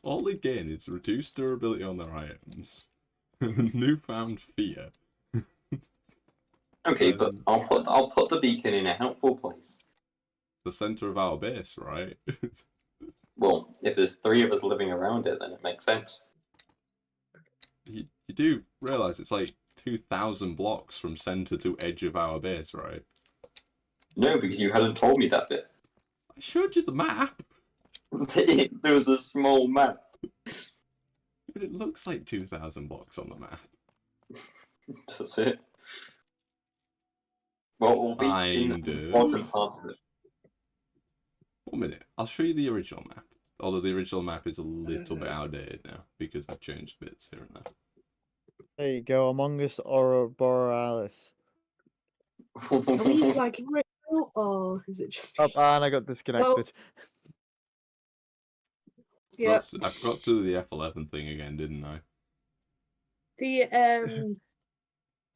All they gain is reduced durability on their items. Newfound fear. Okay, but I'll put the beacon in a helpful place. The center of our base, right? Well, if there's 3 of us living around it, then it makes sense. You do realise it's like 2,000 blocks from center to edge of our base, right? No, because you hadn't told me that bit. I showed you the map! There was a small map. But it looks like 2,000 blocks on the map. Does it? Well, beacon wasn't part of it. 1 minute, I'll show you the original map. Although the original map is a little bit outdated now, because I've changed bits here and there. There you go, Among Us or Borealis. Are we lagging right now, or is it just me? Oh, and I got disconnected. Yeah. I forgot to do the F11 thing again, didn't I?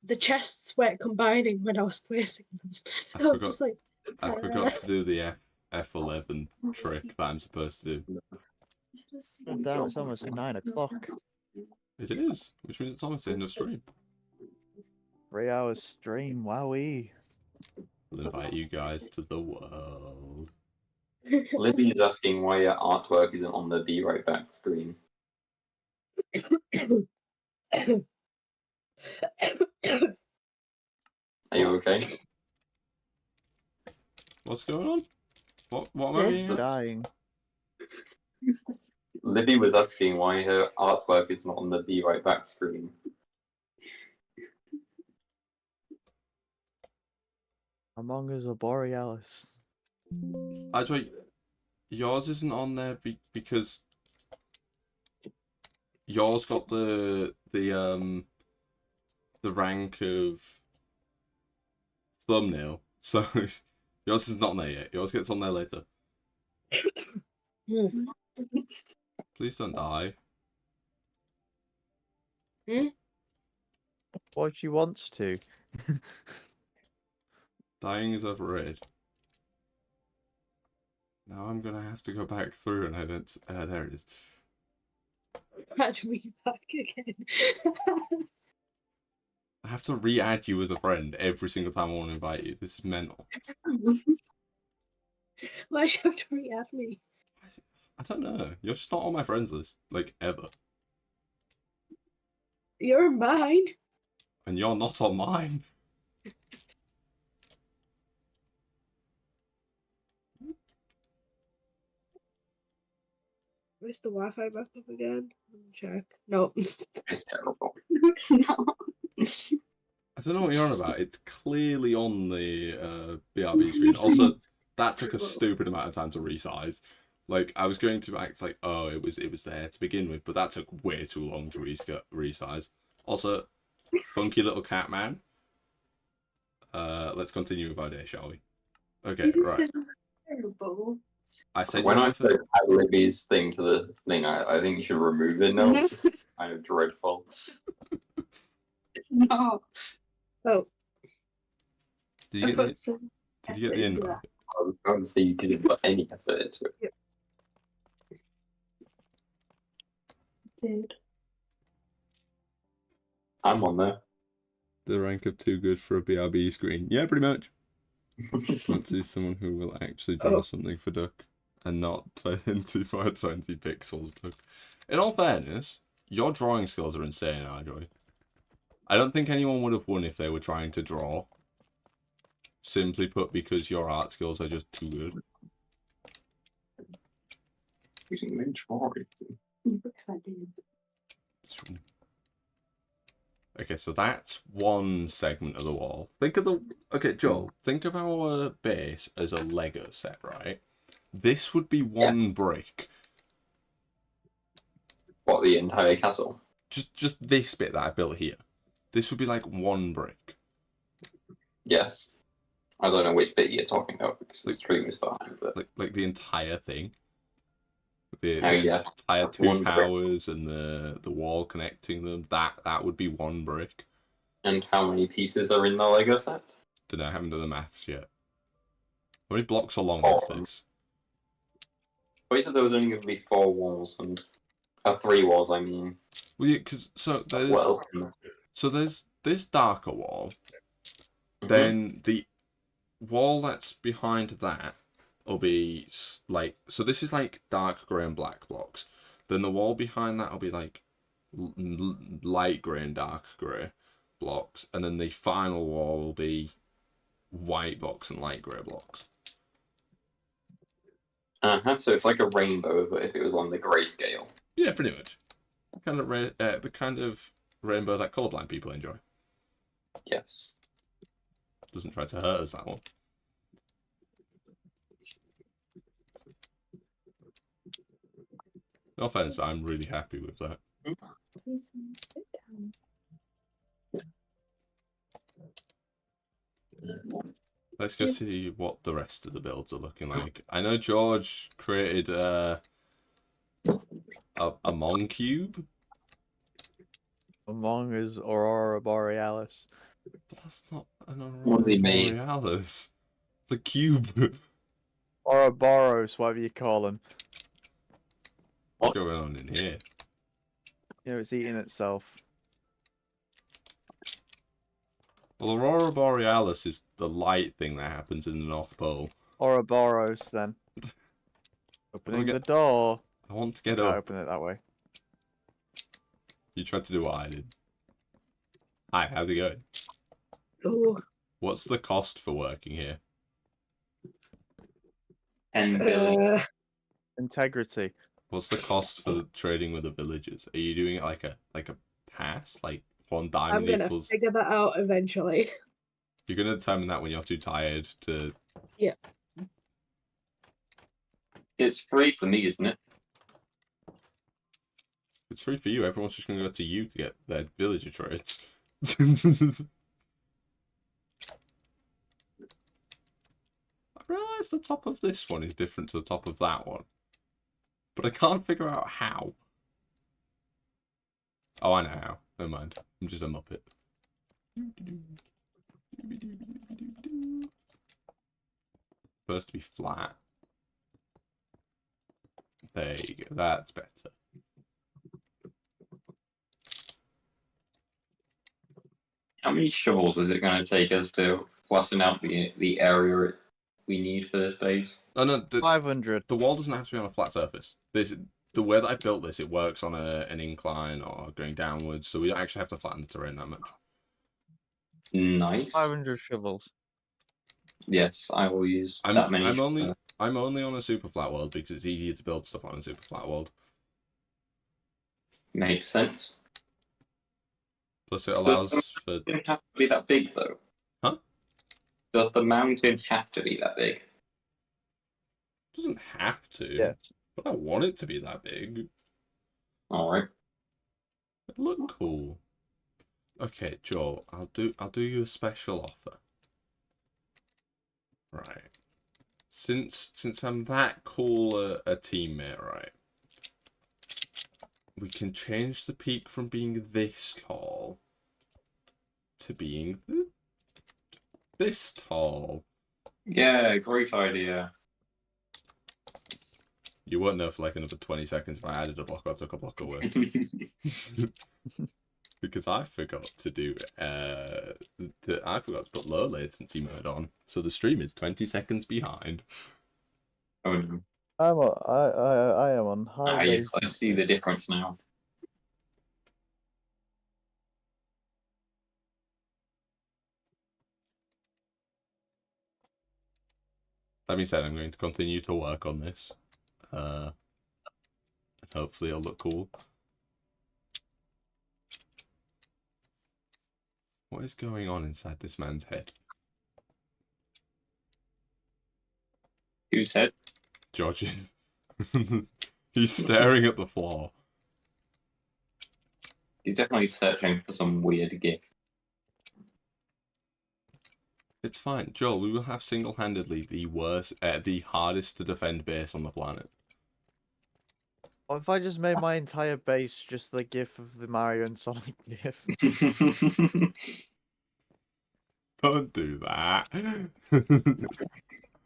The chests weren't combining when I was placing them. I was forgot- just like, I forgot to do the F11 trick that I'm supposed to do. Oh, damn, it's almost 9 o'clock. It is, which means it's almost the end of stream. 3 hours stream, wowee. I'll invite you guys to the world. Libby is asking why your artwork isn't on the Be Right Back screen. Are you okay? What's going on? What am I being asked? Dying. Libby was asking why her artwork is not on the Be Right Back screen. Among Us or Borealis. Actually, yours isn't on there because yours got the rank of thumbnail, so yours is not on there yet. Yours gets on there later. Please don't die. What she wants to. Dying is overrated. Now I'm gonna have to go back through and I don't... there it is. Add me back again. I have to re-add you as a friend every single time I want to invite you. This is mental. Why should you have to re-add me? I don't know. You're just not on my friends list, like, ever. You're mine. And you're not on mine. Where's the Wi-Fi messed up again? Let me check. No. It's terrible. I don't know what you're on about. It's clearly on the BRB screen. Also, that took a stupid amount of time to resize. Like, I was going to act like, oh, it was there to begin with, but that took way too long to resize. Also, funky little cat man. Let's continue with our day, shall we? Okay, right. Terrible. I said When you're I with it. said add Libby's thing to the thing, I think you should remove it now. It's kind of dreadful. It's not. Oh, Did you I get put the, some did you get effort the into invite? that. I was going to say you didn't put any effort into it. Did. I'm on there. The rank of too good for a BRB screen. Yeah, pretty much. Want to see someone who will actually draw Oh. something for Duck and not 20 by 20 pixels, Duck. In all fairness, your drawing skills are insane, Arjoy. I don't think anyone would have won if they were trying to draw. Simply put, because your art skills are just too good. Using Minchari. Okay, so that's one segment of the wall. Think of the... Okay, Joel, think of our base as a Lego set, right? This would be one brick. What, the entire castle? Just this bit that I built here. This would be like one brick. Yes. I don't know which bit you're talking about because the Like- stream is behind, but Like the entire thing. The yeah. entire That's two one brick. towers and the wall connecting them. That would be one brick. And how many pieces are in the Lego set? Don't know, I haven't done the maths yet. How many blocks are long Four. is this? Well, you said there was only going to be 4 walls and 3 walls. I mean, Well, yeah, because so there's what else? can there be? so there's this darker wall. Mhm. Then the wall that's behind that will be like, so this is like dark grey and black blocks. Then the wall behind that will be like light grey and dark grey blocks, and then the final wall will be white blocks and light grey blocks. So it's like a rainbow, but if it was on the grayscale. Yeah, pretty much. The kind of rainbow that colorblind people enjoy. Yes. Doesn't try to hurt us, that one. No offense, I'm really happy with that. Please sit down. Let's go see what the rest of the builds are looking like. I know George created a Mon cube, Among is Aurora Borealis. but that's not an What Aurora does he mean? Borealis. It's a cube. Ouroboros, whatever you call them. What's going on in here? You know, it's eating itself. Well, Aurora Borealis is the light thing that happens in the North Pole. Ouroboros, then. Opening get- the door. I want to Can't get up. open it that way. You tried to do what I did. Hi, how's it going? oh, What's the cost for working here? 10 billion. Integrity. What's the cost for trading with the villagers? Are you doing it like a pass? Like one I'm diamond gonna equals... figure that out eventually. You're going to determine that when you're too tired to... It's free for me, isn't it? It's free for you. Everyone's just going to go to you to get their villager trades. I realise the top of this one is different to the top of that one. But I can't figure out how. Oh, I know how. Never mind. I'm just a muppet. Supposed to be flat. There you go. That's better. How many shovels is it going to take us to flatten out the area we need for this base? Oh no, 500. the wall doesn't have to be on a flat surface. The way that I've built this, it works on an incline or going downwards, so we don't actually have to flatten the terrain that much. Nice. 500 shovels. Yes, I will use that many. I'm only on a super flat world because it's easier to build stuff on a super flat world. Makes sense. Plus, it allows Does for. the mountain have to be that big, though? Huh? Does the mountain have to be that big? Doesn't have to. Yes. But I want it to be that big. Alright. It look cool. Okay, Joel, I'll do you a special offer. Right. since I'm that cool a teammate, right? We can change the peak from being this tall to being this tall. Yeah, great idea. You won't know for like another 20 seconds if I added a block or took a block away. Because I forgot to do I forgot to put low latency mode on, so the stream is 20 seconds behind. Oh no. I am on high Ah, yes, I latency. see the difference now. That being said, I'm going to continue to work on this. And hopefully it'll look cool. What is going on inside this man's head? Whose head? George's. He's staring at the floor. He's definitely searching for some weird gift. It's fine, Joel. We will have single-handedly the hardest to defend base on the planet. What if I just made my entire base just the GIF of the Mario and Sonic GIF? Don't do that.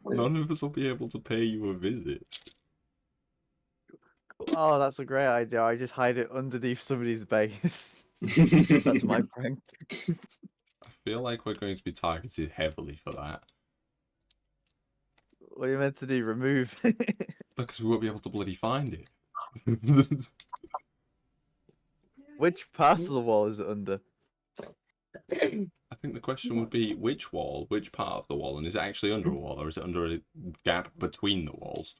None of us will be able to pay you a visit. Oh, that's a great idea. I just hide it underneath somebody's base. That's my prank. I feel like we're going to be targeted heavily for that. What are you meant to do? Remove? Because we won't be able to bloody find it. Which part of the wall is it under? I think the question would be which wall, which part of the wall, and is it actually under a wall, or is it under a gap between the walls?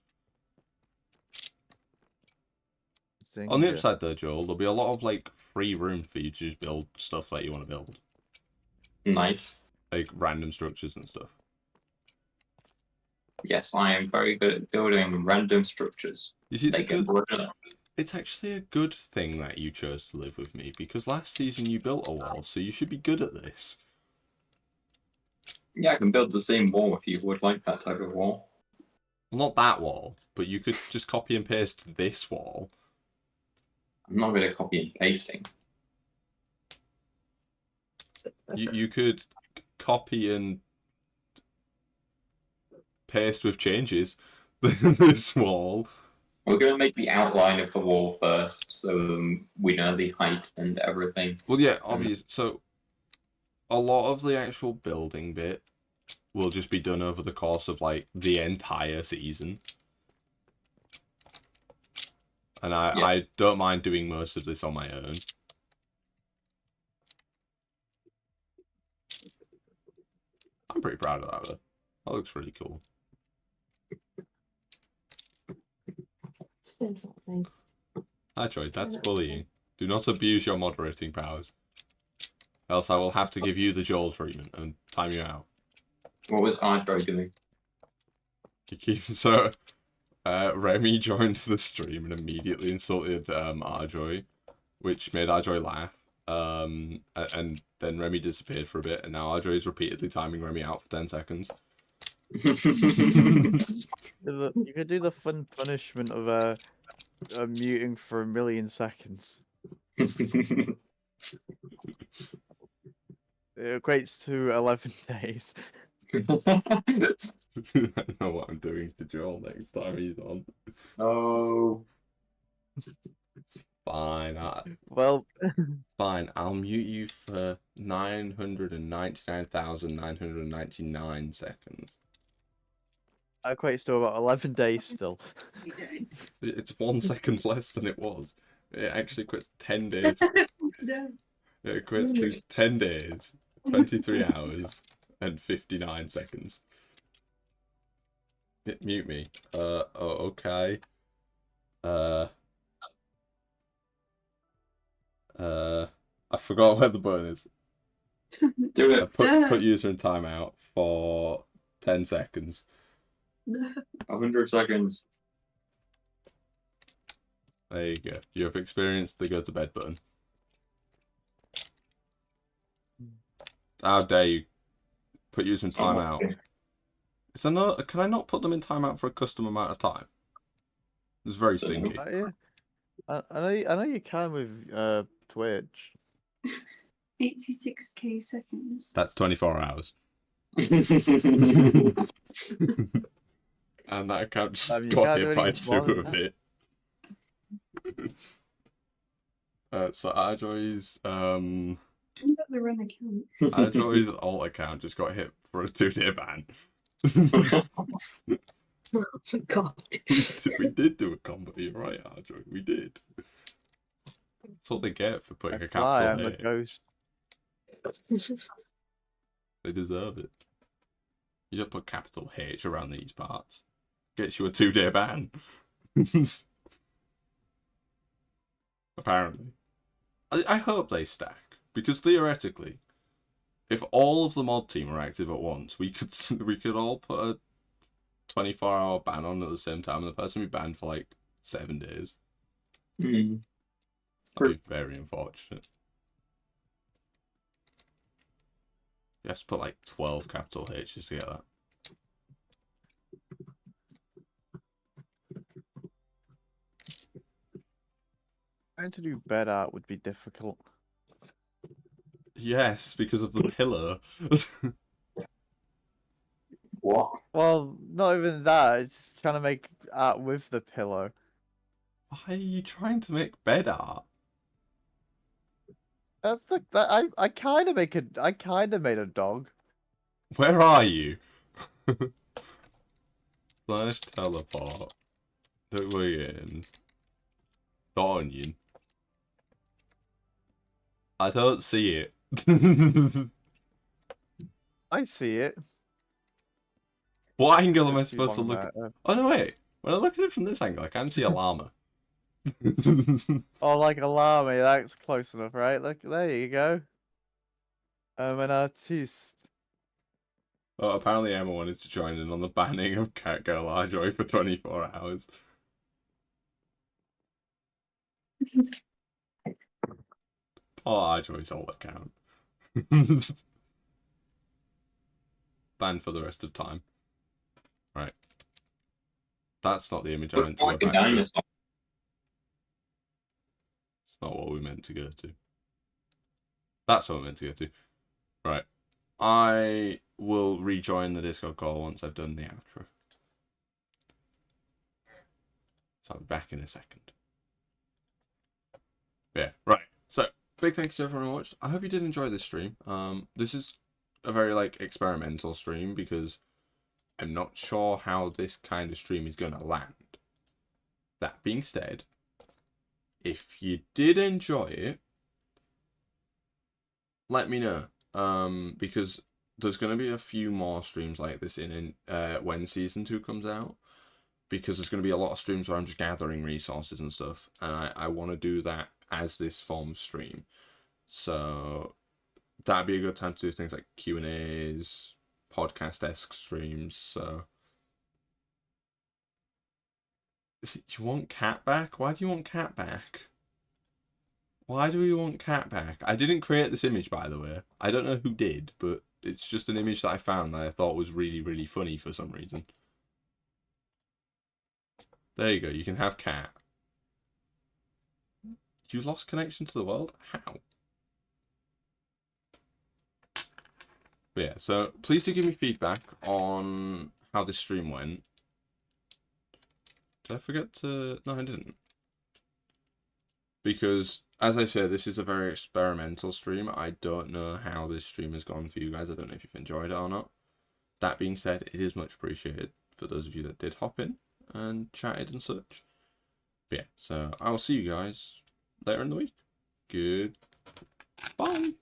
On the upside though, Joel, there'll be a lot of like free room for you to just build stuff that you want to build. Nice. Like random structures and stuff. Yes, I am very good at building random structures. You see, They get broken up. it's actually a good thing that you chose to live with me, because last season you built a wall, so you should be good at this. Yeah, I can build the same wall if you would like that type of wall. Well, not that wall, but you could just copy and paste this wall. I'm not good at copy and pasting. You could copy and paste with changes this wall. We're going to make the outline of the wall first, so we know the height and everything. Well, yeah, obvious. So, a lot of the actual building bit will just be done over the course of, like, the entire season. And I don't mind doing most of this on my own. I'm pretty proud of that, though. That looks really cool. Say something. Hi, Troy, that's bullying. Do not abuse your moderating powers. Else I will have to give you the Joel treatment and time you out. What was Android doing? So, Remy joined the stream and immediately insulted Arjoy, which made Arjoy laugh. And then Remy disappeared for a bit, and now Arjoy is repeatedly timing Remy out for 10 seconds. You could do the fun punishment of muting for 1,000,000 seconds. It equates to 11 days. I know what I'm doing to Joel next time he's on. Oh. Fine. Well, Fine. I'll mute you for 999,999 seconds. that equates to about 11 days still. It's 1 second less than it was. It actually quits 10 days. No. It equates to 10 days, 23 hours, and 59 seconds. Mute me. Oh, okay. I forgot where the button is. Do it. Put user in timeout for 10 seconds. 100 seconds. There you go. You have experienced the go to bed button. How dare you put user in timeout? Is there no, can I not put them in timeout for a custom amount of time? It's very stinky. Yeah. I know you can with Twitch. 86k seconds. That's 24 hours. And that account just You got can't do hit by anything 2 smaller of than it. So Adjoy's What about the run account? Adjoy's alt account just got hit for a 2-day ban. Oh my god. we did do a combo, you're right, Adjoy. We did. That's what they get for putting a Why? capital I'm the H. ghost. They deserve it. You don't put capital H around these parts. Gets you a 2-day ban. Apparently. I hope they stack. Because theoretically, if all of the mod team are active at once, we could all put a 24-hour ban on at the same time and the person be banned for like 7 days. Hmm. That'd be very unfortunate. You have to put like 12 capital H's to get that. Trying to do bed art would be difficult. Yes, because of the pillar. What? Well, not even that. It's just trying to make art with the pillow. Why are you trying to make bed art? That's the that I kind of made a dog. Where are you? Slash teleport. Look Wiggins. The onion. I don't see it. I see it. What angle am I Took too supposed to long look at? there. Oh no, wait. When I look at it from this angle, I can see a llama. Oh, like a llama. That's close enough, right? Look, there you go. I'm an artiste. Oh, apparently Emma wanted to join in on the banning of Catgirl Arjoy for 24 hours. Poor Arjoy's old account. Banned for the rest of time. Right. That's not the image I meant to go Like a back to. dinosaur. It's not what we meant to go to. That's what we meant to go to. Right. I will rejoin the Discord call once I've done the outro. So I'll be back in a second. Yeah, right. So, big thanks to everyone who watched. I hope you did enjoy this stream. This is a very, like, experimental stream because I'm not sure how this kind of stream is going to land. That being said, if you did enjoy it, let me know. Because there's going to be a few more streams like this when Season 2 comes out. Because there's going to be a lot of streams where I'm just gathering resources and stuff. And I want to do that as this form of stream. So that'd be a good time to do things like Q&As, podcast-esque streams. So you want Cat back? Why do you want Cat back? Why do we want Cat back? I didn't create this image, by the way. I don't know who did, but it's just an image that I found that I thought was really, really funny for some reason. There you go. You can have Cat. You lost connection to the world? How? But yeah, so please do give me feedback on how this stream went. Did I forget to... No, I didn't. Because, as I said, this is a very experimental stream. I don't know how this stream has gone for you guys. I don't know if you've enjoyed it or not. That being said, it is much appreciated for those of you that did hop in and chatted and such. But yeah, so I will see you guys later in the week. Goodbye.